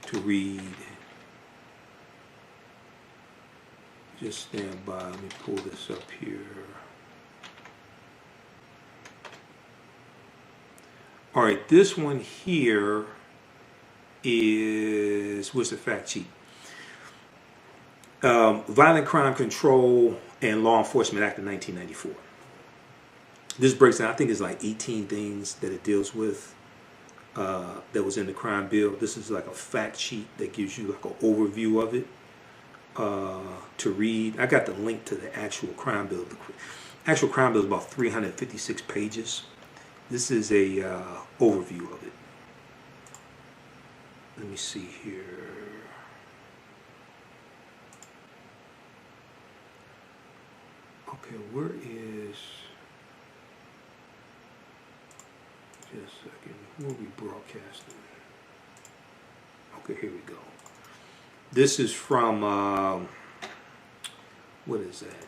to read. Just stand by. Let me pull this up here. All right, this one here is, what's the fact sheet? Violent Crime Control and Law Enforcement Act of 1994. This breaks down, I think it's like 18 things that it deals with that was in the crime bill. This is like a fact sheet that gives you like an overview of it to read. I got the link to the actual crime bill. The actual crime bill is about 356 pages. This is a overview of it. Let me see here. Okay, where is, just a second, where are we broadcasting? Okay, here we go. This is from, what is that?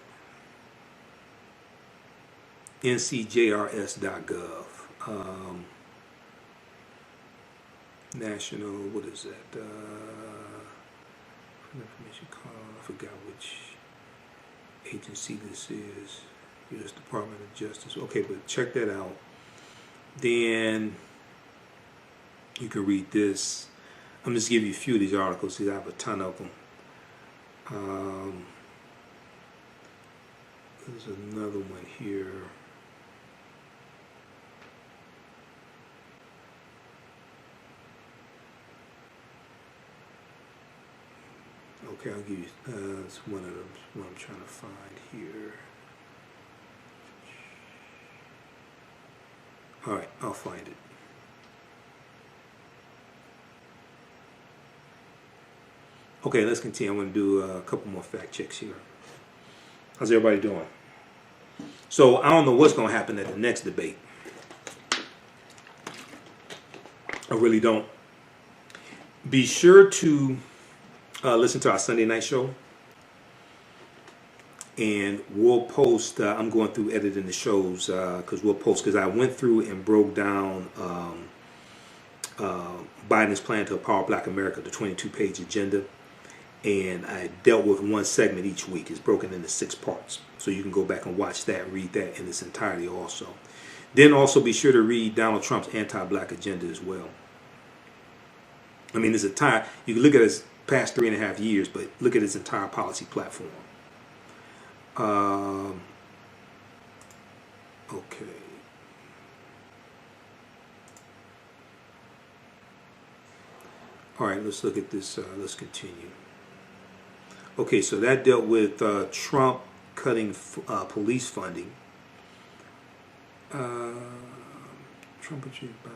ncjrs.gov. National, what is that? Information call, I forgot which agency this is. U.S. Department of Justice. Okay, but check that out. Then you can read this. I'm just giving you a few of these articles because I have a ton of them. There's another one here. Okay, I'll give you it's one of them. What I'm trying to find here. All right, I'll find it. Okay, let's continue. I'm going to do a couple more fact checks here. How's everybody doing? So I don't know what's going to happen at the next debate. I really don't. Be sure to listen to our Sunday night show. And we'll post, I'm going through editing the shows because we'll post, because I went through and broke down Biden's plan to empower Black America, the 22-page agenda. And I dealt with one segment each week. It's broken into 6 parts. So you can go back and watch that, read that in its entirety also. Then also be sure to read Donald Trump's anti-Black agenda as well. I mean, his entire, you can look at his past 3.5 years, but look at his entire policy platform. Okay. All right, let's look at this. Let's continue. Okay, so that dealt with Trump cutting police funding. Trump achieved by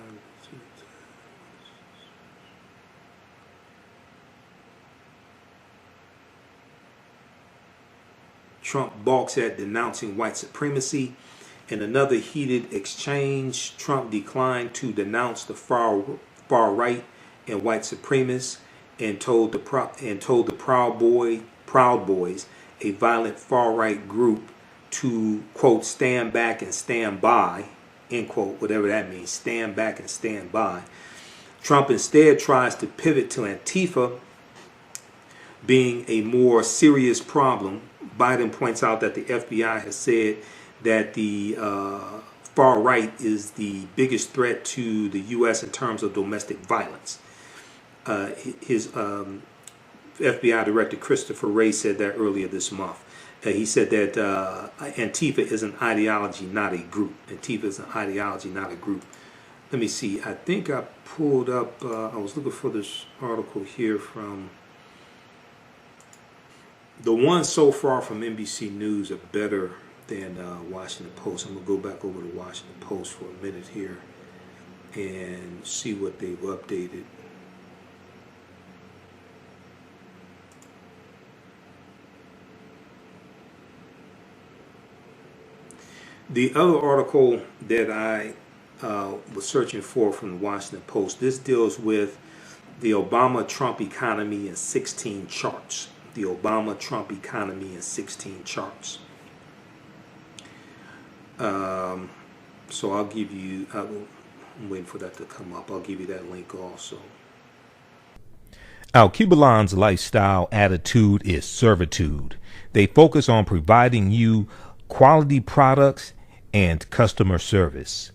Trump balks at denouncing white supremacy. In another heated exchange, Trump declined to denounce the far right and white supremacists, and told the Proud Boys, a violent far right group, to quote stand back and stand by, end quote, whatever that means, stand back and stand by. Trump instead tries to pivot to Antifa being a more serious problem. Biden points out that the FBI has said that the far right is the biggest threat to the U.S. in terms of domestic violence. His FBI Director Christopher Wray said that earlier this month. He said that Antifa is an ideology, not a group. Antifa is an ideology, not a group. Let me see. I think I pulled up, I was looking for this article here from, the ones so far from NBC News are better than Washington Post. I'm going to go back over to Washington Post for a minute here and see what they've updated. The other article that I was searching for from the Washington Post, this deals with the Obama-Trump economy in 16 charts. The Obama-Trump economy in 16 charts. So I'll give you, I'm waiting for that to come up. I'll give you that link also. Alkebulan's lifestyle attitude is servitude. They focus on providing you quality products and customer service.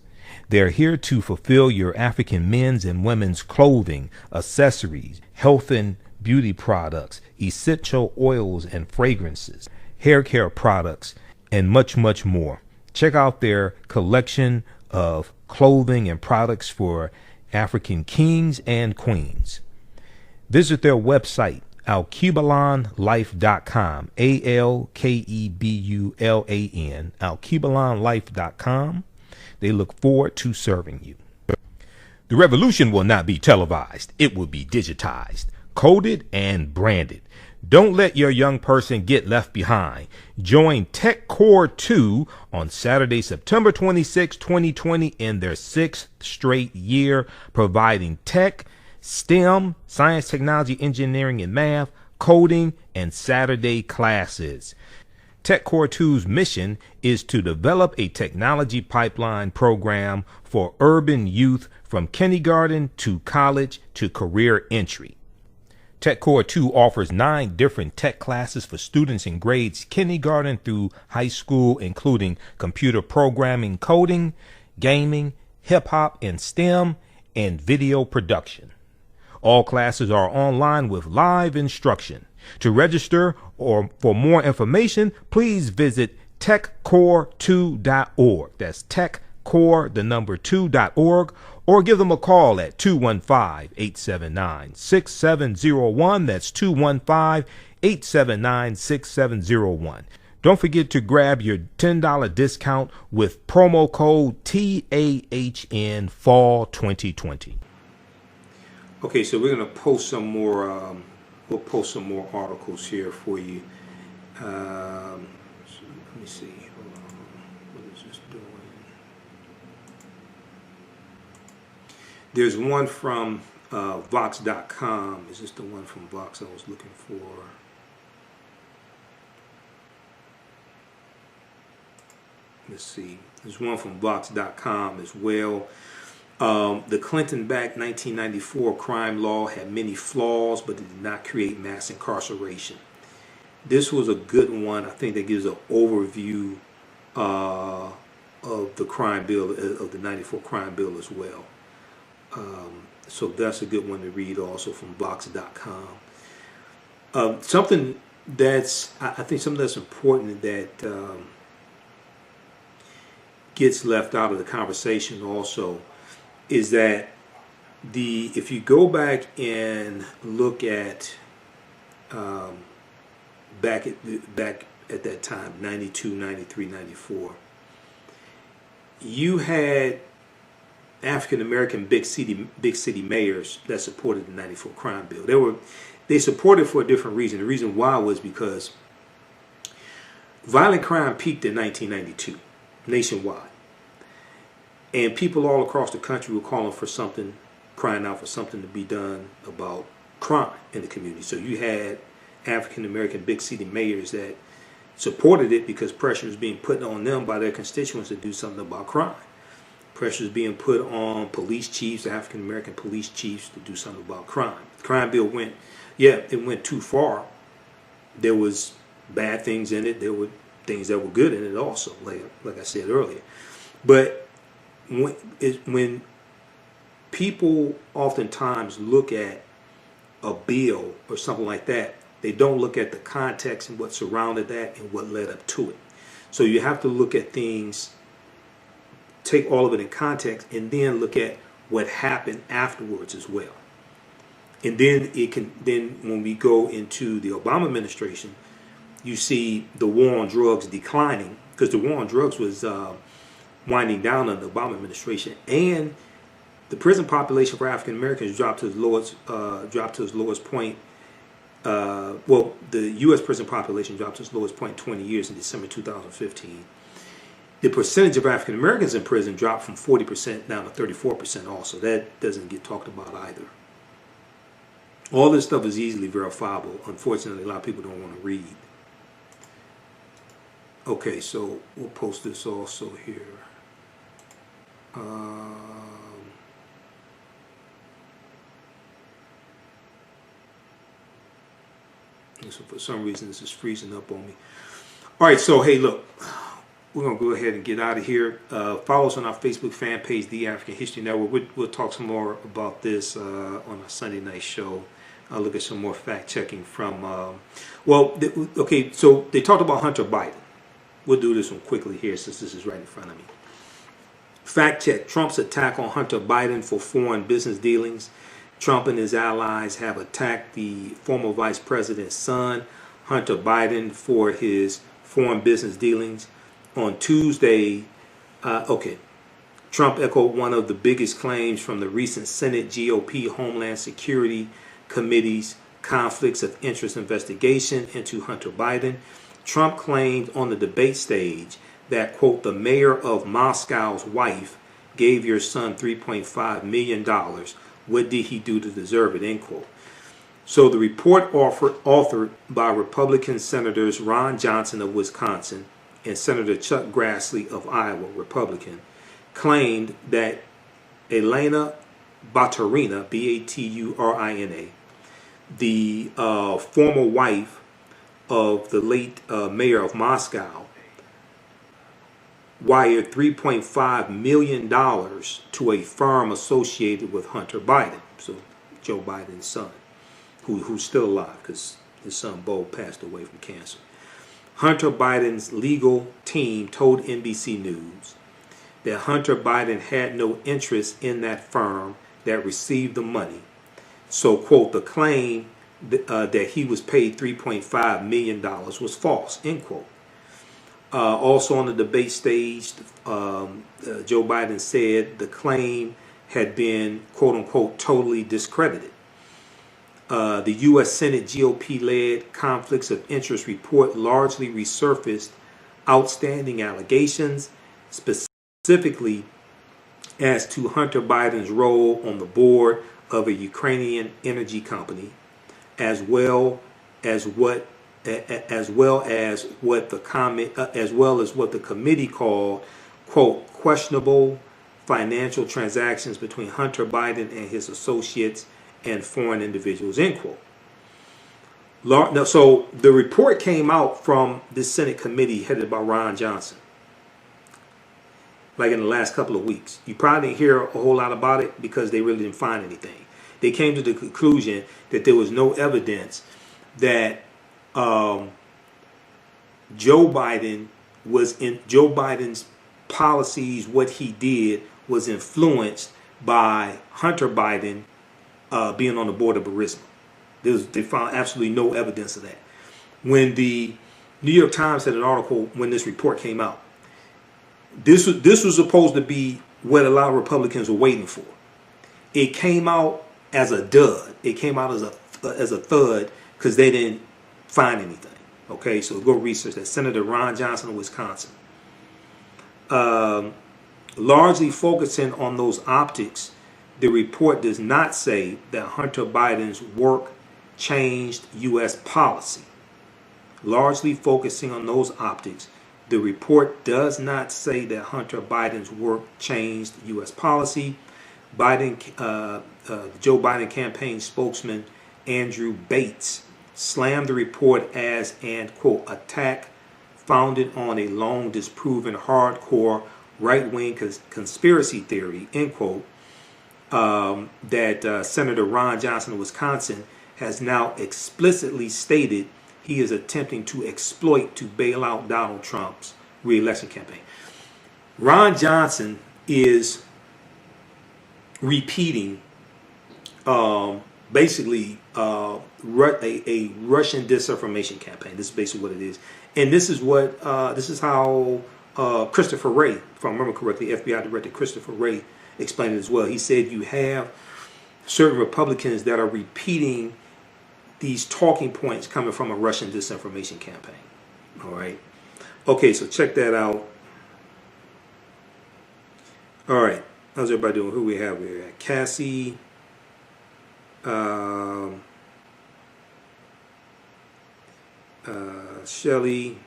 They're here to fulfill your African men's and women's clothing, accessories, health and beauty products, essential oils and fragrances, hair care products, and much, much more. Check out their collection of clothing and products for African kings and queens. Visit their website, alkebulanlife.com, ALKEBULAN, alkebulanlife.com. They look forward to serving you. The revolution will not be televised. It will be digitized, coded, and branded. Don't let your young person get left behind. Join Tech Core 2 on Saturday, September 26, 2020 in their 6th straight year, providing tech, STEM, science, technology, engineering, and math, coding, and Saturday classes. Tech Core 2's mission is to develop a technology pipeline program for urban youth from kindergarten to college to career entry. Tech Core 2 offers 9 different tech classes for students in grades kindergarten through high school, including computer programming, coding, gaming, hip-hop and STEM, and video production. All classes are online with live instruction. To register or for more information, please visit techcore2.org. That's techcore2.org, or give them a call at 215-879-6701. That's 215-879-6701. Don't forget to grab your $10 discount with promo code TAHN Fall 2020. Okay, so we're going to post some more, we'll post some more articles here for you. So let me see. Hold on. What is this doing? There's one from Vox.com. Is this the one from Vox I was looking for? Let's see. There's one from Vox.com as well. The Clinton-backed 1994 crime law had many flaws, but it did not create mass incarceration. This was a good one. I think that gives an overview of the crime bill, of the 94 crime bill as well. So that's a good one to read also from Vox.com. Something that's, I think something that's important that gets left out of the conversation also is that if you go back and look at back at that time, 92, 93, 94, you had African American big city mayors that supported the 94 crime bill. They supported for a different reason. The reason why was because violent crime peaked in 1992 nationwide. And people all across the country were calling for something, crying out for something to be done about crime in the community. So you had African American big city mayors that supported it because pressure was being put on them by their constituents to do something about crime. Pressure is being put on police chiefs, African American police chiefs, to do something about crime. The crime bill went too far. There was bad things in it. There were things that were good in it also, like I said earlier. But when people oftentimes look at a bill or something like that, they don't look at the context and what surrounded that and what led up to it. So you have to look at things, take all of it in context, and then look at what happened afterwards as well. And then when we go into the Obama administration, you see the war on drugs declining, because the war on drugs was winding down under the Obama administration, and the prison population for African Americans dropped to its lowest point. The U.S. prison population dropped to its lowest point in 20 years in December 2015. The percentage of African Americans in prison dropped from 40% down to 34% also. That doesn't get talked about either. All this stuff is easily verifiable. Unfortunately, a lot of people don't want to read. Okay, so we'll post this also here. So for some reason this is freezing up on me. All right, so hey, look, we're going to go ahead and get out of here. Follow us on our Facebook fan page, The African History Network. We'll talk some more about this on our Sunday night show. I'll look at some more fact checking from, okay, so they talked about Hunter Biden. We'll do this one quickly here since this is right in front of me. Fact check: Trump's attack on Hunter Biden for foreign business dealings. Trump and his allies have attacked the former vice president's son, Hunter Biden, for his foreign business dealings. On Tuesday, Trump echoed one of the biggest claims from the recent Senate GOP Homeland Security Committee's conflicts of interest investigation into Hunter Biden. Trump claimed on the debate stage that, quote, the mayor of Moscow's wife gave your son $3.5 million. What did he do to deserve it, end quote. So the report authored by Republican Senators Ron Johnson of Wisconsin and Senator Chuck Grassley of Iowa, Republican, claimed that Elena Baturina, Baturina, the former wife of the late mayor of Moscow, wired $3.5 million to a firm associated with Hunter Biden, so Joe Biden's son, who's still alive because his son Bo passed away from cancer. Hunter Biden's legal team told NBC News that Hunter Biden had no interest in that firm that received the money. So, quote, the claim that he was paid $3.5 million was false, end quote. Also on the debate stage, Joe Biden said the claim had been, quote unquote, totally discredited. The U.S. Senate GOP-led conflicts of interest report largely resurfaced outstanding allegations, specifically as to Hunter Biden's role on the board of a Ukrainian energy company, as well as what the committee called, quote, questionable financial transactions between Hunter Biden and his associates and foreign individuals, end quote. So the report came out from this Senate committee headed by Ron Johnson, like in the last couple of weeks. You probably didn't hear a whole lot about it because they really didn't find anything. They came to the conclusion that there was no evidence that Joe Biden's policies, what he did, was influenced by Hunter Biden being on the board of Burisma. They found absolutely no evidence of that. When the New York Times had an article when this report came out, this was supposed to be what a lot of Republicans were waiting for. It came out as a dud. It came out as a thud because they didn't find anything. Okay, so go research that. Senator Ron Johnson of Wisconsin. Largely focusing on those optics, the report does not say that Hunter Biden's work changed U.S. policy. Largely focusing on those optics, the report does not say that Hunter Biden's work changed U.S. policy. Joe Biden campaign spokesman Andrew Bates slammed the report as an, quote, attack founded on a long disproven hardcore right-wing conspiracy theory, end quote, that Senator Ron Johnson of Wisconsin has now explicitly stated he is attempting to exploit to bail out Donald Trump's re-election campaign. Ron Johnson is repeating basically a Russian disinformation campaign. This is basically what it is, and this is how Christopher Wray, if I remember correctly, FBI Director Christopher Wray explained it as well. He said you have certain Republicans that are repeating these talking points coming from a Russian disinformation campaign. All right. Okay, so check that out. All right. How's everybody doing? Who we have here? Cassie. Shelly.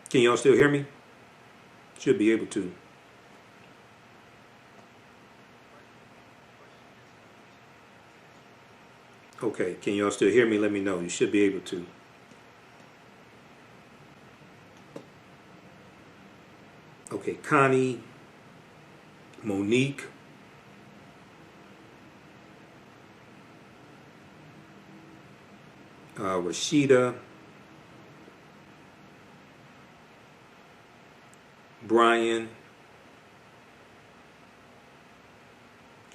Can y'all still hear me? Should be able to. Okay, can y'all still hear me? Let me know. You should be able to. Connie, Monique, Rashida, Brian,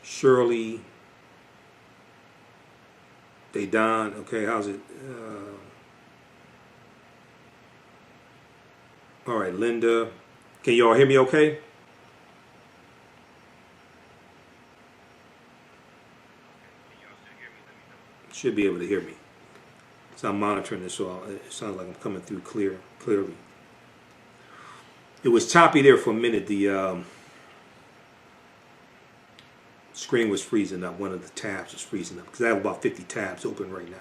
Shirley, Don. Okay, how's it? All right, Linda. Can you all hear me okay? Should be able to hear me. So I'm monitoring this, so it sounds like I'm coming through clearly. It was choppy there for a minute. The screen was freezing up. One of the tabs was freezing up because I have about 50 tabs open right now.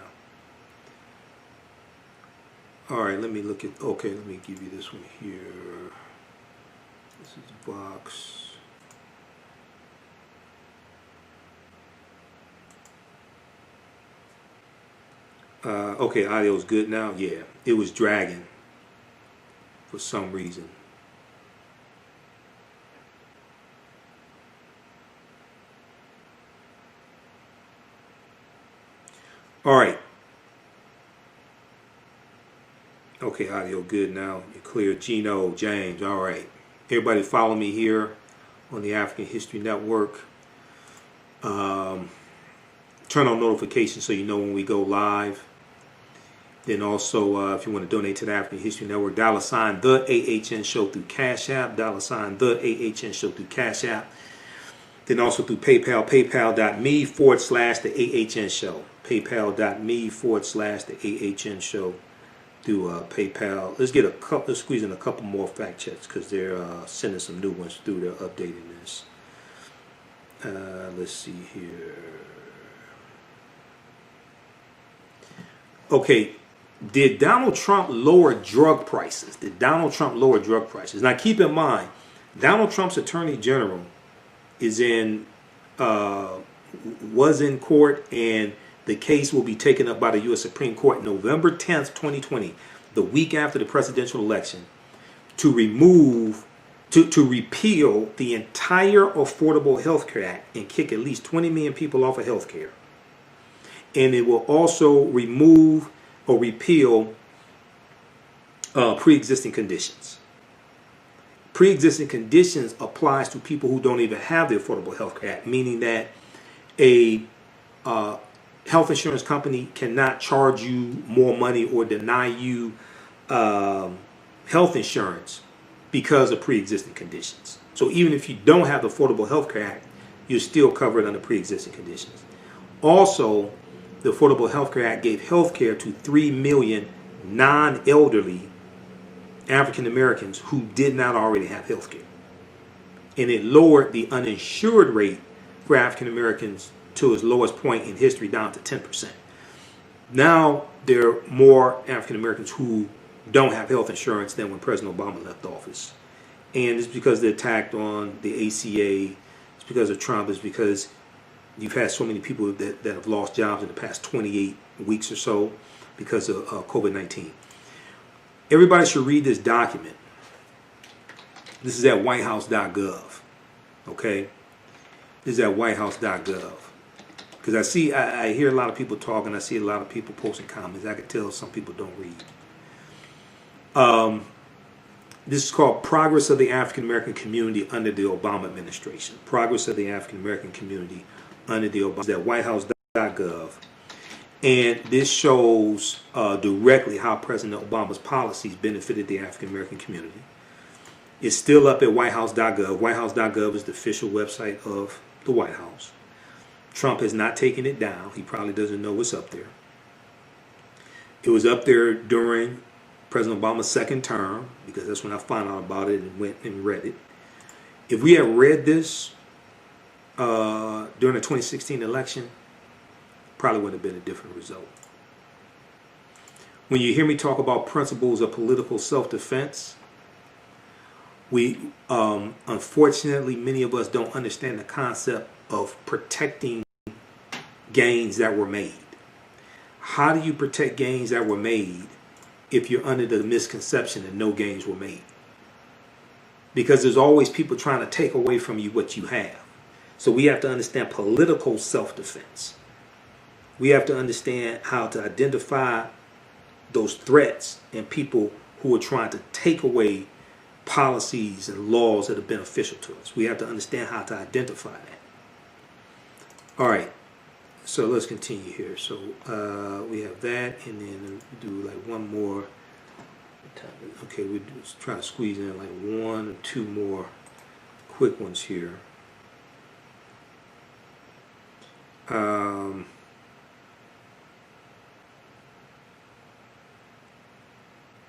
All right, let me look at. Okay, let me give you this one here. This is Vox. Okay, audio's good now. Yeah, it was dragging for some reason. All right. Okay, audio good now. You're clear. Gino, James. All right. Everybody follow me here on the African History Network. Turn on notifications so you know when we go live. Then also, if you want to donate to the African History Network, $ the AHN Show through Cash App, $ the AHN Show through Cash App. Then also through PayPal, paypal.me/the AHN Show. PayPal.me/the AHN Show through PayPal. Let's squeeze in a couple more fact checks because they're sending some new ones through. They're updating this. Let's see here. Okay. Did Donald Trump lower drug prices? Now keep in mind, Donald Trump's Attorney General was in court, and the case will be taken up by the U.S. Supreme Court November 10th, 2020, the week after the presidential election, to repeal the entire Affordable Health Care Act and kick at least 20 million people off of health care. And it will also remove or repeal pre-existing conditions. Pre-existing conditions applies to people who don't even have the Affordable Health Care Act, meaning that a health insurance company cannot charge you more money or deny you health insurance because of pre-existing conditions. So even if you don't have the Affordable Health Care Act, you're still covered under pre-existing conditions. Also, the Affordable Health Care Act gave health care to 3 million non-elderly African Americans who did not already have health care. And it lowered the uninsured rate for African Americans to its lowest point in history, down to 10%. Now there are more African Americans who don't have health insurance than when President Obama left office. And it's because they're attacked on the ACA. It's because of Trump. It's because you've had so many people that have lost jobs in the past 28 weeks or so because of COVID-19. Everybody should read this document. This is at whitehouse.gov. Okay? This is at whitehouse.gov. Because I hear a lot of people talking. I see a lot of people posting comments. I can tell some people don't read. This is called Progress of the African American Community under the Obama Administration. Progress of the African American Community under the Obama. It's at whitehouse.gov. And this shows directly how President Obama's policies benefited the African American community. It's still up at whitehouse.gov. Whitehouse.gov is the official website of the White House. Trump has not taken it down. He probably doesn't know what's up there. It was up there during President Obama's second term, because that's when I found out about it and went and read it. If we had read this during the 2016 election, probably would have been a different result. When you hear me talk about principles of political self-defense, we unfortunately, many of us don't understand the concept of protecting gains that were made. How do you protect gains that were made if you're under the misconception that no gains were made? because there's always people trying to take away from you what you have. So we have to understand political self-defense. We have to understand how to identify those threats and people who are trying to take away policies and laws that are beneficial to us. We have to understand how to identify that. All right, so let's continue here. So we have that, and then we do like one more. Okay, we try to squeeze in like one or two more quick ones here.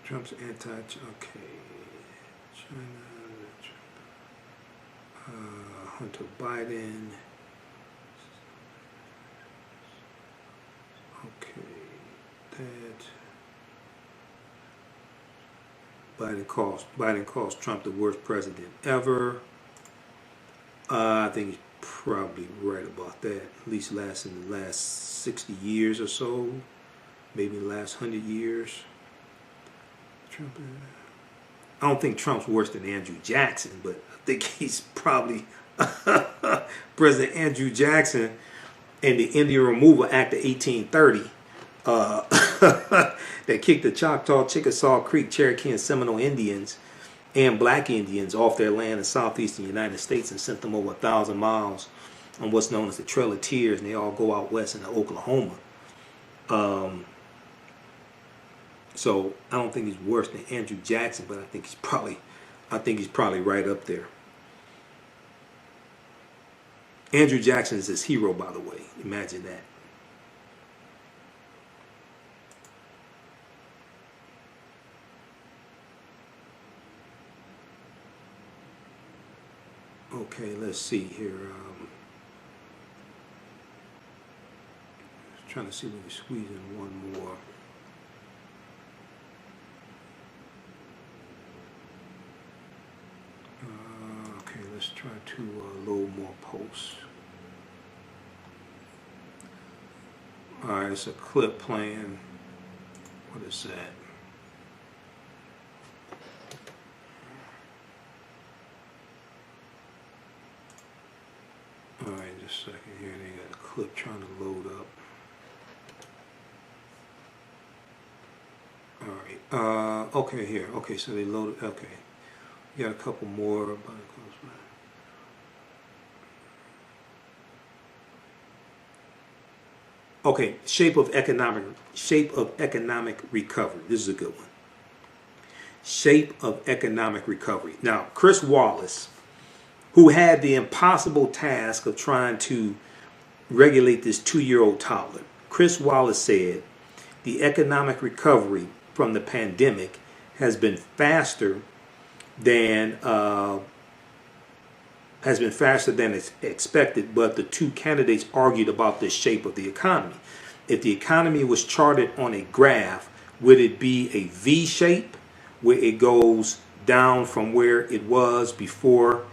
Trump's okay. China, Hunter Biden. Okay, that. Biden calls Trump the worst president ever. I think he's probably right about that. At least in the last 60 years or so, maybe the last 100 years. Trump. I don't think Trump's worse than Andrew Jackson, but I think he's probably President Andrew Jackson and the Indian Removal Act of 1830 that kicked the Choctaw, Chickasaw, Creek, Cherokee, and Seminole Indians and black Indians off their land in southeastern United States and sent them over 1,000 miles on what's known as the Trail of Tears, and they all go out west into Oklahoma. So I don't think he's worse than Andrew Jackson, but I think he's probably right up there. Andrew Jackson is his hero, by the way. Imagine that. Okay, let's see here. Trying to see if we can squeeze in one more. Okay, let's try to load more posts. All right, it's a clip playing. What is that? All right, just a second here. They got a clip trying to load up. All right. Okay, here. Okay, so they loaded. Okay, you got a couple more. Okay, shape of economic recovery. This is a good one. Shape of economic recovery. Now, Chris Wallace, who had the impossible task of trying to regulate this 2-year-old toddler, Chris Wallace said the economic recovery from the pandemic has been faster than expected, but the two candidates argued about the shape of the economy. If the economy was charted on a graph, would it be a V shape where it goes down from where it was before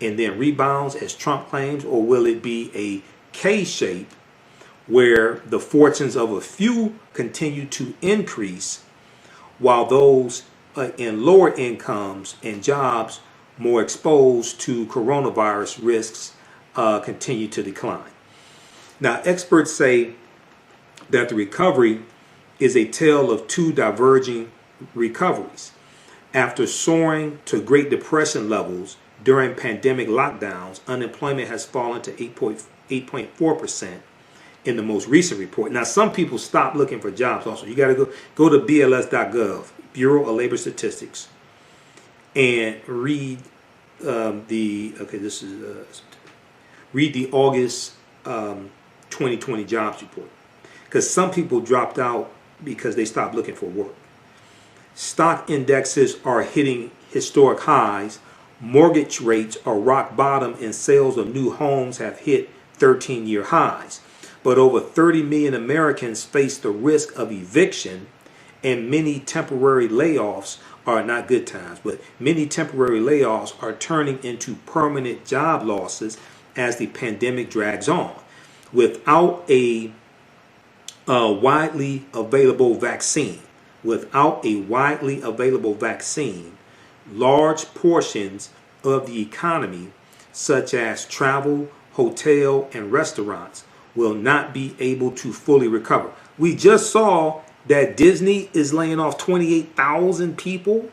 and then rebounds, as Trump claims, or will it be a K shape where the fortunes of a few continue to increase while those in lower incomes and jobs more exposed to coronavirus risks continue to decline? Now, experts say that the recovery is a tale of two diverging recoveries. After soaring to Great Depression levels during pandemic lockdowns, unemployment has fallen to 8.4% in the most recent report. Now, some people stop looking for jobs also. You got to go to BLS.gov, Bureau of Labor Statistics, and read read the August 2020 jobs report, because some people dropped out because they stopped looking for work. Stock indexes are hitting historic highs. Mortgage rates are rock bottom, and sales of new homes have hit 13-year highs. But over 30 million Americans face the risk of eviction, and many temporary layoffs are not good times, but many temporary layoffs are turning into permanent job losses as the pandemic drags on. Without a widely available vaccine, large portions of the economy, such as travel, hotel, and restaurants, will not be able to fully recover. We just saw that Disney is laying off 28,000 people.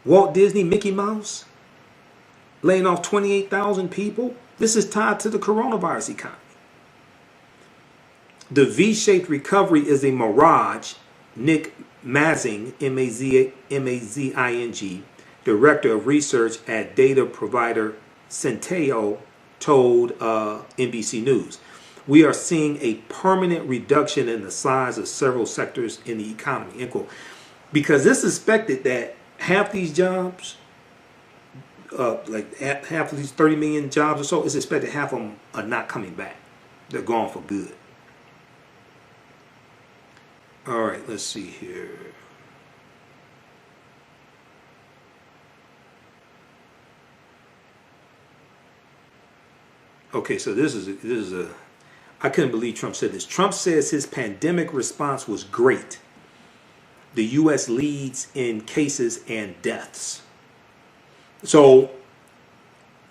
Walt Disney, Mickey Mouse, laying off 28,000 people. This is tied to the coronavirus economy. The V-shaped recovery is a mirage, Nick Mazing, M-A-Z-I-N-G, director of research at data provider Centeo, told NBC News. We are seeing a permanent reduction in the size of several sectors in the economy, end quote. Because it's suspected that half these jobs, like half of these 30 million jobs or so, it's expected half of them are not coming back. They're gone for good. All right, let's see here. Okay, so this is a I couldn't believe Trump said this. Trump says his pandemic response was great. The U.S. leads in cases and deaths. So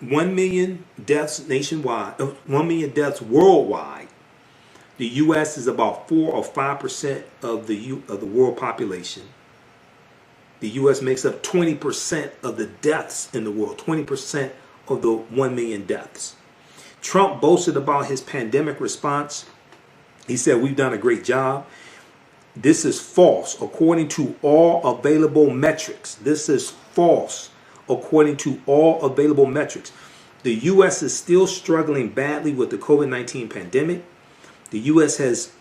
1 million deaths nationwide, 1 million deaths worldwide. The U.S. is about 4 or 5% of the world population. The U.S. makes up 20% of the deaths in the world, 20% of the 1 million deaths. Trump boasted about his pandemic response. He said, we've done a great job. This is false according to all available metrics. This is false according to all available metrics. The U.S. is still struggling badly with the COVID-19 pandemic. The U.S. has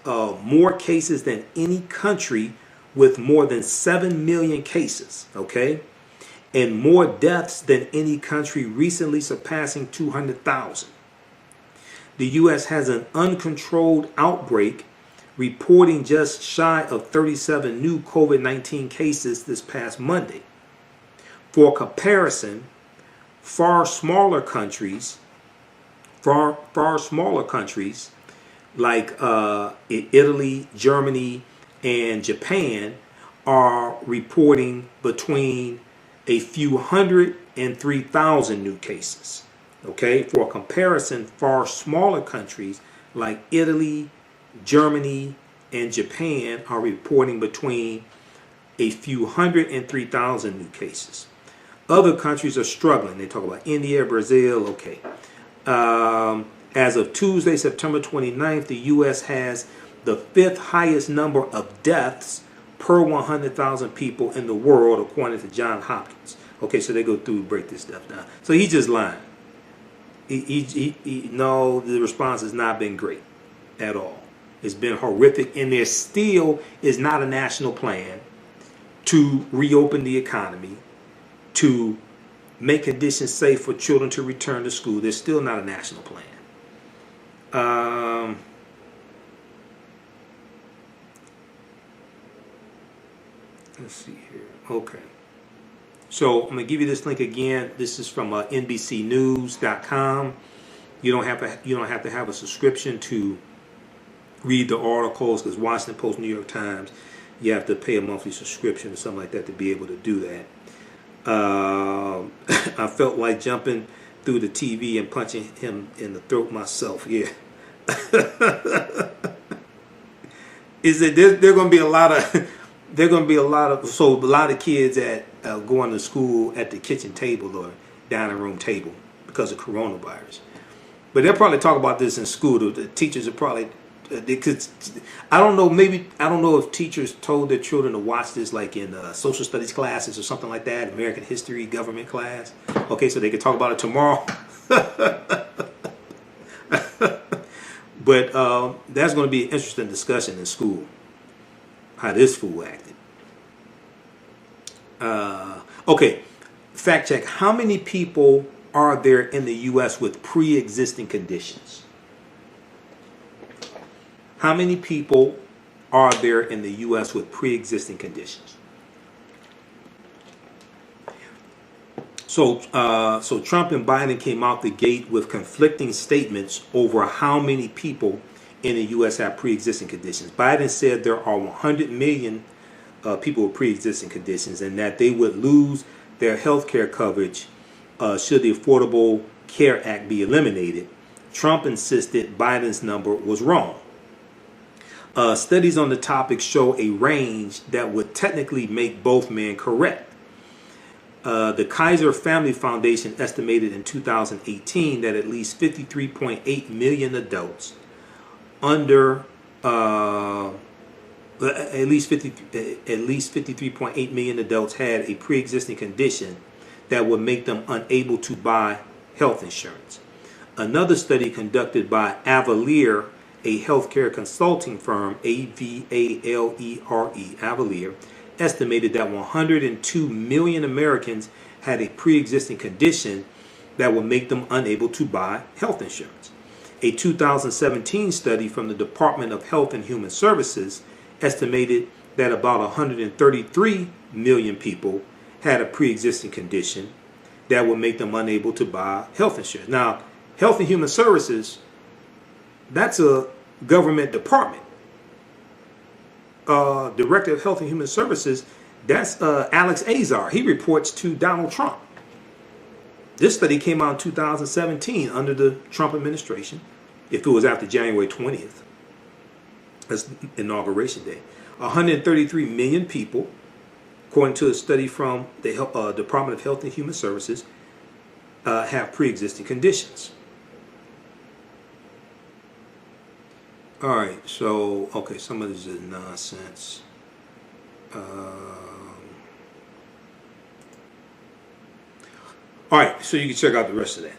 more cases than any country with more than 7 million cases, okay? And more deaths than any country, recently surpassing 200,000. The U.S. has an uncontrolled outbreak, reporting just shy of 37 new COVID-19 cases this past Monday. For comparison, far smaller countries like Italy, Germany, and Japan are reporting between a few hundred and 3,000 new cases. Okay, for comparison, far smaller countries like Italy, Germany, and Japan are reporting between a few hundred and 3,000 new cases. Other countries are struggling. They talk about India, Brazil, okay. As of Tuesday, September 29th, the U.S. has the 5th highest number of deaths per 100,000 people in the world, according to Johns Hopkins. Okay, so they go through and break this stuff down. So he's just lying. No, the response has not been great at all. It's been horrific, and there still is not a national plan to reopen the economy, to make conditions safe for children to return to school. There's still not a national plan. Let's see here. Okay. So I'm going to give you this link again. This is from NBCnews.com. You don't have to have a subscription to read the articles, because Washington Post, New York Times, you have to pay a monthly subscription or something like that to be able to do that. I felt like jumping through the TV and punching him in the throat myself. Yeah. Is that there are going to be a lot of so a lot of kids at going to school at the kitchen table or dining room table because of coronavirus. But they'll probably talk about this in school. The teachers are probably they could. I don't know. Maybe I don't know if teachers told their children to watch this like in social studies classes or something like that, American history, government class. Okay, so they could talk about it tomorrow. But that's going to be an interesting discussion in school. How this fool acted. Okay, fact check. How many people are there in the U.S. with pre-existing conditions? How many people are there in the U.S. with pre-existing conditions? So Trump and Biden came out the gate with conflicting statements over how many people in the U.S. have pre-existing conditions. Biden said there are 100 million people with pre-existing conditions and that they would lose their health care coverage should the Affordable Care Act be eliminated. Trump insisted Biden's number was wrong. Studies on the topic show a range that would technically make both men correct. The Kaiser Family Foundation estimated in 2018 that at least 53.8 million adults under at least 53.8 million adults had a pre-existing condition that would make them unable to buy health insurance. Another study conducted by Avalier, a healthcare consulting firm, Avalere, estimated that 102 million Americans had a pre-existing condition that would make them unable to buy health insurance. A 2017 study from the Department of Health and Human Services estimated that about 133 million people had a pre-existing condition that would make them unable to buy health insurance. Now, Health and Human Services, that's a government department. Director of Health and Human Services, that's Alex Azar. He reports to Donald Trump. This study came out in 2017 under the Trump administration, if it was after January 20th. That's Inauguration Day. 133 million people, according to a study from the Department of Health and Human Services, have pre-existing conditions. All right, so, okay, some of this is nonsense. All right, so you can check out the rest of that.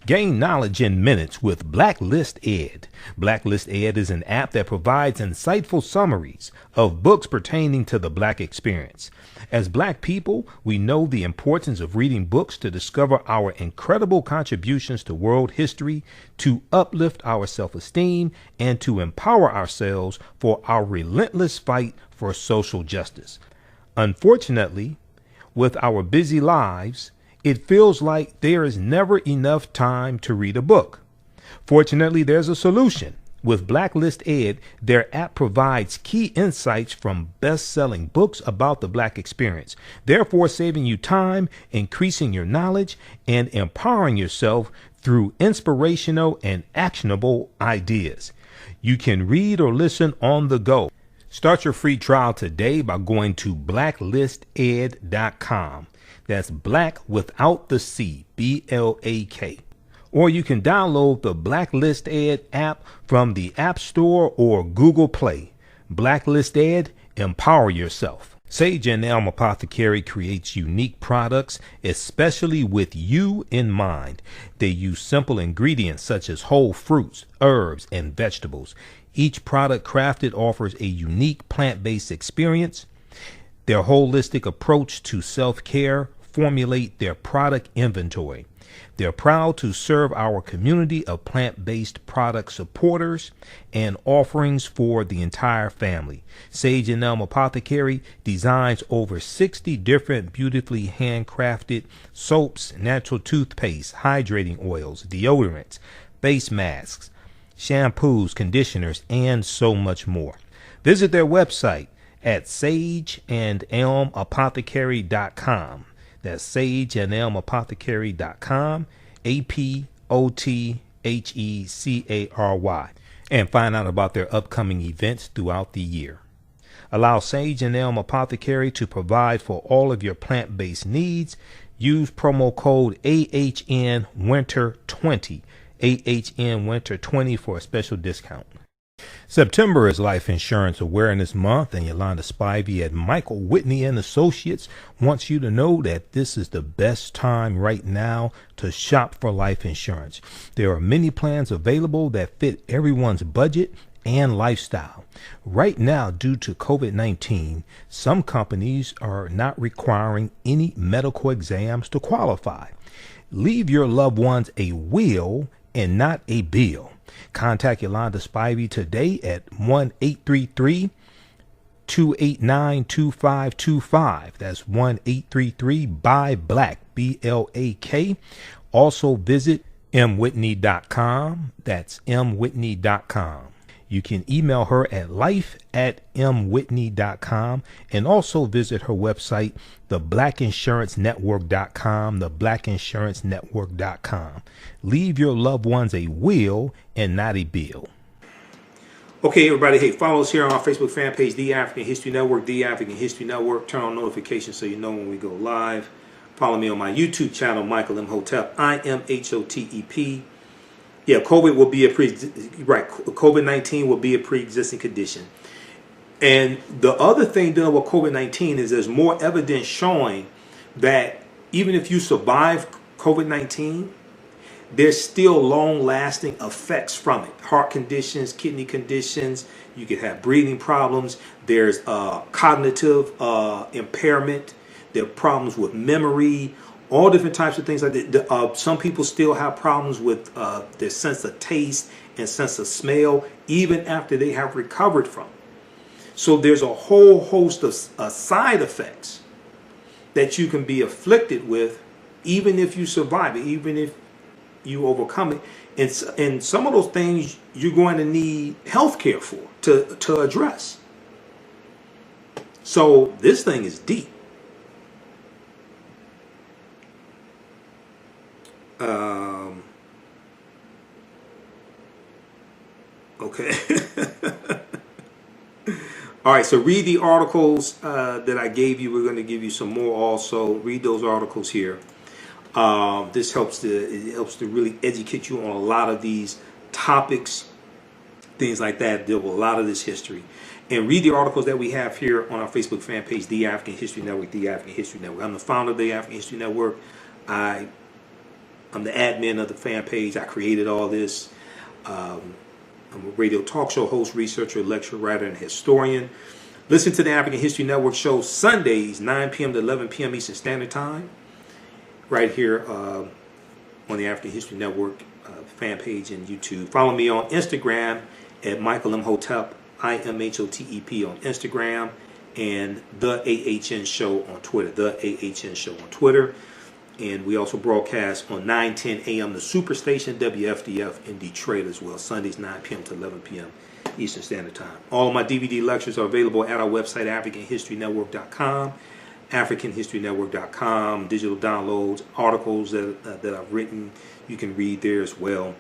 Gain knowledge in minutes with Blacklist Ed. Blacklist Ed is an app that provides insightful summaries of books pertaining to the Black experience. As Black people, we know the importance of reading books to discover our incredible contributions to world history, to uplift our self-esteem, and to empower ourselves for our relentless fight for social justice. Unfortunately, with our busy lives, it feels like there is never enough time to read a book. Fortunately, there's a solution. With Blacklist Ed, their app provides key insights from best-selling books about the Black experience, therefore saving you time, increasing your knowledge, and empowering yourself through inspirational and actionable ideas. You can read or listen on the go. Start your free trial today by going to blacklisted.com. That's Black without the C, BLAK. Or you can download the Blacklist Ed app from the App Store or Google Play. Blacklist Ed, empower yourself. Sage and Elm Apothecary creates unique products, especially with you in mind. They use simple ingredients such as whole fruits, herbs, and vegetables. Each product crafted offers a unique plant-based experience. Their holistic approach to self-care formulate their product inventory. They're proud to serve our community of plant-based product supporters and offerings for the entire family. Sage and Elm Apothecary designs over 60 different beautifully handcrafted soaps, natural toothpaste, hydrating oils, deodorants, face masks, shampoos, conditioners, and so much more. Visit their website at sageandelmapothecary.com. That's sageandelmapothecary.com, APOTHECARY, and find out about their upcoming events throughout the year. Allow Sage and Elm Apothecary to provide for all of your plant-based needs. Use promo code AHNWinter20, AHNWinter20 for a special discount. September is Life Insurance Awareness Month, and Yolanda Spivey at Michael Whitney and Associates wants you to know that this is the best time right now to shop for life insurance. There are many plans available that fit everyone's budget and lifestyle. Right now, due to COVID-19, some companies are not requiring any medical exams to qualify. Leave your loved ones a will and not a bill. Contact Yolanda Spivey today at 1-833-289-2525. That's 1-833-BUY-BLACK, BLAK. Also visit mwhitney.com. That's mwhitney.com. You can email her at life@mwhitney.com and also visit her website, theblackinsurancenetwork.com, theblackinsurancenetwork.com. Leave your loved ones a will and not a bill. Okay, everybody, hey, follow us here on our Facebook fan page, The African History Network, The African History Network. Turn on notifications so you know when we go live. Follow me on my YouTube channel, Michael Imhotep, IMHOTEP. Yeah, COVID-19 will be a pre-existing condition. And the other thing dealing with COVID-19 is there's more evidence showing that even if you survive COVID-19, there's still long-lasting effects from it. Heart conditions, kidney conditions, you could have breathing problems. There's cognitive impairment. There are problems with memory, all different types of things like that. Some people still have problems with their sense of taste and sense of smell, even after they have recovered from it. So there's a whole host of side effects that you can be afflicted with, even if you survive it, even if you overcome it. And some of those things you're going to need health care for to address. So this thing is deep. Okay. All right, so read the articles that I gave you. We're going to give you some more also. Read those articles here. This helps to really educate you on a lot of these topics, things like that, deal with a lot of this history. And read the articles that we have here on our Facebook fan page, The African History Network, The African History Network. I'm the founder of The African History Network. I'm the admin of the fan page. I created all this. I'm a radio talk show host, researcher, lecturer, writer, and historian. Listen to the African History Network show Sundays, 9 p.m. to 11 p.m. Eastern Standard Time, right here on the African History Network fan page and YouTube. Follow me on Instagram at Michael Imhotep, IMHOTEP on Instagram, and The AHN Show on Twitter. The AHN Show on Twitter. And we also broadcast on 9:10 a.m. the Superstation WFDF in Detroit as well. Sundays 9 p.m. to 11 p.m. Eastern Standard Time. All of my DVD lectures are available at our website, AfricanHistoryNetwork.com. AfricanHistoryNetwork.com. Digital downloads, articles that I've written, you can read there as well.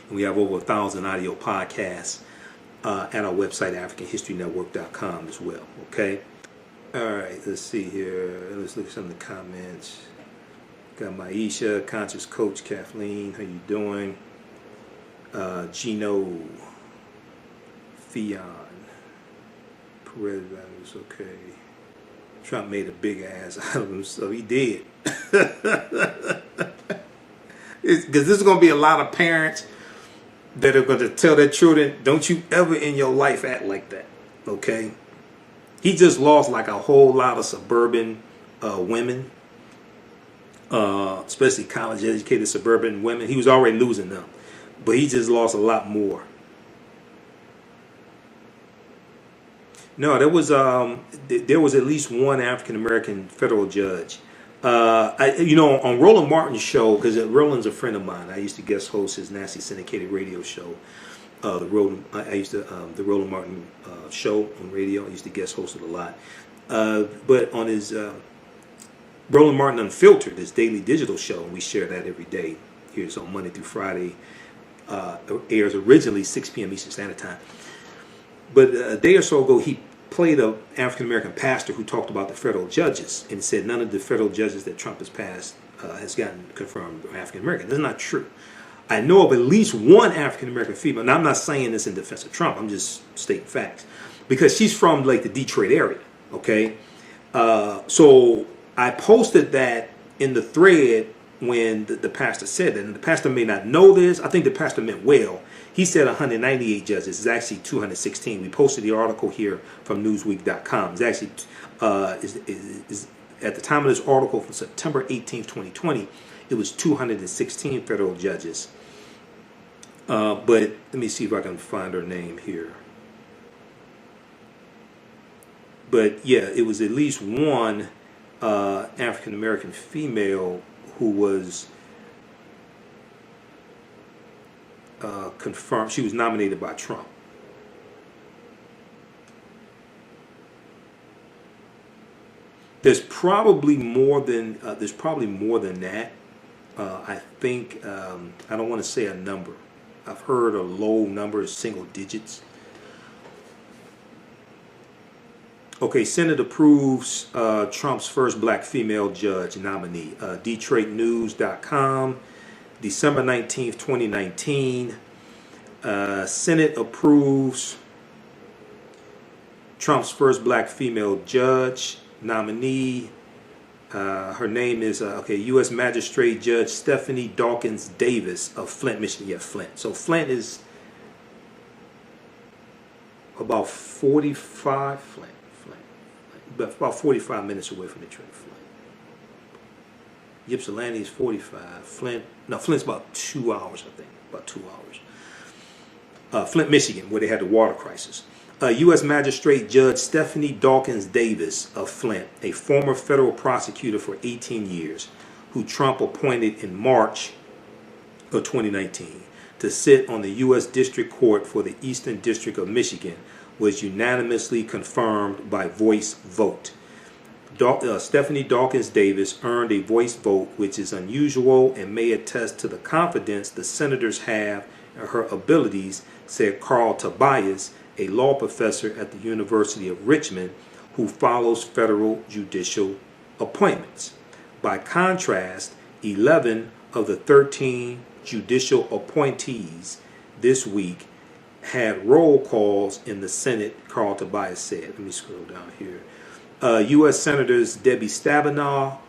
And we have over 1,000 audio podcasts at our website, AfricanHistoryNetwork.com as well. Okay. All right. Let's see here. Let's look at some of the comments. Got Maisha, Conscious Coach, Kathleen, how you doing? Gino, Fion, Perez, okay. Trump made a big ass out of him, so he did. Because this is going to be a lot of parents that are going to tell their children, don't you ever in your life act like that, okay? He just lost like a whole lot of suburban women, especially college-educated suburban women. He was already losing them, but he just lost a lot more. No, there was at least one African American federal judge. On Roland Martin's show, because Roland's a friend of mine. I used to guest host his nasty syndicated radio show. The Roland Martin show on radio. I used to guest host it a lot. But on his Roland Martin Unfiltered, his daily digital show, and we share that every day. Here's on Monday through Friday. Airs originally 6 p.m. Eastern Standard Time. But a day or so ago, he played an African-American pastor who talked about the federal judges and said none of the federal judges that Trump has passed has gotten confirmed African-American. That's not true. I know of at least one African-American female. Now, I'm not saying this in defense of Trump. I'm just stating facts. Because she's from, like, the Detroit area, okay? So I posted that in the thread when the pastor said that. And the pastor may not know this. I think the pastor meant well. He said 198 judges. It's actually 216. We posted the article here from Newsweek.com. It's actually, is at the time of this article from September 18th, 2020, it was 216 federal judges. But let me see if I can find her name here. But yeah, it was at least one African-American female who was confirmed. She was nominated by Trump. There's probably more than that. I think I don't want to say a number. I've heard a low number, single digits. Okay, Senate approves Trump's first black female judge nominee. DetroitNews.com, December 19th, 2019. Senate approves Trump's first black female judge nominee. Her name is U.S. Magistrate Judge Stephanie Dawkins Davis of Flint, Michigan. Yeah, Flint. So Flint is about 45 but about 45 minutes away from Detroit. Flint. Ypsilanti is 45. Flint's about 2 hours, I think. About 2 hours. Flint, Michigan, where they had the water crisis. U.S. Magistrate Judge Stephanie Dawkins Davis of Flint, a former federal prosecutor for 18 years, who Trump appointed in March of 2019 to sit on the U.S. District Court for the Eastern District of Michigan, was unanimously confirmed by voice vote. Stephanie Dawkins Davis earned a voice vote, which is unusual and may attest to the confidence the senators have in her abilities, said Carl Tobias, a law professor at the University of Richmond who follows federal judicial appointments. By contrast, 11 of the 13 judicial appointees this week had roll calls in the Senate, Carl Tobias said. Let me scroll down here. U.S. Senators Debbie Stabenow,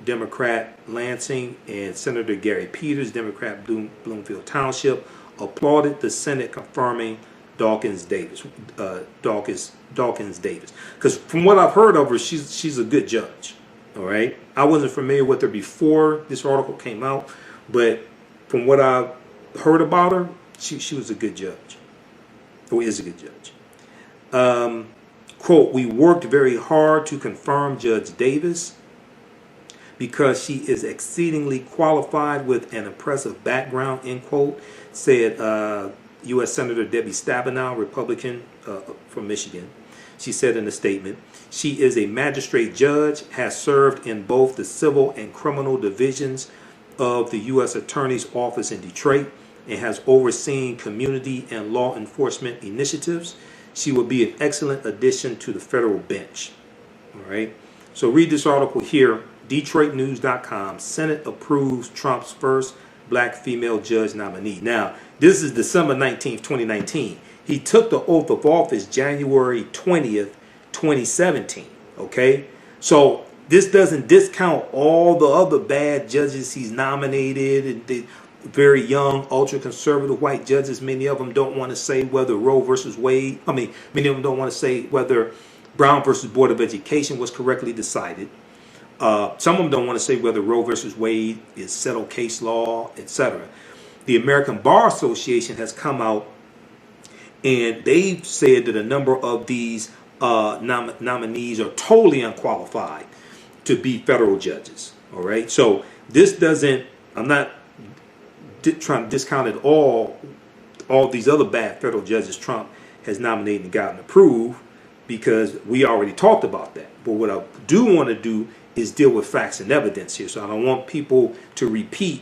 Democrat Lansing, and Senator Gary Peters, Democrat Bloomfield Township, applauded the Senate confirming Dawkins Davis. Because from what I've heard of her, she's a good judge. All right. I wasn't familiar with her before this article came out, but from what I've heard about her, she was a good judge. Or is a good judge. Quote, we worked very hard to confirm Judge Davis because she is exceedingly qualified with an impressive background, end quote, said U.S. Senator Debbie Stabenow, Republican from Michigan. She said in a statement, she is a magistrate judge, has served in both the civil and criminal divisions of the U.S. Attorney's Office in Detroit, and has overseen community and law enforcement initiatives. She will be an excellent addition to the federal bench. All right. So read this article here. DetroitNews.com. Senate approves Trump's first black female judge nominee. Now, this is December 19th, 2019. He took the oath of office January 20th, 2017. Okay. So this doesn't discount all the other bad judges he's nominated and very young, ultra-conservative white judges. Many of them don't want to say whether Roe versus Wade, many of them don't want to say whether Brown versus Board of Education was correctly decided. Some of them don't want to say whether Roe versus Wade is settled case law, etc. The American Bar Association has come out and they've said that a number of these nominees are totally unqualified to be federal judges. All right. So this doesn't, I'm not trying to discount at all these other bad federal judges Trump has nominated and gotten approved, because we already talked about that. But what I do want to do is deal with facts and evidence here. So I don't want people to repeat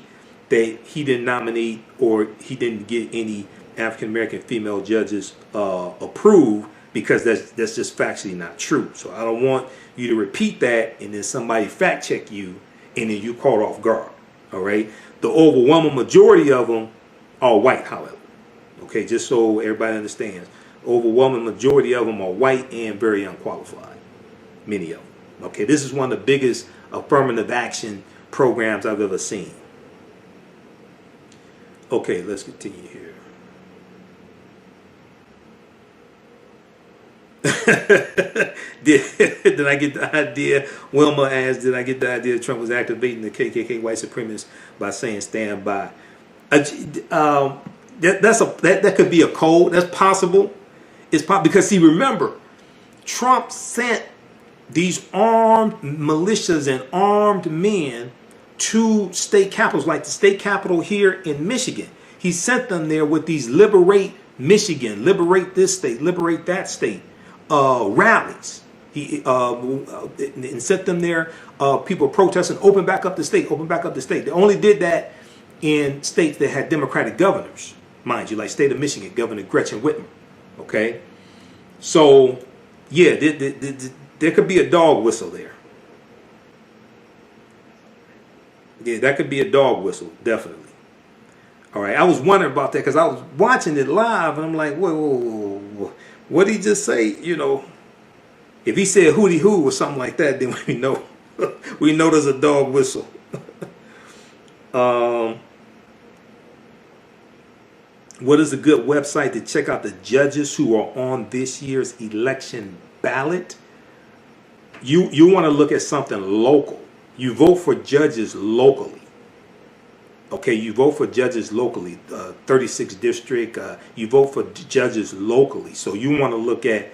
that he didn't nominate or he didn't get any African American female judges approved, because that's just factually not true. So I don't want you to repeat that and then somebody fact check you and then you caught off guard. All right. The overwhelming majority of them are white, however. Okay, just so everybody understands. Overwhelming majority of them are white and very unqualified. Many of them. Okay, this is one of the biggest affirmative action programs I've ever seen. Okay, let's continue here. Did I get the idea? Wilma asked, did I get the idea that Trump was activating the KKK white supremacists by saying stand by? That could be a code. That's possible. It's because, see, remember, Trump sent these armed militias and armed men to state capitals, like the state capitol here in Michigan. He sent them there with these liberate Michigan, liberate this state, liberate that state rallies. And set them there. People protesting, open back up the state, open back up the state. They only did that in states that had Democratic governors, mind you, like state of Michigan, Governor Gretchen Whitmer. Okay, so yeah, there could be a dog whistle there. Yeah, that could be a dog whistle, definitely. All right, I was wondering about that because I was watching it live and I'm like, whoa, what did he just say? You know, if he said hootie hoo or something like that, then we know there's a dog whistle. What is a good website to check out the judges who are on this year's election ballot? You want to look at something local. You vote for judges locally. Okay, you vote for judges locally, 36th district. You vote for judges locally. So you want to look at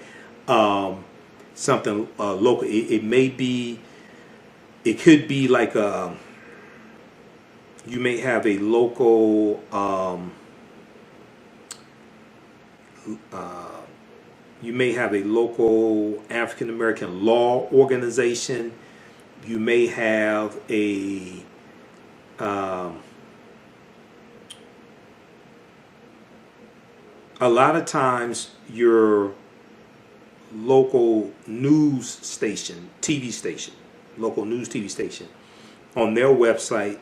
something local. It may be, it could be like you may have a local. You may have a local African American law organization. You may have a lot of times your local news station, TV station, local news TV station, on their website,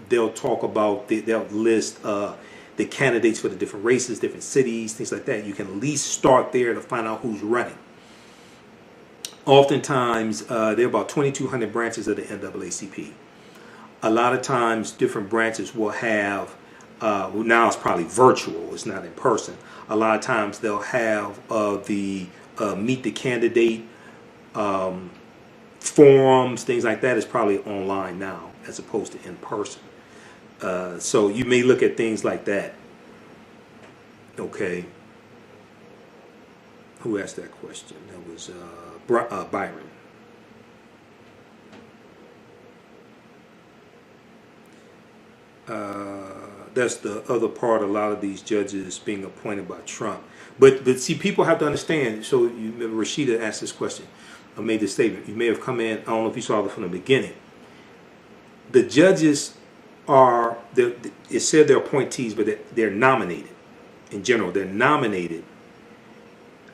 they'll talk about, they'll list the candidates for the different races, different cities, things like that. You can at least start there to find out who's running. Oftentimes, there are about 2,200 branches of the NAACP. A lot of times, different branches will have, well, now it's probably virtual, it's not in person. A lot of times, they'll have the meet the candidate forums, things like that is probably online now as opposed to in person. So you may look at things like that. Okay. Who asked that question? That was Byron. That's the other part. A lot of these judges being appointed by Trump. But see, people have to understand. So you remember Rashida asked this question, or made this statement. You may have come in. I don't know if you saw it from the beginning. The judges are, it said they're appointees, but they're nominated. In general, they're nominated,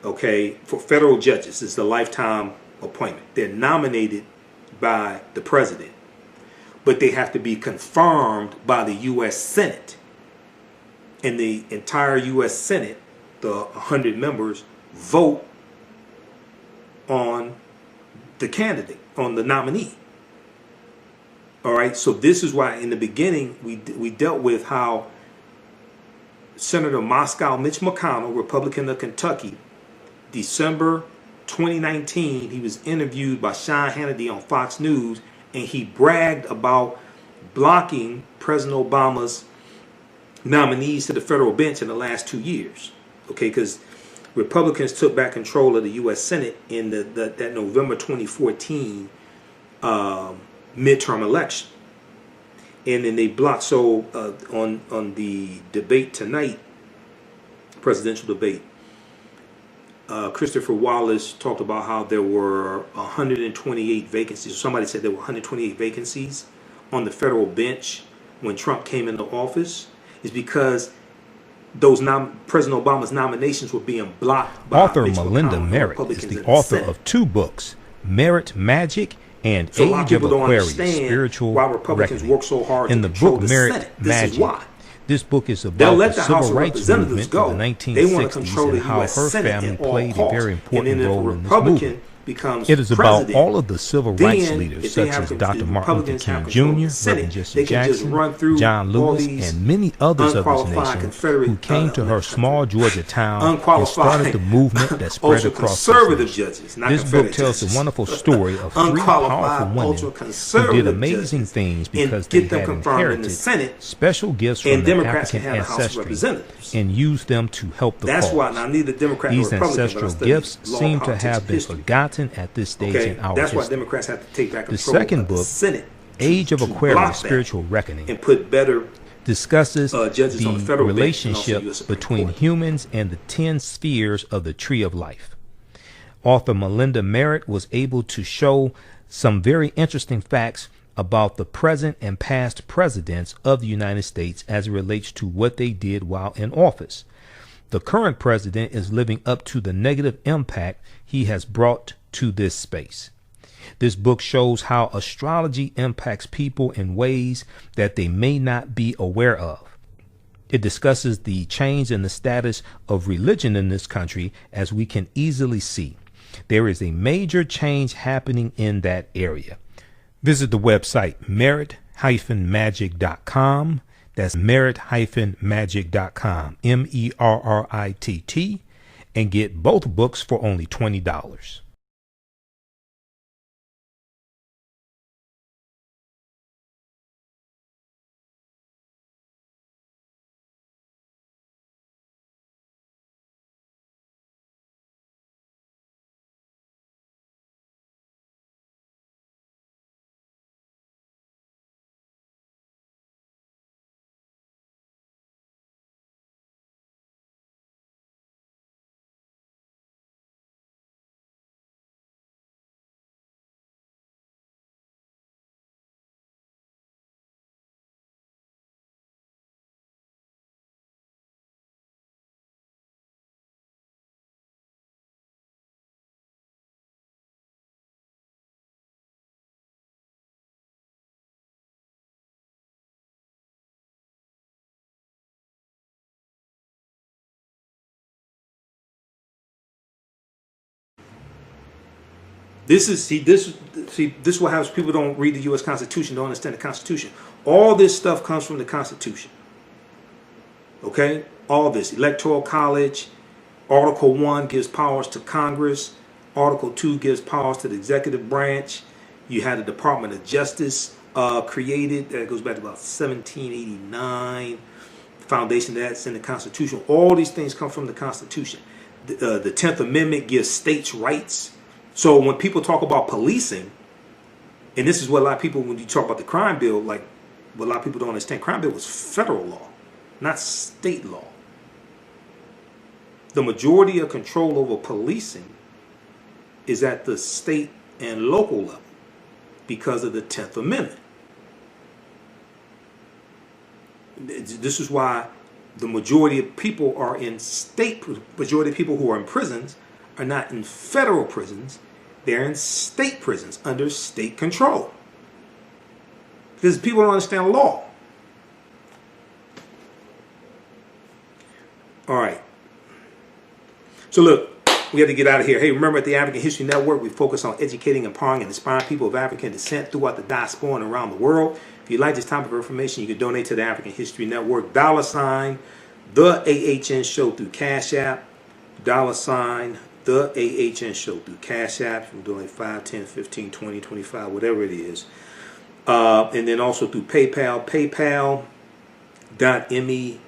okay, for federal judges. It's a lifetime appointment. They're nominated by the president, but they have to be confirmed by the U.S. Senate. And the entire U.S. Senate, the 100 members, vote on the candidate, on the nominee. All right, so this is why in the beginning we dealt with how Senator Moscow Mitch McConnell, Republican of Kentucky, December 2019, he was interviewed by Sean Hannity on Fox News, and he bragged about blocking President Obama's nominees to the federal bench in the last 2 years. Okay, because Republicans took back control of the U.S. Senate in that November 2014 midterm election, and then they blocked. So on the debate tonight, presidential debate, Christopher Wallace talked about how there were 128 vacancies. Somebody said there were 128 vacancies on the federal bench when Trump came into office. Is because those President Obama's nominations were being blocked by Author Mitch Melinda McConnell, Merritt Republicans is the in author Senate. of 2 books, Merit Magic and So a lot of Age of people don't Aquarius, understand Spiritual why Republicans Reckoning. work so hard In to the control book the Merit Senate. This Magic, is why. this book is They'll about let the the House civil of rights Representatives movement go. of the They want to 1960s control the and how U.S. her Senate family at all played a costs. very And important then if a role in this Republican movement. becomes It is about president, all of the civil rights then leaders if they such have as con- Dr. if Martin Luther Republicans King have control of Jr., the Senate, Reverend Jesse they can just Jackson, run through John all Lewis, these and many others of this unqualified nation Confederate, who came to her small Georgia town and started the movement that spread across ultra-conservative this nation. judges, not This book Confederate tells judges. the wonderful story of 3 Unqualified, powerful women who did ultra-conservative amazing judges, things and because they get them had confirmed in the inherited Senate, special gifts from and their Democrats can African have the House of ancestry Representatives. and used them to help the That's cause. why now neither Democrat nor These Republican, but I ancestral study gifts law, seem to politics, have and been history. forgotten at this stage Okay, in our that's why history. Democrats have to take back The control second of the book, Senate, Age of to block Aquarius, that Spiritual Reckoning, and put better discusses judges on the federal bench and also relationship U.S. Supreme between Court. humans and the 10 spheres of the Tree of Life. Author Melinda Merritt was able to show some very interesting facts about the present and past presidents of the United States as it relates to what they did while in office. The current president is living up to the negative impact he has brought to this space. This book shows how astrology impacts people in ways that they may not be aware of. It discusses the change in the status of religion in this country, as we can easily see. There is a major change happening in that area. Visit the website merit-magic.com. That's merit-magic.com, MERRITT, and get both books for only $20. This is what happens. People don't read the U.S. Constitution, don't understand the Constitution. All this stuff comes from the Constitution. Okay? All this. Electoral College, Article 1 gives powers to Congress. Article 2 gives powers to the executive branch. You had the Department of Justice created. That goes back to about 1789. The foundation that's in the Constitution. All these things come from the Constitution. The 10th Amendment gives states' rights. So when people talk about policing, and this is what a lot of people, when you talk about the crime bill, like what a lot of people don't understand, crime bill was federal law, not state law. The majority of control over policing is at the state and local level because of the 10th Amendment. This is why the majority of people are in majority of people who are in prisons are not in federal prisons. They're in state prisons under state control. Because people don't understand law. All right. So look, we have to get out of here. Hey, remember at the African History Network, we focus on educating, empowering, and inspiring people of African descent throughout the diaspora and around the world. If you like this type of information, you can donate to the African History Network. $, the AHN Show through Cash App. $, the AHN Show through Cash App. You can donate 5, 10, 15, 20, 25, whatever it is. And then also through PayPal, paypal.me/the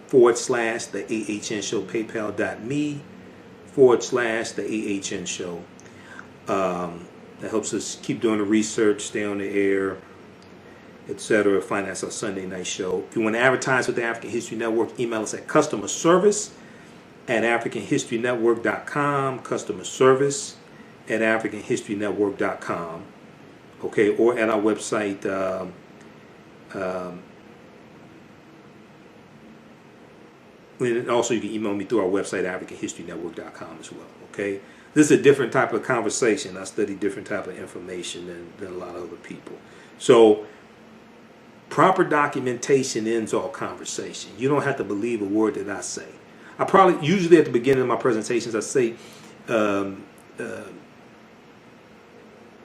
AHN Show, paypal.me/the AHN Show. That helps us keep doing the research, stay on the air, etc. Finance our Sunday night show. If you want to advertise with the African History Network, email us at customerservice@africanhistorynetwork.com, customerservice@africanhistorynetwork.com. Okay, or at our website, and also you can email me through our website, africanhistorynetwork.com as well. Okay, this is a different type of conversation. I study different type of information than a lot of other people. So proper documentation ends all conversation. You don't have to believe a word that I say. I probably, usually at the beginning of my presentations, I say,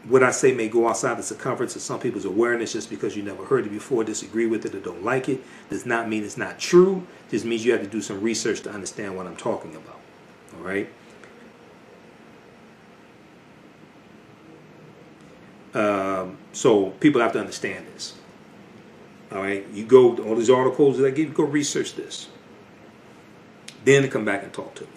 what I say may go outside the circumference of some people's awareness just because you never heard it before, disagree with it, or don't like it. Does not mean it's not true. Just means you have to do some research to understand what I'm talking about. All right? So people have to understand this. All right? You go, all these articles that I give you, go research this. Then come back and talk to me.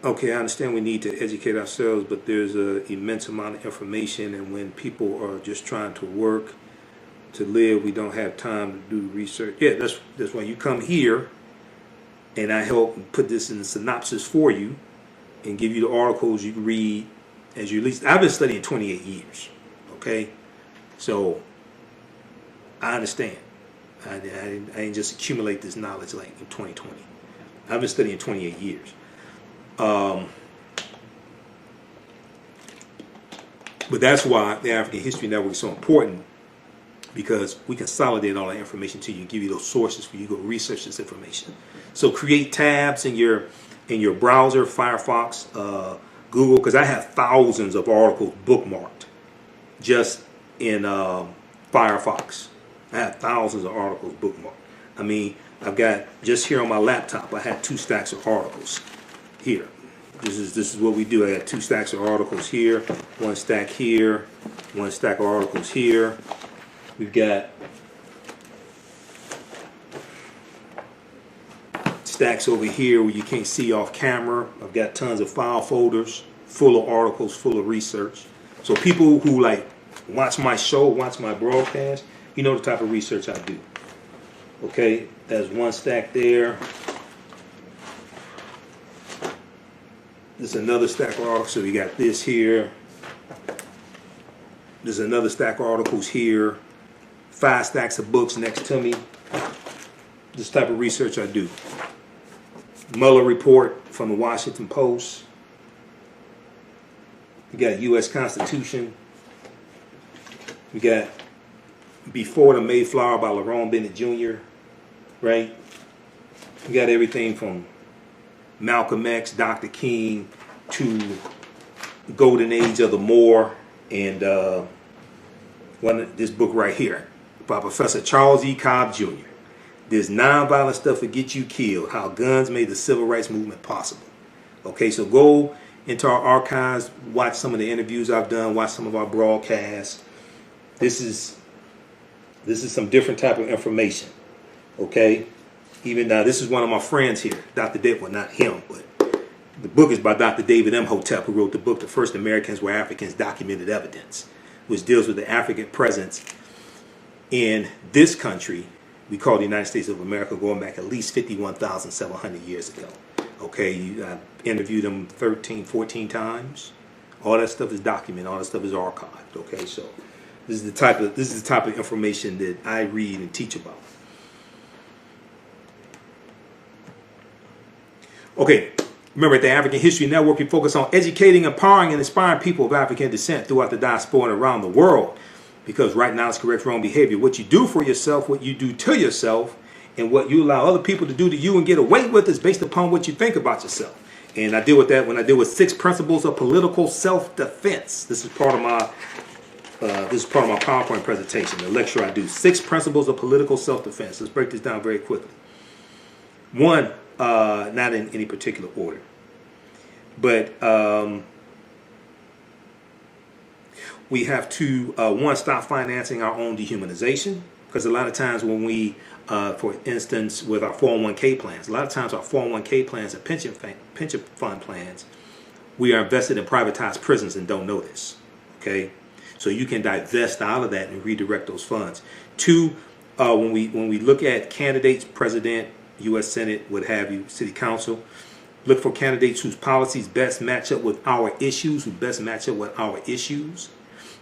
Okay, I understand we need to educate ourselves, but there's an immense amount of information, and when people are just trying to work to live, we don't have time to do research. Yeah, that's why you come here and I help put this in the synopsis for you and give you the articles you can read as you least. I've been studying 28 years, okay? So I understand. I didn't just accumulate this knowledge like in 2020. I've been studying 28 years. But that's why the African History Network is so important, because we consolidate all that information to you and give you those sources for you to go research this information. So create tabs in your browser, Firefox, Google, because I have thousands of articles bookmarked just in Firefox. I have thousands of articles bookmarked. I mean, I've got, just here on my laptop, I have 2 stacks of articles here. This is what we do. I got 2 stacks of articles here, 1 stack here, 1 stack of articles here. We've got stacks over here where you can't see off camera. I've got tons of file folders full of articles, full of research. So people who like watch my show, watch my broadcast, you know the type of research I do. Okay, there's 1 stack there. There's another stack of articles. So we got this here. There's another stack of articles here. 5 stacks of books next to me. This type of research I do. Mueller report from the Washington Post. We got U.S. Constitution. We got Before the Mayflower by Lerone Bennett Jr. Right? We got everything from Malcolm X, Dr. King, to the Golden Age of the Moor, and this book right here by Professor Charles E. Cobb Jr. This nonviolent stuff will get you killed, how guns made the civil rights movement possible. Okay, so go into our archives, watch some of the interviews I've done, watch some of our broadcasts. This is some different type of information. Okay, even now, this is one of my friends here, Dr. David. Well, not him, but the book is by Dr. David Imhotep, who wrote the book "The First Americans Were Africans: Documented Evidence," which deals with the African presence in this country we call the United States of America, going back at least 51,700 years ago. Okay, I interviewed them 13, 14 times. All that stuff is documented. All that stuff is archived. Okay, so this is the type of information that I read and teach about. Okay, remember, at the African History Network, we focus on educating, empowering, and inspiring people of African descent throughout the diaspora and around the world. Because right now it's correct wrong behavior. What you do for yourself, what you do to yourself, and what you allow other people to do to you and get away with is based upon what you think about yourself. And I deal with that when I deal with 6 principles of political self-defense. This is part of my PowerPoint presentation, the lecture I do. 6 principles of political self-defense. Let's break this down very quickly. 1, not in any particular order, but we have to, 1, stop financing our own dehumanization. Because a lot of times when we, for instance, with our 401k plans, a lot of times our 401k plans and pension fund plans, we are invested in privatized prisons and don't know this. Okay, so you can divest out of that and redirect those funds. 2, when we look at candidates, president, U.S. Senate, what have you, city council, look for candidates whose policies best match up with our issues,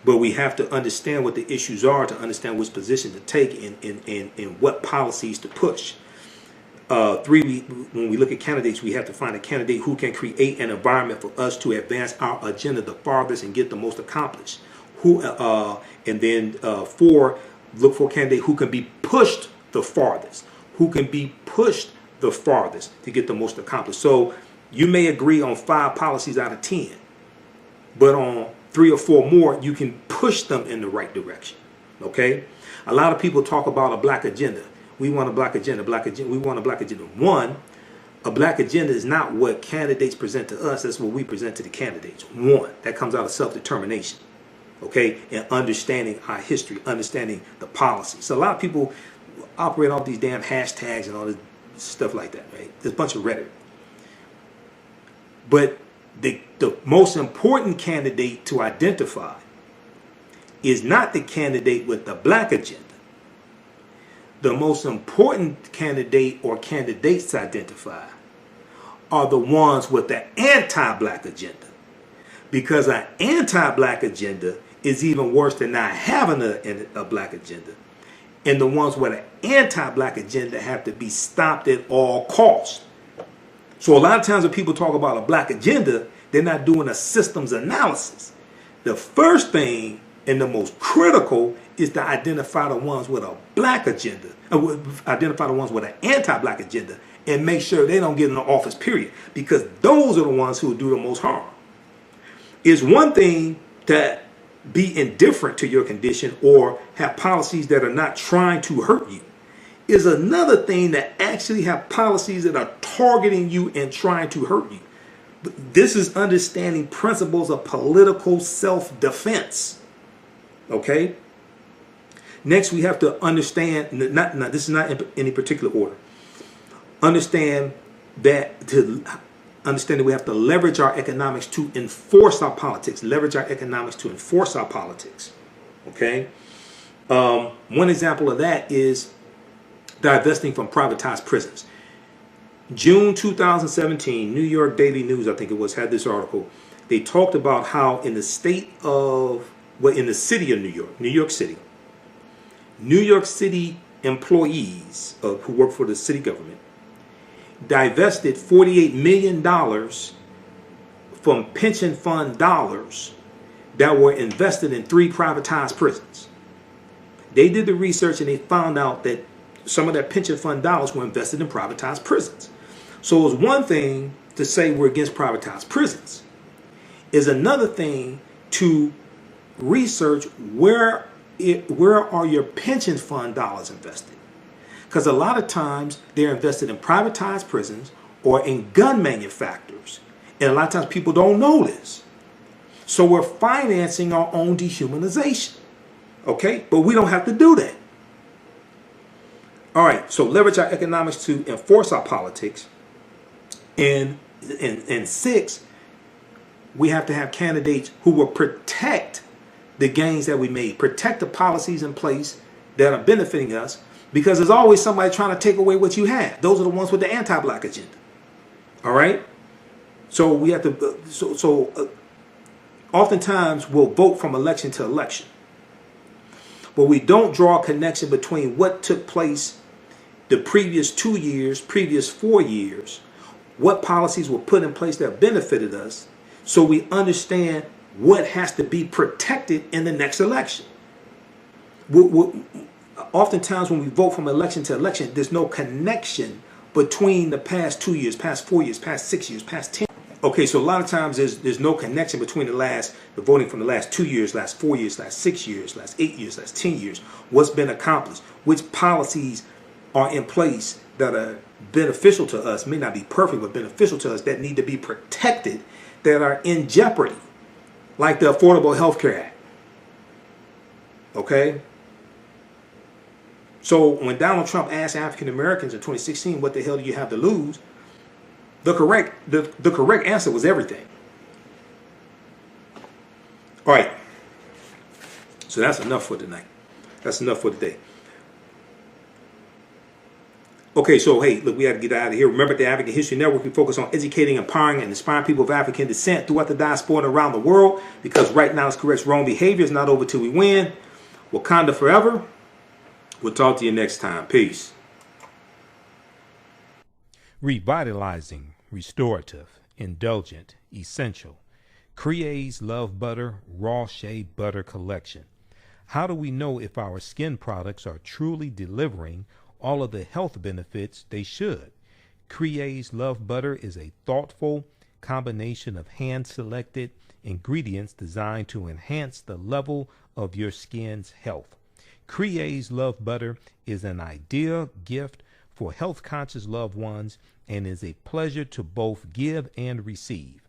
But we have to understand what the issues are to understand which position to take and what policies to push. 3, when we look at candidates, we have to find a candidate who can create an environment for us to advance our agenda the farthest and get the most accomplished. And then 4, look for a candidate who can be pushed the farthest. To get the most accomplished. So you may agree on 5 policies out of 10, but on 3 or 4 more, you can push them in the right direction. Okay? A lot of people talk about a black agenda. We want a black agenda, we want a black agenda. 1, a black agenda is not what candidates present to us, that's what we present to the candidates. 1, that comes out of self-determination. Okay? And understanding our history, understanding the policy. So a lot of people operate off these damn hashtags and all this stuff like that, right? There's a bunch of rhetoric. But the most important candidate to identify is not the candidate with the black agenda, the most important candidate or candidates to identify are the ones with the anti-black agenda. Because an anti-black agenda is even worse than not having a black agenda. And the ones with an anti-black agenda have to be stopped at all costs. So a lot of times when people talk about a black agenda, they're not doing a systems analysis. The first thing and the most critical is to identify the ones with a black agenda, identify the ones with an anti-black agenda, and make sure they don't get in the office, period. Because those are the ones who will do the most harm. It's one thing to be indifferent to your condition or have policies that are not trying to hurt you. Is another thing to actually have policies that are targeting you and trying to hurt you. But this is understanding principles of political self-defense. Okay? Next, we have to understand, this is not in any particular order. Understand that we have to leverage our economics to enforce our politics. Leverage our economics to enforce our politics. Okay? One example of that is divesting from privatized prisons. June 2017, New York Daily News, I think it was, had this article. They talked about how in the city of New York City, New York City employees who work for the city government divested $48 million from pension fund dollars that were invested in 3 privatized prisons. They did the research and they found out that some of that pension fund dollars were invested in privatized prisons. So it was one thing to say we're against privatized prisons. Is another thing to research where are your pension fund dollars invested? Because a lot of times they're invested in privatized prisons or in gun manufacturers. And a lot of times people don't know this. So we're financing our own dehumanization. Okay? But we don't have to do that. All right. So leverage our economics to enforce our politics. And 6, we have to have candidates who will protect the gains that we made, protect the policies in place that are benefiting us, because there's always somebody trying to take away what you have. Those are the ones with the anti-black agenda. All right? So we have to, oftentimes we'll vote from election to election, but we don't draw a connection between what took place the previous 2 years, previous 4 years, what policies were put in place that benefited us, so we understand what has to be protected in the next election. Oftentimes when we vote from election to election, there's no connection between the past 2 years, past 4 years, past 6 years, past 10. Okay, so a lot of times there's no connection between the voting from the last 2 years, last 4 years, last 6 years, last 8 years, last 10 years. What's been accomplished? Which policies are in place that are beneficial to us, may not be perfect, but beneficial to us, that need to be protected, that are in jeopardy, like the Affordable Health Care Act. Okay? So when Donald Trump asked African Americans in 2016, what the hell do you have to lose? The correct answer was everything. All right. So that's enough for tonight. That's enough for today. Okay, so hey, look, we have to get out of here. Remember, the African History Network, we focus on educating, empowering, and inspiring people of African descent throughout the diaspora and around the world, because right now it's correct wrong behavior. It's not over till we win. Wakanda forever. We'll talk to you next time. Peace. Revitalizing, restorative, indulgent, essential. Crea's Love Butter Raw Shea Butter Collection. How do we know if our skin products are truly delivering all of the health benefits they should? Crea's Love Butter is a thoughtful combination of hand-selected ingredients designed to enhance the level of your skin's health. Crea's Love Butter is an ideal gift for health-conscious loved ones and is a pleasure to both give and receive.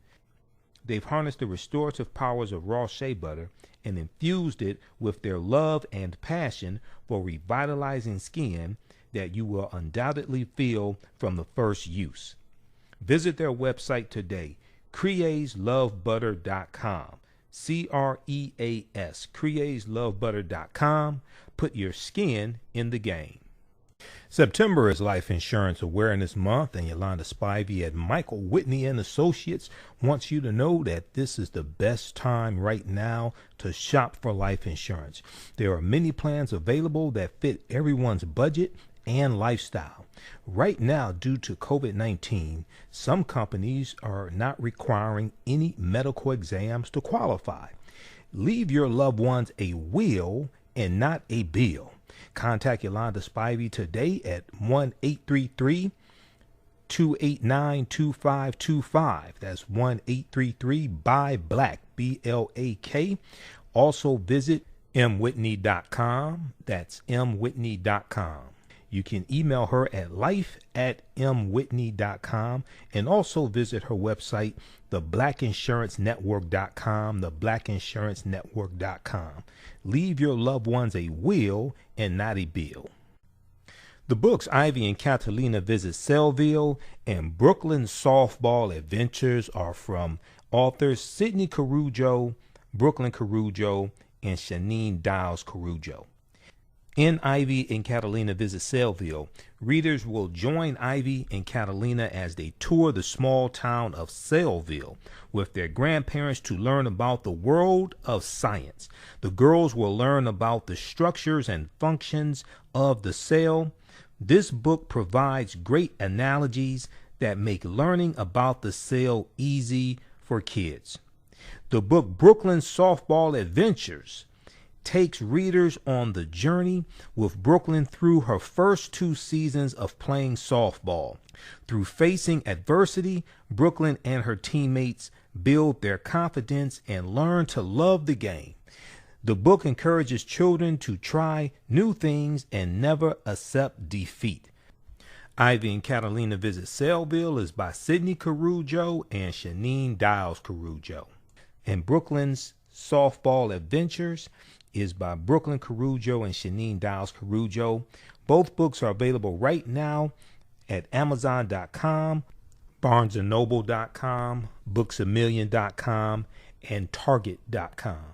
They've harnessed the restorative powers of raw shea butter and infused it with their love and passion for revitalizing skin that you will undoubtedly feel from the first use. Visit their website today, creaslovebutter.com. CREAS, creaslovebutter.com. Put your skin in the game. September is Life Insurance Awareness Month, and Yolanda Spivey at Michael Whitney and Associates wants you to know that this is the best time right now to shop for life insurance. There are many plans available that fit everyone's budget and lifestyle. Right now, due to COVID-19, some companies are not requiring any medical exams to qualify. Leave your loved ones a will and not a bill. Contact Yolanda Spivey today at 1-833-289-2525. That's 1-833-BUY-BLACK, BLAK. Also visit mwhitney.com. That's mwhitney.com. You can email her at life@mwhitney.com and also visit her website, theblackinsurancenetwork.com, theblackinsurancenetwork.com. Leave your loved ones a will and not a bill. The books Ivy and Catalina Visit Sellville and Brooklyn Softball Adventures are from authors Sidney Carujo, Brooklyn Carujo, and Shanine Dials Carujo. In Ivy and Catalina Visit Sellville, readers will join Ivy and Catalina as they tour the small town of Sellville with their grandparents to learn about the world of science. The girls will learn about the structures and functions of the cell. This book provides great analogies that make learning about the cell easy for kids. The book Brooklyn Softball Adventures takes readers on the journey with Brooklyn through her first 2 seasons of playing softball. Through facing adversity, Brooklyn and her teammates build their confidence and learn to love the game. The book encourages children to try new things and never accept defeat. Ivy and Catalina Visit Sellville is by Sidney Carujo and Shanine Dials Carujo. And Brooklyn's Softball Adventures is by Brooklyn Carujo and Shanine Dials Carujo. Both books are available right now at Amazon.com, BarnesandNoble.com, BooksAMillion.com, and Target.com.